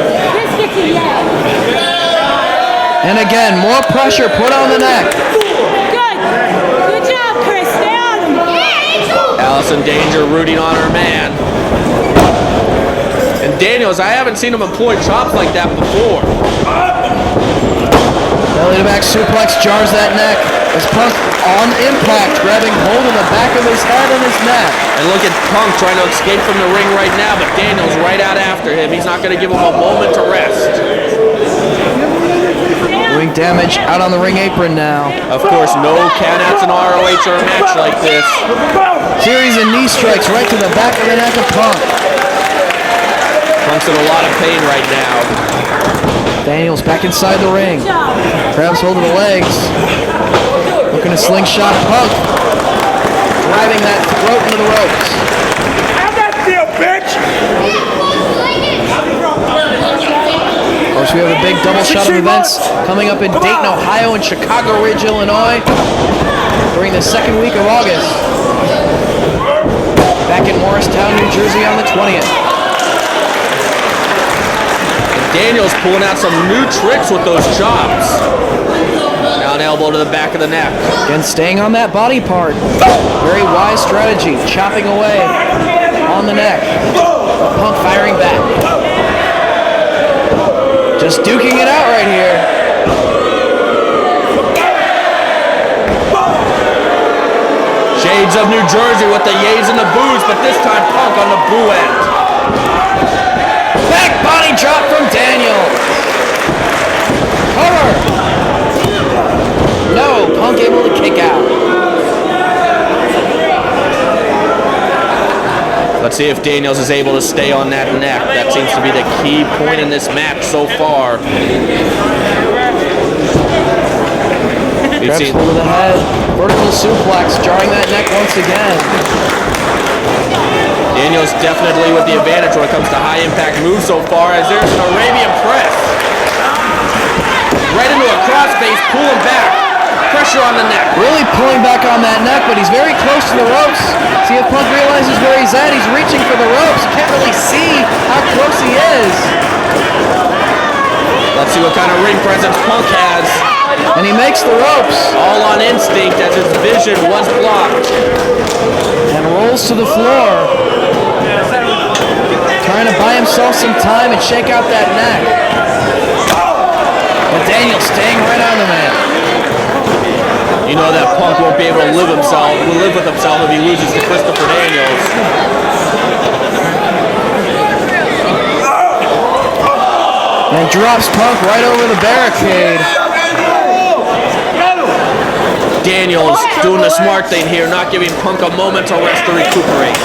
And again, more pressure put on the neck. Good job, Chris. Stay on him. Allison Danger rooting on her man. And Daniels, I haven't seen him employ chops like that before. Belly to back suplex jars that neck. As Punk on impact, grabbing hold of the back of his head and his neck. And look at Punk trying to escape from the ring right now, but Daniels right out after him. He's not going to give him a moment to rest. Doing damage out on the ring apron now. Of course, no countouts in ROH or a match like this. Series of knee strikes right to the back of the neck of Punk. Punk's in a lot of pain right now. Daniels back inside the ring. Grabs hold of the legs. Looking to slingshot Punk. Driving that throat into the ropes. How'd that feel, bitch? Of course, we have a big double shot of events coming up in Dayton, Ohio, and Chicago Ridge, Illinois during the second week of August. Back in Morristown, New Jersey on the 20th. Daniels pulling out some new tricks with those chops. Now an elbow to the back of the neck. Again, staying on that body part. Very wise strategy, chopping away on the neck. Punk firing back. Just duking it out right here. Shades of New Jersey with the yays and the boos, but this time Punk on the boo end. Back body drop from Daniels. Cover. No, Punk able to kick out. Let's see if Daniels is able to stay on that neck. That seems to be the key point in this match so far. Grabs hold of the head. Vertical suplex, jarring that neck once again. Daniels definitely with the advantage when it comes to high impact moves so far, as there's an Arabian press. Right into a crossface, pulling back. pressure on the neck. Really pulling back on that neck, but he's very close to the ropes. See if Punk realizes where he's at. He's reaching for the ropes. You can't really see how close he is. Let's see what kind of ring presence Punk has. And he makes the ropes. All on instinct as his vision was blocked. And rolls to the floor. Trying to buy himself some time and shake out that neck. But Daniel staying right on the man. You know that Punk won't be able to live with himself if he loses to Christopher Daniels. And drops Punk right over the barricade. Daniels doing the smart thing here, not giving Punk a moment to rest to recuperate.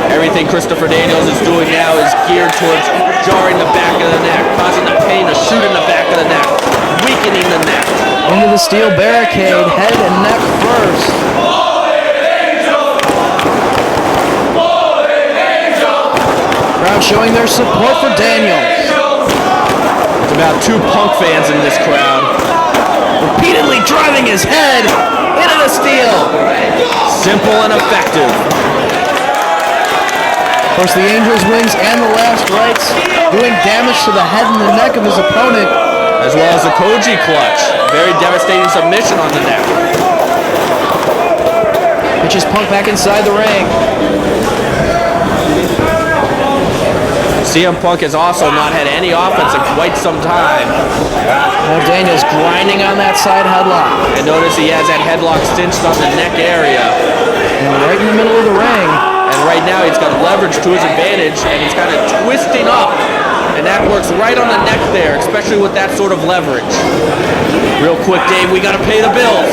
Everything Christopher Daniels is doing now is geared towards jarring the back of the neck, causing the pain to shoot in the back of the neck, weakening the neck. Into the steel barricade, head and neck first. Crowd showing their support for Daniels. It's about 2 Punk fans in this crowd. Repeatedly driving his head into the steel. Simple and effective. Of course, the Angel's wings and the last rights doing damage to the head and the neck of his opponent. As well as the Koji clutch. Very devastating submission on the neck. Pitches Punk back inside the ring. CM Punk has also not had any offense in quite some time. Now Daniels grinding on that side headlock. And notice he has that headlock cinched on the neck area. And right in the middle of the ring. And right now he's got leverage to his advantage and he's kind of twisting up. And that works right on the neck there, especially with that sort of leverage. Real quick, Dave, we got to pay the bills.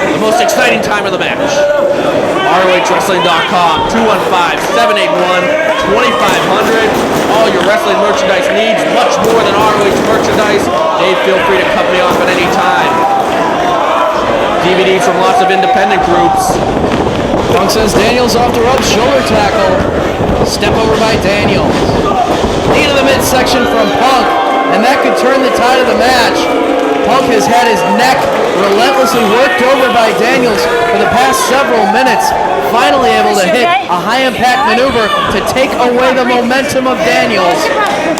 The most exciting time of the match. ROHWrestling.com, 215-781-2500. All your wrestling merchandise needs, much more than ROH merchandise. Dave, feel free to cut me off at any time. DVDs from lots of independent groups. Punk sends Daniels off the ropes, shoulder tackle. Step over by Daniels. Knee to the midsection from Punk, and that could turn the tide of the match. Punk has had his neck relentlessly worked over by Daniels for the past several minutes, finally able to hit a high-impact maneuver to take away the momentum of Daniels,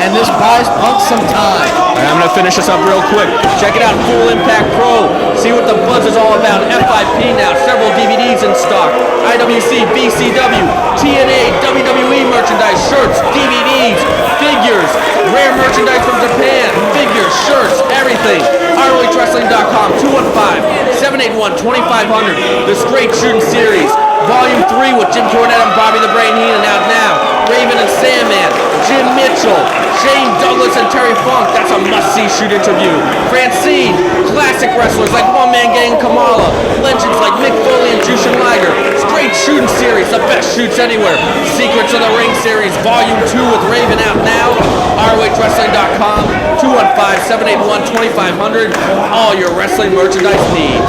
and this buys Punk some time. Right, I'm going to finish this up real quick. Check it out, Full Impact Pro. See what the buzz is all about. FIP now, several DVDs in stock. IWC, BCW, TNA, WWE merchandise, shirts, DVDs, figures, rare merchandise from Japan, figures, shirts, everything. ROHWrestling.com, 215-781-2500. The Straight Shooting Series, Volume 3 with Jim Cornette and Bobby the Brain Heenan out now. Raven and Sandman, Jim Mitchell, Shane Douglas and Terry Funk. That's a must-see shoot interview. Francine, classic wrestlers like One Man Gang Kamala, legends like Mick Foley and Jushin Liger. Straight Shooting Series, the best shoots anywhere. Secrets of the Ring Series, Volume 2 with Raven out now. ROHWrestling.com, 215-781-2500. All your wrestling merchandise needs.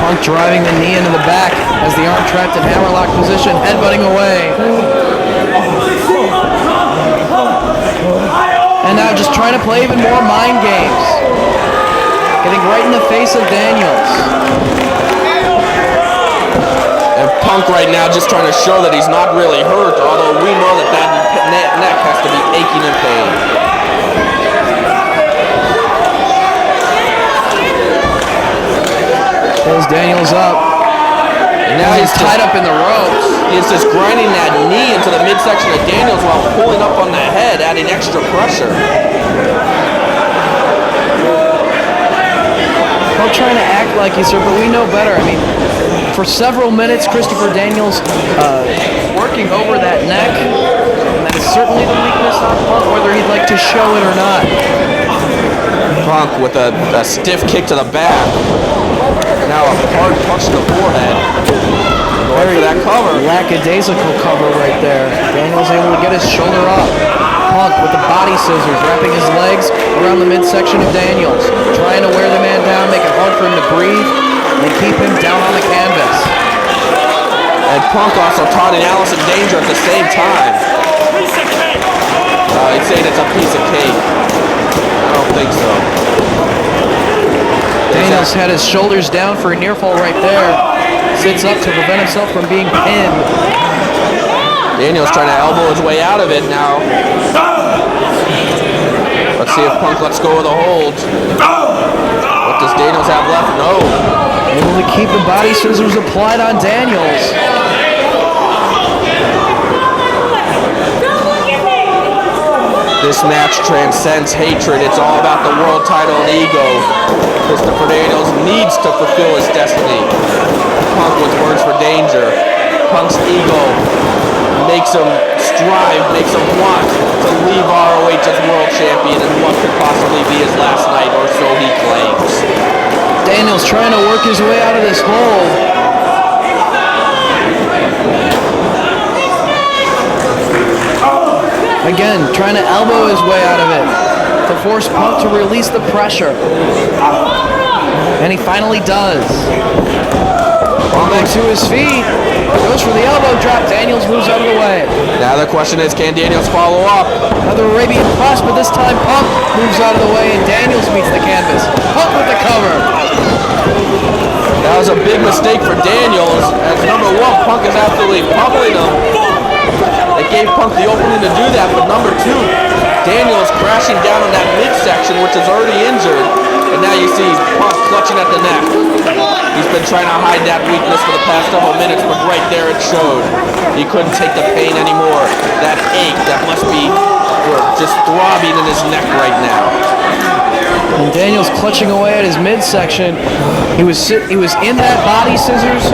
Punk driving the knee into the back as the arm trapped in hammerlock position, headbutting away. And now just trying to play even more mind games. Getting right in the face of Daniels. And Punk right now just trying to show that he's not really hurt, although we know that that neck has to be aching in pain. Pulls Daniels up. And now he's tied up in the ropes. He's just grinding that knee into the midsection of Daniels while pulling up on the head, adding extra pressure. Punk trying to act like he's hurt, but we know better. I mean, for several minutes, Christopher Daniels working over that neck. And that is certainly the weakness on Punk, whether he'd like to show it or not. Punk with a stiff kick to the back. Now a hard punch to the forehead. Going for that cover. Lackadaisical cover right there. Daniels able to get his shoulder up. Punk with the body scissors, wrapping his legs around the midsection of Daniels. Trying to wear the man down, make it hard for him to breathe, and keep him down on the canvas. And Punk also taunting Alice in danger at the same time. He's saying it's a piece of cake. I don't think so. Daniels had his shoulders down for a near fall right there. Sits up to prevent himself from being pinned. Daniels trying to elbow his way out of it now. Let's see if Punk lets go of the hold. What does Daniels have left? No. Able to keep the body scissors applied on Daniels. This match transcends hatred. It's all about the world title and ego. Christopher Daniels needs to fulfill his destiny. Punk with words for danger. Punk's ego makes him strive, makes him want to leave ROH as world champion in what could possibly be his last night, or so he claims. Daniels trying to work his way out of this hole. Again, trying to elbow his way out of it to force Punk to release the pressure. And he finally does. Back to his feet. Goes for the elbow drop. Daniels moves out of the way. Now the question is, can Daniels follow up? Another Arabian press, but this time Punk moves out of the way and Daniels meets the canvas. Punk with the cover. That was a big mistake for Daniels, as number one, Punk is absolutely pummeling him. It gave Punk the opening to do that, but number two, Daniels crashing down in that midsection, which is already injured, and now you see Punk clutching at the neck. He's been trying to hide that weakness for the past several minutes, but right there it showed. He couldn't take the pain anymore. That ache that must be just throbbing in his neck right now. And Daniels clutching away at his midsection. He was in that body scissors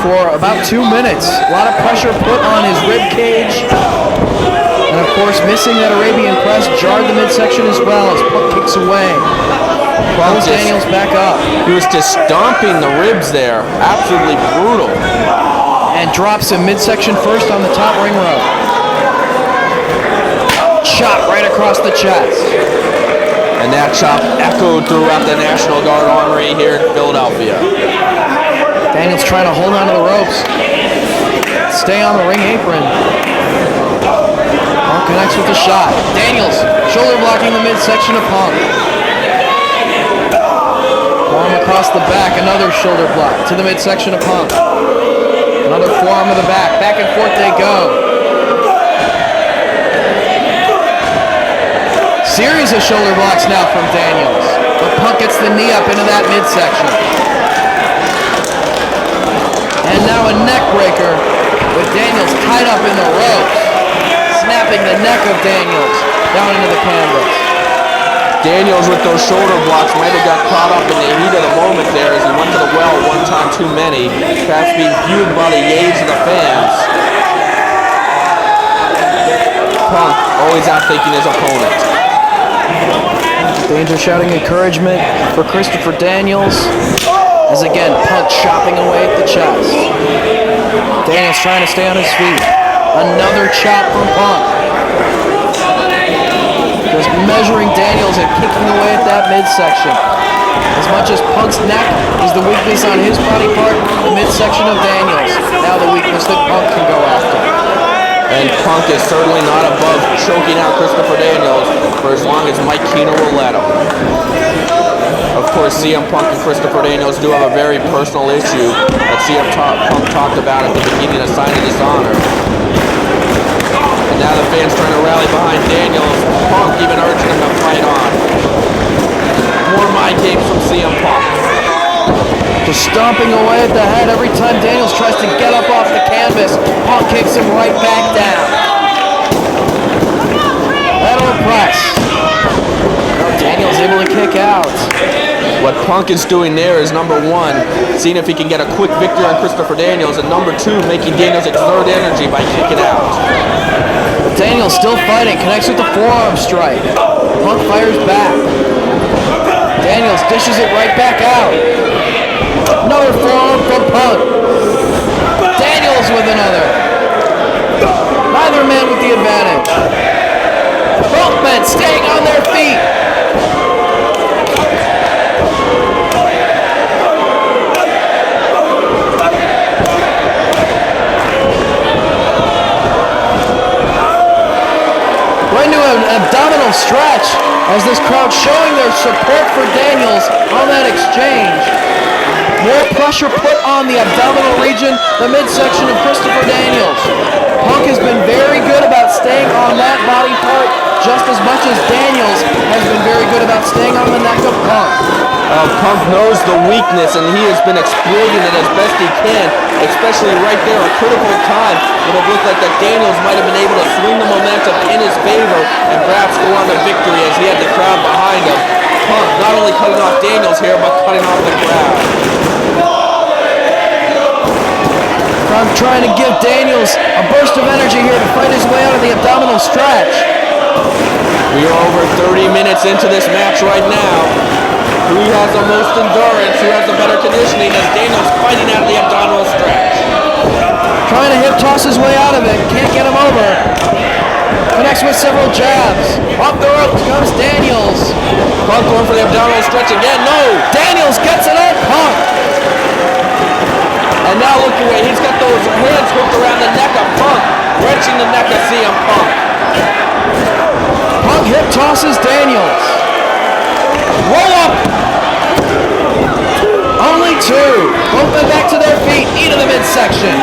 for about 2 minutes. A lot of pressure put on his rib cage. And of course, missing that Arabian press jarred the midsection as well as Punk kicks away. Pulls Daniels back up. He was just stomping the ribs there. Absolutely brutal. And drops him midsection first on the top ring rope. Chop right across the chest. And that chop echoed throughout the National Guard Armory here in Philadelphia. Daniels trying to hold on to the ropes. Stay on the ring apron. Punk connects with the shot. Daniels shoulder blocking the midsection of Punk. Forearm across the back, another shoulder block to the midsection of Punk. Another forearm of the back. Back and forth they go. Series of shoulder blocks now from Daniels. But Punk gets the knee up into that midsection. And now a neck breaker with Daniels tied up in the ropes. Snapping the neck of Daniels down into the canvas. Daniels with those shoulder blocks might have got caught up in the heat of the moment there as he went to the well one time too many. Perhaps being viewed by the yays of the fans. Punk always outthinking his opponent. Danger shouting encouragement for Christopher Daniels. As again, Punk chopping away at the chest. Daniels trying to stay on his feet. Another chop from Punk. Just measuring Daniels and kicking away at that midsection. As much as Punk's neck is the weakness on his body part, the midsection of Daniels, now the weakness that Punk can go after. And Punk is certainly not above choking out Christopher Daniels for as long as Mike Keener will let him. Of course, CM Punk and Christopher Daniels do have a very personal issue that CM Punk talked about at the beginning of Sign of Dishonor. And now the fans trying to rally behind Daniels. Punk even urging him to fight on. More mind games from CM Punk. Just stomping away at the head every time Daniels tries to get up off the canvas. Punk kicks him right back down. Lateral press. Now Daniels able to kick out. What Punk is doing there is number one, seeing if he can get a quick victory on Christopher Daniels, and number two, making Daniels exert energy by kicking out. But Daniels still fighting, connects with the forearm strike. Punk fires back. Daniels dishes it right back out. Another forearm from Punk. Daniels with another. Neither man with the advantage. Both men staying on their feet. Right into an abdominal stretch. as this crowd showing their support for Daniels on that exchange. More pressure put on the abdominal region, the midsection of Christopher Daniels. Punk has been very good about staying on that body part just as much as Daniels has been very good about staying on the neck of Punk. Punk knows the weakness, and he has been exploiting it as best he can, especially right there, a critical time when it looked like that Daniels might have been able to swing the momentum in his favor and perhaps go on to victory as he had the crowd behind him. Punk not only cutting off Daniels here, but cutting off the crowd. Punk trying to give Daniels a burst of energy here to fight his way out of the abdominal stretch. We are over 30 minutes into this match right now. Who has the most endurance? Who has the better conditioning as Daniels fighting out of the abdominal stretch? Trying to hip toss his way out of it. Can't get him over. Connects with several jabs. Off the ropes comes Daniels. Punk going for the abdominal stretch again. No! Daniels gets it on Punk. And now look away. He's got those hands hooked around the neck of Punk, wrenching the neck of CM Punk. Punk hip tosses Daniels. Roll up! Only two. Both men back to their feet. Knee to the midsection.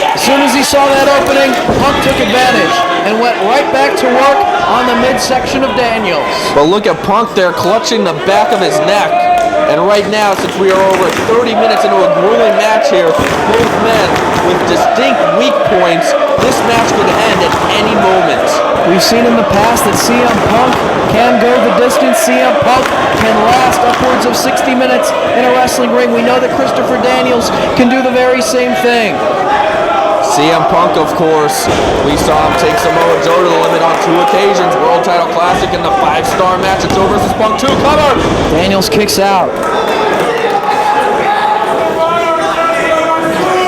As soon as he saw that opening, Punk took advantage and went right back to work on the midsection of Daniels. But look at Punk there clutching the back of his neck. And right now, since we are over 30 minutes into a grueling match here, both men with distinct weak points, this match could end at any moment. We've seen in the past that CM Punk can go the distance. CM Punk can last upwards of 60 minutes in a wrestling ring. We know that Christopher Daniels can do the very same thing. CM Punk, of course, we saw him take Samoa Joe to the limit on 2 occasions. World Title Classic in the 5-star match at Joe vs. Punk 2. Cover! Daniels kicks out.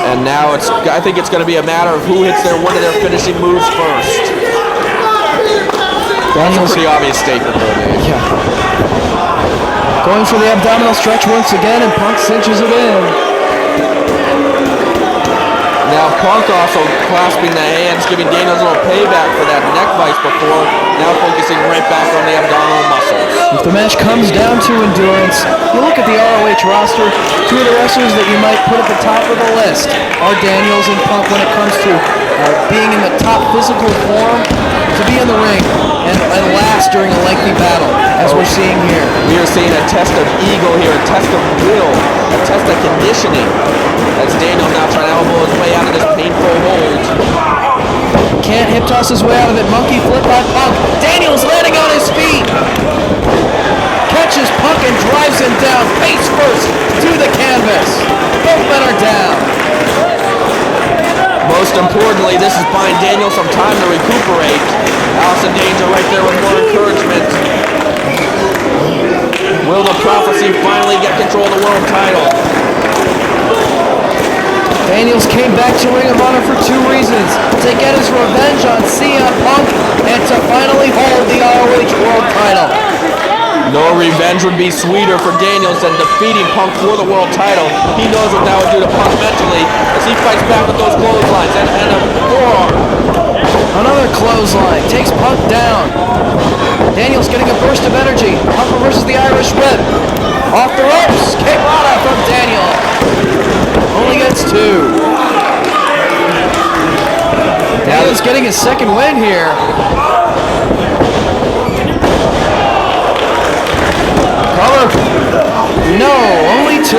And now I think it's going to be a matter of who hits one of their finishing moves first. That's a pretty obvious statement, though, Dave. Yeah. Going for the abdominal stretch once again, and Punk cinches it in. Now Punk also clasping the hands, giving Daniels a little payback for that neck vice before, now focusing right back on the abdominal muscles. If the match comes down to endurance, you look at the ROH roster, 2 of the wrestlers that you might put at the top of the list are Daniels and Punk when it comes to being in the top physical form to be in the ring and last during a lengthy battle, as we're seeing here. We are seeing a test of ego here, a test of will, a test of conditioning, as Daniel now trying to elbow his way out of this painful hold. Can't hip toss his way out of it. Monkey flip by Punk. Daniels landing on his feet. Catches Punk and drives him down face first to the canvas. Both men are down. Most importantly, this is buying Daniel some time to recuperate. Allison Danger right there with more encouragement. Will the Prophecy finally get control of the world title? Daniels came back to Ring of Honor for 2 reasons. To get his revenge on CM Punk and to finally hold the ROH World title. No revenge would be sweeter for Daniels than defeating Punk for the world title. He knows what that would do to Punk mentally as he fights back with those clotheslines and a forearm. Another clothesline takes Punk down. Daniels getting a burst of energy. Punk reverses the Irish whip. Off the ropes. Kick Rana from Daniel. Only gets 2. Daniels getting his second win here. Cover. No, only 2.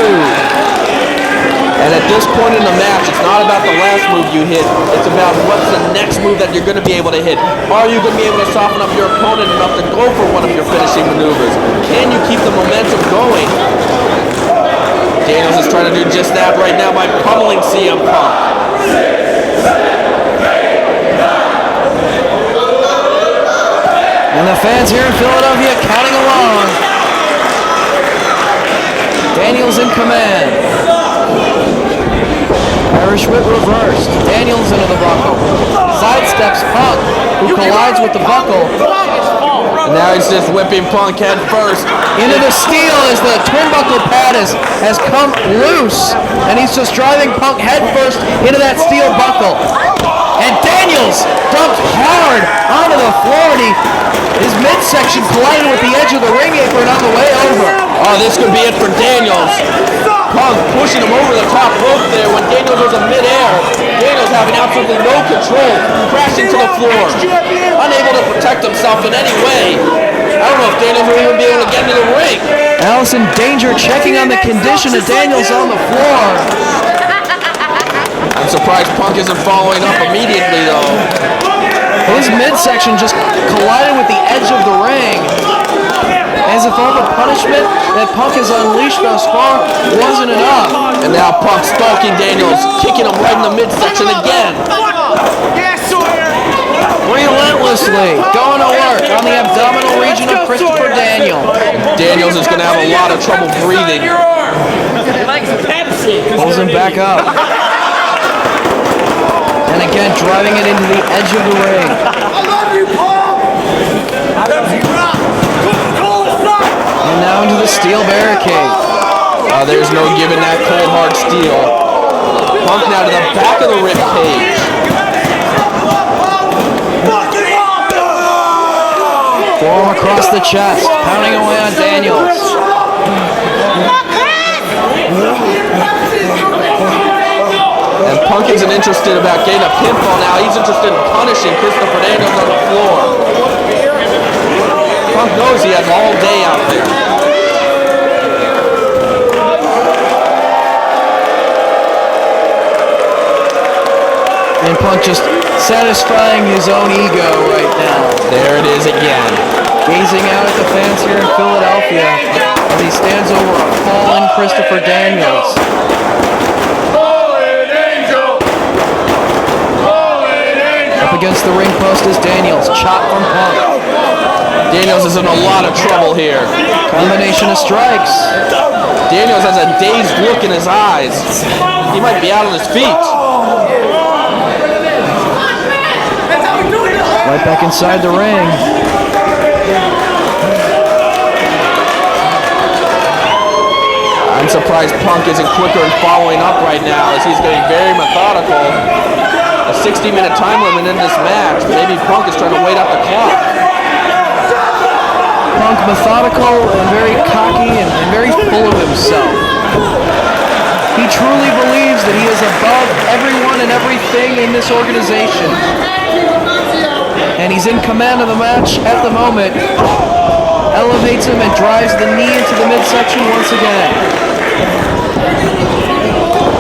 And at this point in the match, it's not about the last move you hit. It's about what's the next move that you're going to be able to hit. Are you going to be able to soften up your opponent enough to go for one of your finishing maneuvers? Can you keep the momentum going? Daniels is trying to do just that right now by pummeling CM Punk. And the fans here in Philadelphia counting along. Daniels in command. Irish whip reversed. Daniels into the buckle. Sidesteps Punk, who collides with the buckle. And now he's just whipping Punk head first. Into the steel as the turnbuckle pad has come loose. And he's just driving Punk head first into that steel buckle. And Daniels dumped hard onto the floor, and his midsection collided with the edge of the ring apron on the way over. Oh, this could be it for Daniels. Punk pushing him over the top rope there when Daniels was in midair. Daniels having absolutely no control, crashing to the floor, unable to protect himself in any way. I don't know if Daniels will even be able to get into the ring. Allison Danger checking on the condition of Daniels on the floor. I'm surprised Punk isn't following up immediately, though. His midsection just collided with the edge of the ring, as if all the punishment that Punk has unleashed thus far wasn't enough. And now Punk stalking Daniels, kicking him right in the midsection again. Relentlessly going to work on the abdominal region of Christopher Daniels. Daniels is going to have a lot of trouble breathing. Pulls him back up. And again, driving it into the edge of the ring. And now into the steel barricade. There's no giving that cold hard steel. Punk now to the back of the rib cage. Forearm across the chest, pounding away on Daniels. And Punk isn't interested about getting a pinfall now. He's interested in punishing Christopher Daniels on the floor. Punk knows he has all day out there. And Punk just satisfying his own ego right now. There it is again. Gazing out at the fans here in Philadelphia as he stands over a fallen Christopher Daniels. Up against the ring post is Daniels. Chop from Punk. Daniels is in a lot of trouble here. Combination of strikes. Daniels has a dazed look in his eyes. He might be out on his feet. Right back inside the ring. I'm surprised Punk isn't quicker in following up right now, as he's getting very methodical. A 60-minute time limit in this match. Maybe Punk is trying to wait out the clock. Punk methodical and very cocky and very full of himself. He truly believes that he is above everyone and everything in this organization. And he's in command of the match at the moment. Elevates him and drives the knee into the midsection once again.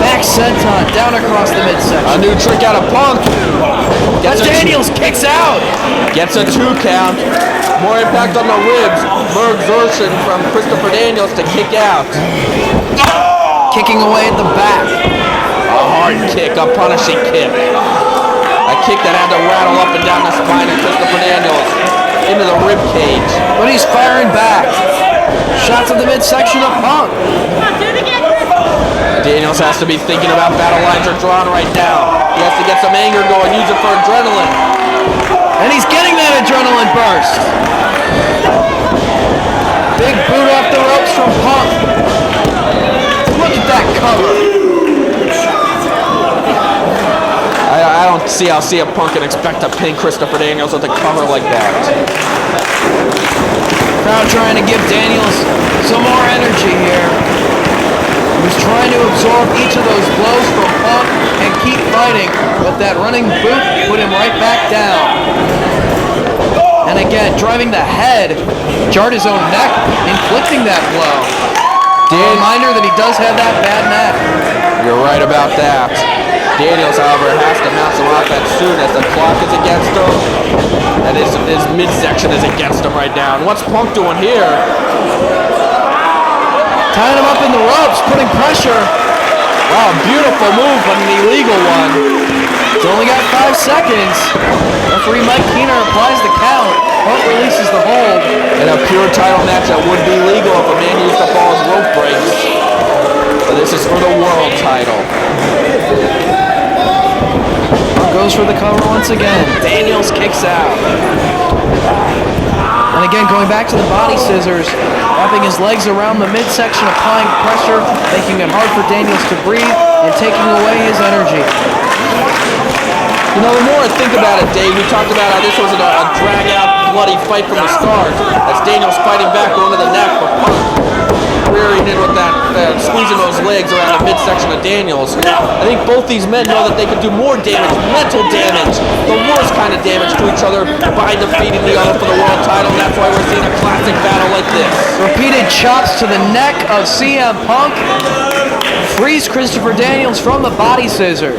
Back senton down across the midsection. A new trick out of Punk. Daniels kicks out. Gets a 2 count. More impact on the ribs. More exertion from Christopher Daniels to kick out. Kicking away at the back. A hard kick, a punishing kick. A kick that had to rattle up and down the spine of Christopher Daniels into the rib cage. But he's firing back. Shots at the midsection of Punk. Daniels has to be thinking about battle lines are drawn right now. He has to get some anger going, use it for adrenaline. And he's getting that adrenaline burst. Big boot off the ropes from Punk. Look at that cover. I don't see how CM Punk can expect to pin Christopher Daniels with a cover like that. Crowd trying to give Daniels some more energy here. He was trying to absorb each of those blows from Punk and keep fighting, but that running boot put him right back down. And again, driving the head, jarred his own neck, inflicting that blow. A reminder that he does have that bad neck. You're right about that. Daniels, however, has to mount some offense soon as the clock is against him. And his midsection is against him right now. And what's Punk doing here? Tying him up in the ropes, putting pressure. Wow, beautiful move, but an illegal one. It's only got 5 seconds. Referee Mike Keener applies the count. Punk releases the hold. In a pure title match that would be legal if a man used up all his rope breaks. But this is for the world title. Goes for the cover once again. Daniels kicks out. And again, going back to the body scissors, wrapping his legs around the midsection, applying pressure, making it hard for Daniels to breathe, and taking away his energy. You know, the more I think about it, Dave, we talked about how this was a drag-out, bloody fight from the start. As Daniels fighting back onto the neck, but Punk rearing in with that, squeezing those legs around the midsection of Daniels. I think both these men know that they can do more damage, mental damage, the worst kind of damage to each other by defeating the other for the world title. And that's why we're seeing a classic battle like this. Repeated chops to the neck of CM Punk. Frees Christopher Daniels from the body scissors.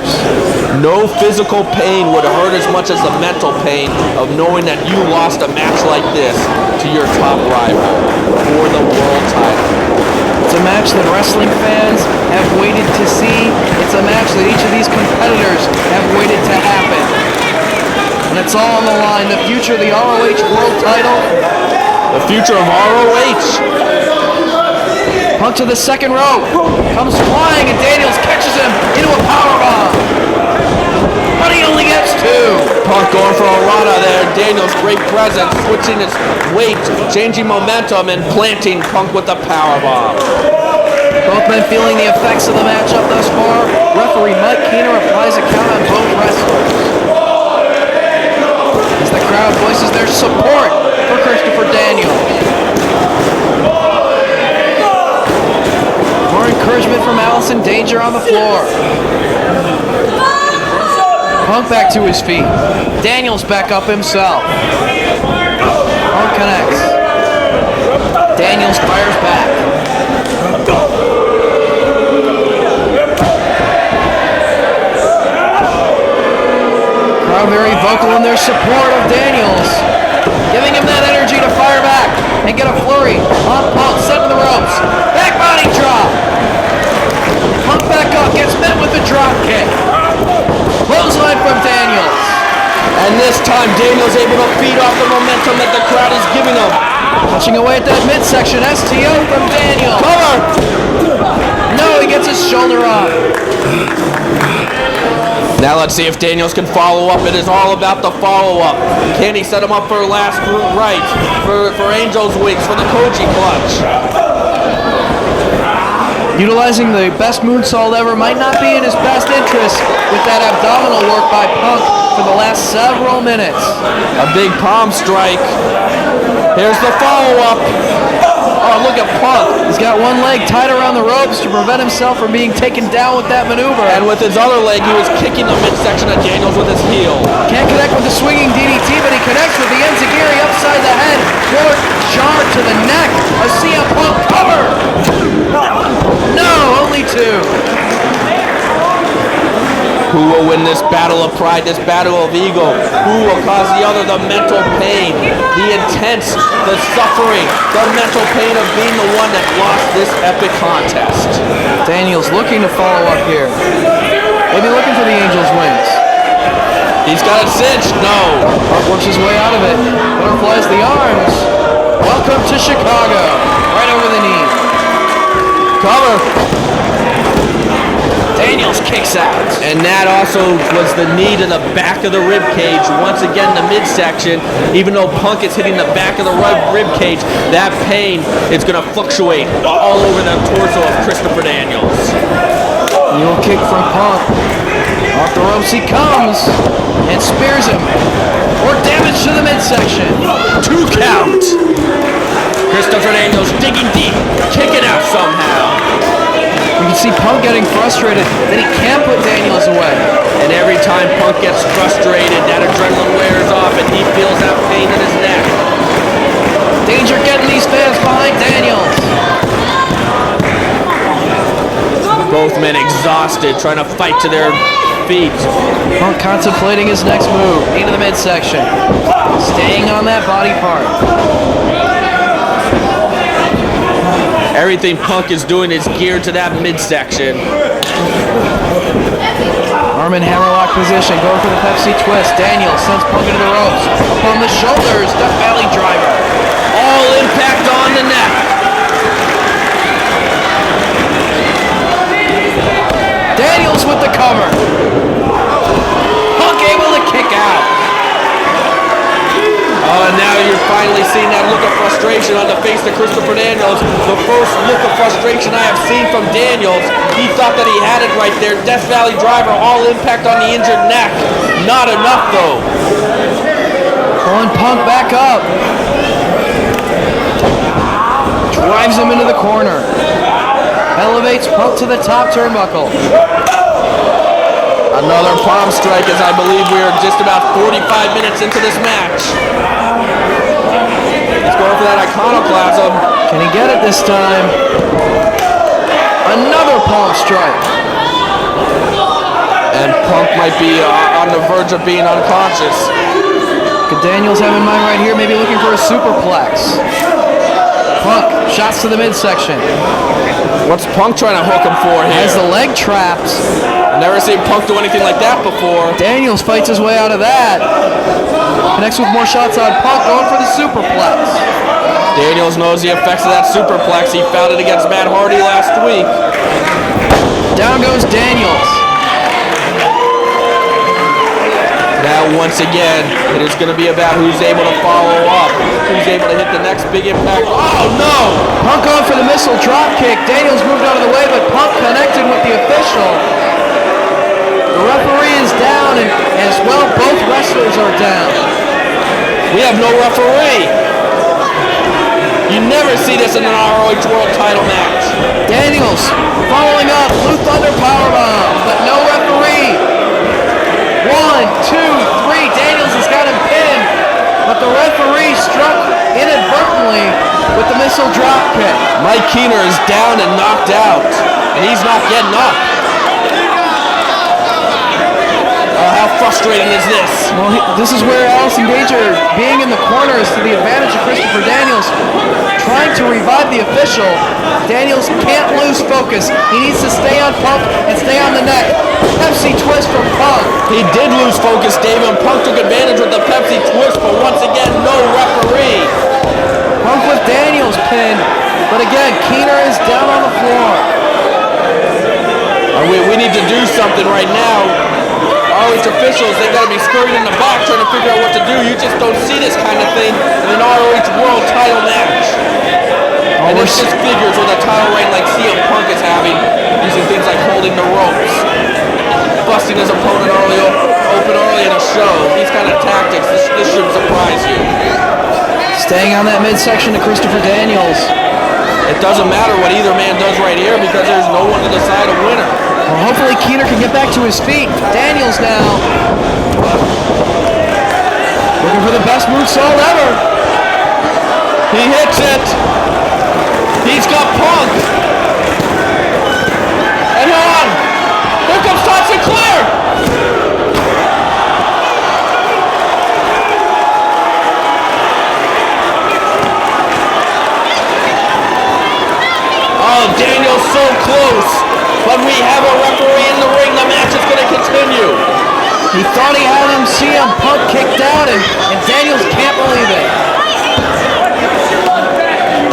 No physical pain would hurt as much as the mental pain of knowing that you lost a match like this to your top rival for the world title. It's a match that wrestling fans have waited to see. It's a match that each of these competitors have waited to happen. And it's all on the line. The future of the ROH world title. The future of ROH. Punk to the second rope. Comes flying and Daniels catches him into a powerbomb. But he only gets two. Punk going for a rana there. Daniels, great presence, switching his weight, changing momentum, and planting Punk with the powerbomb. Both men feeling the effects of the matchup thus far. Referee Mike Keener applies a count on both wrestlers. As the crowd voices their support for Christopher Daniels. More encouragement from Allison Danger on the floor. Punk back to his feet. Daniels back up himself. Punk connects. Daniels fires back. Crowd very vocal in their support of Daniels, giving him that energy to fire back and get a flurry on Punk, set to the ropes. Back body drop. Punk back up, gets met with the drop kick. Clothesline from Daniels. And this time Daniels able to feed off the momentum that the crowd is giving him. Touching away at that midsection, STO from Daniels. Cover! No, he gets his shoulder up. Now let's see if Daniels can follow up. It is all about the follow-up. Can he set him up for last right, for Angel's Wings, for the Koji clutch? Utilizing the best moonsault ever might not be in his best interest with that abdominal work by Punk for the last several minutes. A big palm strike. Here's the follow-up. Oh, look at Punk. He's got one leg tied around the ropes to prevent himself from being taken down with that maneuver. And with his other leg, he was kicking the midsection of Daniels with his heel. Can't connect with the swinging DDT, but he connects with the enziguri upside the head. Forward jar to the neck. A CM Punk cover. No, only two. Who will win this battle of pride, this battle of ego? Who will cause the other the mental pain, the intense, the suffering, the mental pain of being the one that lost this epic contest? Daniels looking to follow up here. Maybe looking for the Angel's Wings. He's got it cinched. No. Punk works his way out of it. Butterflies the arms. Welcome to Chicago. Right over the knee. Cover. Daniels kicks out. And that also was the knee to the back of the rib cage. Once again, the midsection. Even though Punk is hitting the back of the rib cage, that pain is going to fluctuate all over the torso of Christopher Daniels. Heel kick from Punk. Off the ropes he comes and spears him. More damage to the midsection. 2 count. Christopher Daniels digging deep, kicking out somehow. You can see Punk getting frustrated that he can't put Daniels away. And every time Punk gets frustrated, that adrenaline wears off and he feels that pain in his neck. Danger getting these fans behind Daniels. Both men exhausted, trying to fight to their feet. Punk contemplating his next move into the midsection. Staying on that body part. Everything Punk is doing is geared to that midsection. Arm in hammerlock position, going for the Pepsi twist. Daniels sends Punk into the ropes. Up on the shoulders, the belly driver. All impact on the neck. Daniels with the cover. Punk able to kick out. Oh, and now you're finally seen that look of frustration on the face of Christopher Daniels. The first look of frustration I have seen from Daniels. He thought that he had it right there. Death Valley driver, all impact on the injured neck. Not enough though. Pulling Punk back up. Drives him into the corner. Elevates Punk to the top turnbuckle. Another palm strike as I believe we are just about 45 minutes into this match. He's going for that iconoclasm. Can he get it this time? Another palm strike. And Punk might be on the verge of being unconscious. Could Daniels have in mind right here, maybe looking for a superplex? Punk, shots to the midsection. What's Punk trying to hook him for here? Has the leg trapped. I've never seen Punk do anything like that before. Daniels fights his way out of that. Connects with more shots on Punk, going for the superplex. Daniels knows the effects of that superplex. He found it against Matt Hardy last week. Down goes Daniels. Now, once again, it is going to be about who's able to follow up, who's able to hit the next big impact. Oh, no! Punk on for the missile drop kick. Daniels moved out of the way, but Punk connected with the official. The referee is down, and as well, both wrestlers are down. We have no referee. You never see this in an ROH World title match. Daniels following up, Blue Thunder powerbomb, but no referee. 1, 2, 3, Daniels has got him pinned, but the referee struck inadvertently with the missile drop kick. Mike Keener is down and knocked out, and he's not getting up. How frustrating is this? Well, this is where Allison Danger being in the corner is to the advantage of Christopher Daniels. Trying to revive the official. Daniels can't lose focus. He needs to stay on Punk and stay on the neck. Pepsi twist from Punk. He did lose focus, Dave, and Punk took advantage with the Pepsi twist, but once again, no referee. Punk with Daniels pinned, but again, Keener is down on the floor. We need to do something right now. ROH officials, they got to be scurrying in the back trying to figure out what to do. You just don't see this kind of thing in an ROH World title match. And it's just figures with a title reign like CM Punk is having, using things like holding the ropes, busting his opponent open early in a show. These kind of tactics, this shouldn't surprise you. Staying on that midsection to Christopher Daniels. It doesn't matter what either man does right here because there's no one to decide a winner. Well, hopefully Keener can get back to his feet. Daniels now. Looking for the best moonsault ever. He hits it. He's got Punk. And on. Here comes Todd Sinclair. Oh, Daniel's so close. But we have a referee in the ring. The match is going to continue. He thought he had him CM Punk kicked out, and Daniels can't believe it.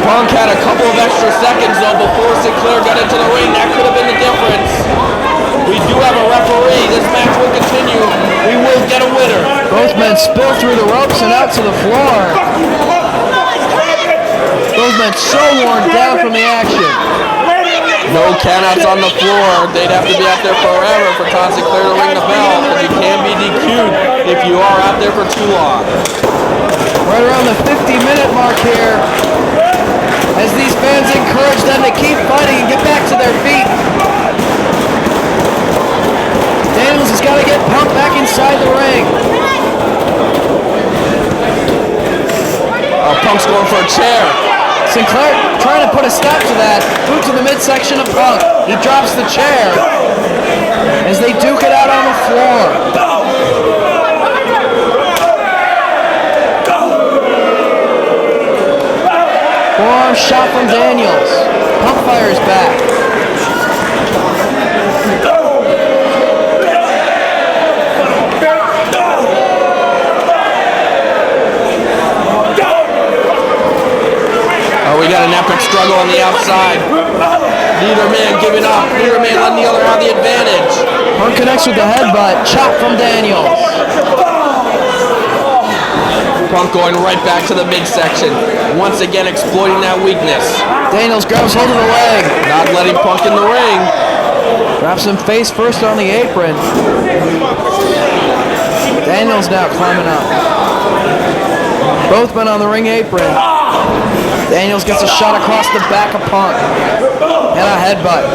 Punk had a couple of extra seconds, though, before Sinclair got into the ring. That could have been the difference. We do have a referee. This match will continue. We will get a winner. Both men spill through the ropes and out to the floor. Both men so worn down from the action. No countouts on the floor. They'd have to be out there forever for Todd Sinclair to ring the bell, because you can be DQ'd if you are out there for too long. Right around the 50-minute mark here, as these fans encourage them to keep fighting and get back to their feet. Daniels has got to get Punk back inside the ring. Punk's going for a chair. Sinclair trying to put a stop to that. Boot to the midsection of Punk. He drops the chair as they duke it out on the floor. Forearm shot from Daniels. Punk fires back. We got an epic struggle on the outside. Neither man giving up. Neither man letting the other have the advantage. Punk connects with the headbutt. Chop from Daniels. Punk going right back to the midsection. Once again exploiting that weakness. Daniels grabs hold of the leg. Not letting Punk in the ring. Drops him face first on the apron. Daniels now climbing up. Both men on the ring apron. Daniels gets a shot across the back of Punk. And a headbutt.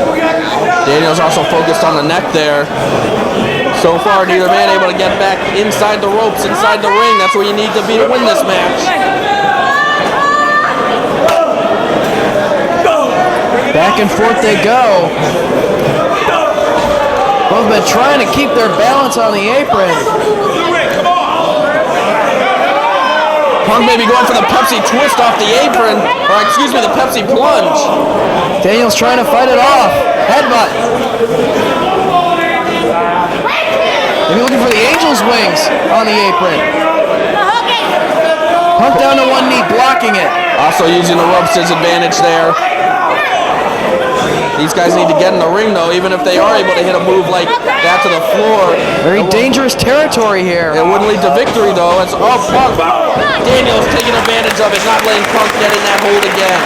Daniels also focused on the neck there. So far, neither man able to get back inside the ropes, inside the ring. That's where you need to be to win this match. Back and forth they go. Both men trying to keep their balance on the apron. Punk may be going for the Pepsi twist off the apron, or excuse me, the Pepsi plunge. Daniels trying to fight it off. Headbutt. Maybe looking for the Angel's wings on the apron. Punk down to one knee, blocking it. Also using the ropes to his advantage there. These guys need to get in the ring, though, even if they are able to hit a move like that to the floor. Very dangerous territory here. It wouldn't lead to victory, though. It's all Punk. Daniels taking advantage of it, not letting Punk get in that hold again.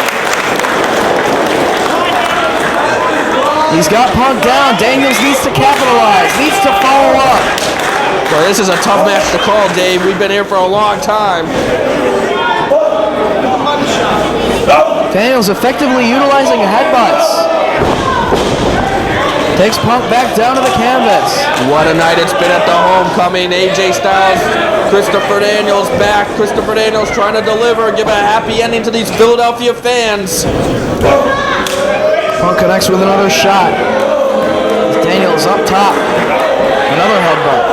He's got Punk down. Daniels needs to capitalize, needs to follow up. Well, this is a tough match to call, Dave. We've been here for a long time. Daniels effectively utilizing headbutts. Takes Punk back down to the canvas. What a night it's been at the homecoming. AJ Styles, Christopher Daniels back. Christopher Daniels trying to deliver, give a happy ending to these Philadelphia fans. Punk connects with another shot. Daniels up top. Another headbutt.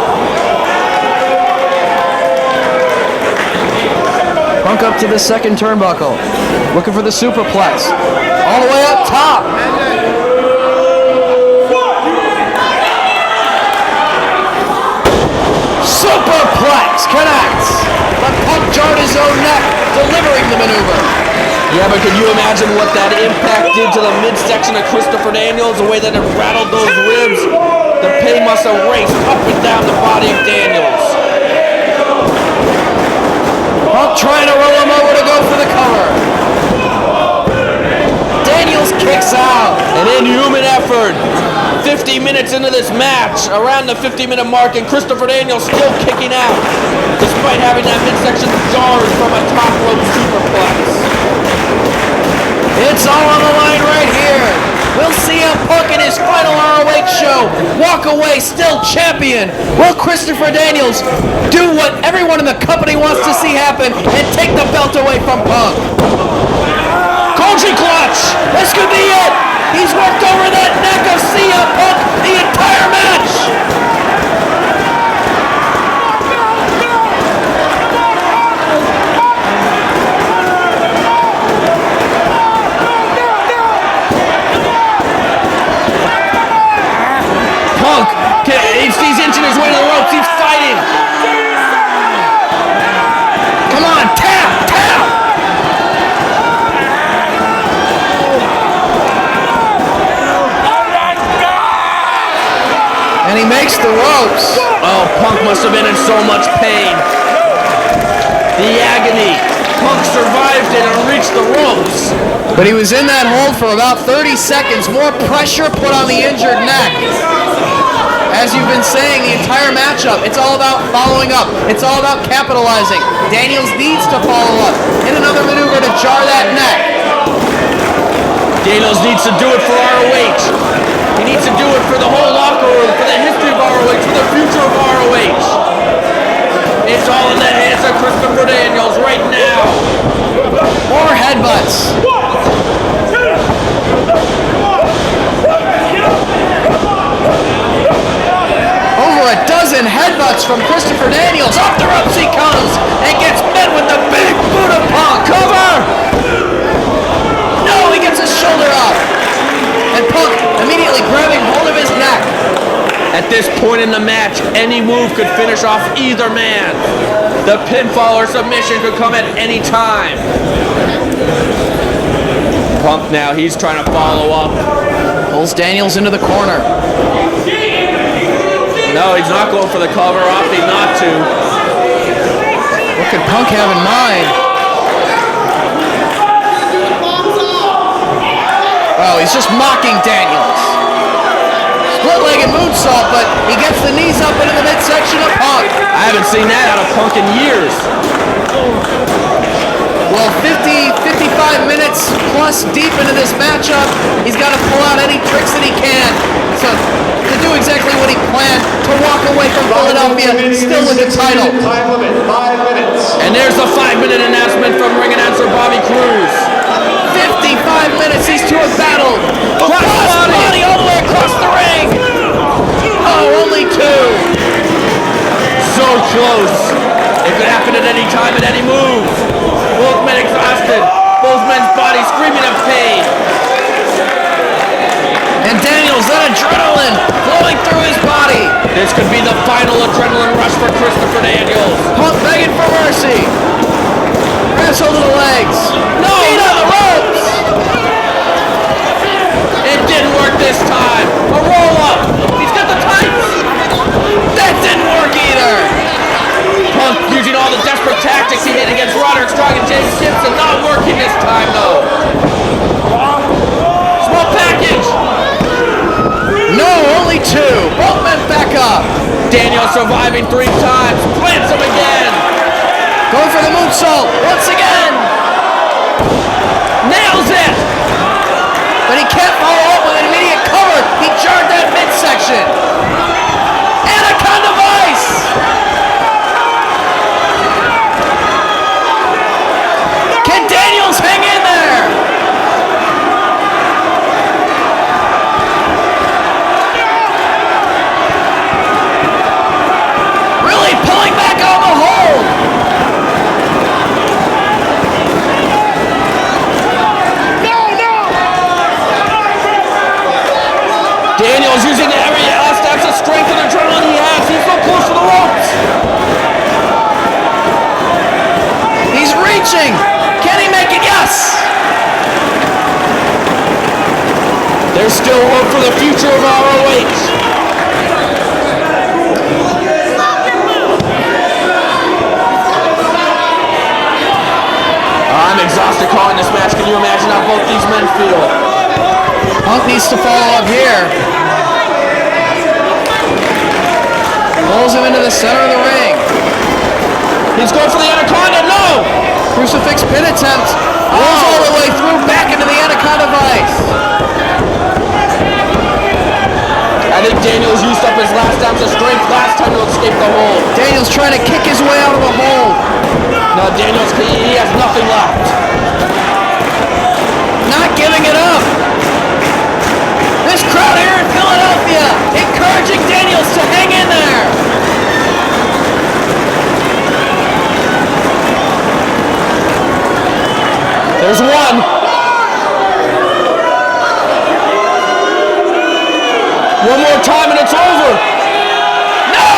Punk up to the second turnbuckle. Looking for the superplex. All the way up top. Superplex connects. But Punk jarred his own neck, delivering the maneuver. Yeah, but could you imagine what that impact did to the midsection of Christopher Daniels, the way that it rattled those ribs? The pain must have raced up and down the body of Daniels. Punk trying to roll him over to go for the cover. Daniels kicks out. An inhuman effort. 50 minutes into this match, around the 50-minute mark, and Christopher Daniels still kicking out, despite having that midsection jarred from a top rope superplex. It's all on the line right here. We'll see how Punk in his final ROH show walk away still champion. Will Christopher Daniels do what everyone in the company wants to see happen and take the belt away from Punk? Koji clutch. This could be it. He's worked over that neck of CM Punk the entire match. Punk, he's inching his way to the ropes. He's fighting. Come on, tap, tap. And he makes the ropes. Oh, Punk must have been in so much pain. The agony. Punk survived it and reached the ropes. But he was in that hold for about 30 seconds. More pressure put on the injured neck. As you've been saying, the entire matchup, it's all about following up. It's all about capitalizing. Daniels needs to follow up in another maneuver to jar that neck. Daniels needs to do it for ROH. He needs to do it for the whole locker room, for the history of ROH, for the future of ROH. It's all in the hands of Christopher Daniels right now. More headbutts. Over a dozen headbutts from Christopher Daniels. Off the ropes he comes and gets met with the big boot of Punk. Cover! No, he gets his shoulder up. And Punk immediately grabbing hold of his neck. At this point in the match, any move could finish off either man. The pinfall or submission could come at any time. Punk now, he's trying to follow up. Pulls Daniels into the corner. No, he's not going for the cover, opting not to. What could Punk have in mind? Oh, he's just mocking Daniels. Split-legged moonsault, but he gets the knees up into the midsection of Punk. I haven't seen that out of Punk in years. Well, 55 minutes plus deep into this matchup, he's got to pull out any tricks that he can to do exactly what he planned, to walk away from Philadelphia still with the title. Time limit, 5 minutes. And there's the 5-minute announcement from ring announcer Bobby Cruz. 55 minutes these two have battled. Cross-body all the way across the ring. Oh, only two. So close. It could happen at any time, at any move. Both men exhausted. Both men's bodies screaming of pain. And Daniels, that adrenaline flowing through his body. This could be the final adrenaline rush for Christopher Daniels. Punk begging for mercy. Grabs hold of the legs. No! Feet on the ropes. It didn't work this time. A roll-up. He's got the tights. That didn't work either. Punk using all the desperate tactics he did against Roderick Strong and James Gibson. Not working this time, though. Small package. No, only two. Both men back up. Daniels surviving 3 times. Plants him again. Going for the moonsault once again. Nails it. But he can't follow up with an immediate cover. He jarred that midsection. Anaconda Vice. Can Daniels hang in there? Really pulling back on the hold. Daniels using every last ounce of strength and adrenaline he has. He's so close to the ropes. He's reaching. Can he make it? Yes. There's still hope for the future of ROH. I'm exhausted calling this match. Can you imagine how both these men feel? Punk needs to follow up here. Pulls him into the center of the ring. He's going for the Anaconda. No! Crucifix pin attempt. Rolls all the way through, back into the Anaconda Vice. I think Daniels used up his last ounce of strength last time to escape the hold. Daniels trying to kick his way out of the hold. Now Daniels, he has nothing left. Not giving it up. This crowd here in Philadelphia encouraging Daniels to hang in there. There's one. One more time and it's over. No!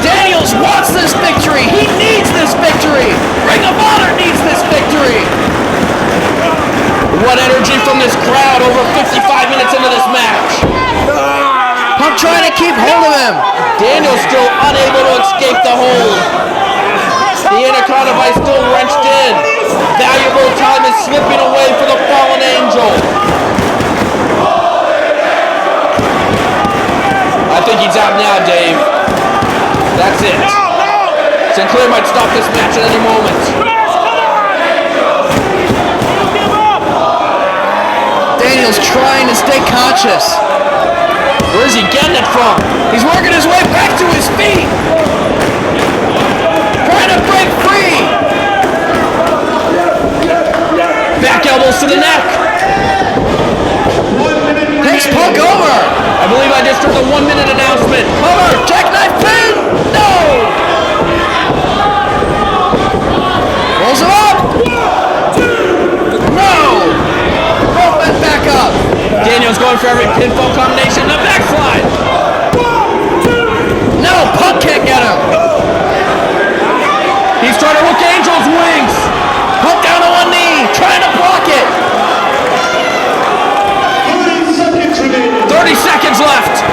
Daniels wants this victory. He needs this victory. Ring of Honor needs this victory. What energy from this crowd over 55 minutes into this match. Punk trying to keep hold of him. Daniels still unable to escape the hold. The Anaconda Vice still wrenched in. Valuable time is slipping away for the fallen angel. I think he's out now, Dave. That's it. Sinclair might stop this match at any moment. Daniels trying to stay conscious. Where is he getting it from? He's working his way back to his feet. Trying to break free. Back elbows to the neck. Takes Punk over. I believe I just heard the 1-minute announcement. Over. Jackknife pin. No. Rolls him up. No. Both men back up. Daniels going for every pinfall combination. The backslide. No, Punk can't get him. He's trying to hook Angel's wings. Punk down on one knee, trying to block it. 30 seconds remaining. 30 seconds left.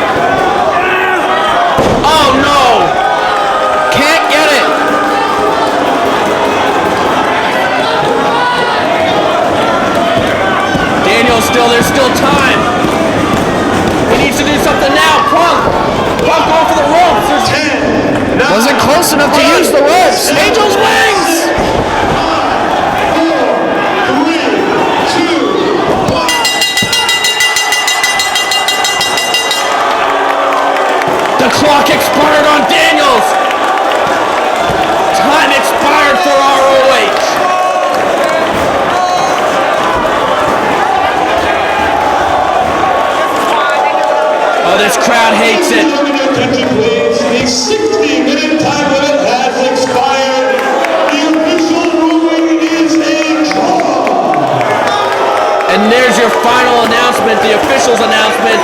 There's still time. He needs to do something now. Punk going for the ropes. Wasn't close enough to use the ropes. Angel's wings! The clock expired on Daniels. Time expired for ROH. Oh, this crowd hates it. Attention, please. The 60-minute time limit has expired. The official ruling is a draw. And there's your final announcement, the official's announcement.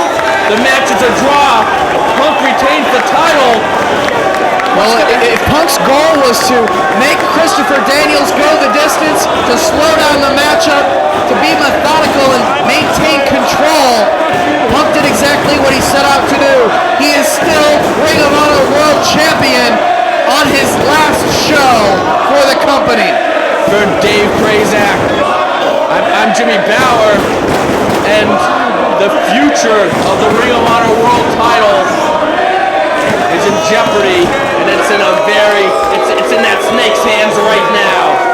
The match is a draw. Punk retains the title. Well, if Punk's goal was to make Christopher Daniels go the distance, to slow down the matchup, to be methodical and maintain control, Punk did exactly what he set out to do. He is still Ring of Honor World Champion on his last show for the company. For Dave Prazak, I'm Jimmy Bauer, and the future of the Ring of Honor World title is in jeopardy, and it's in that snake's hands right now.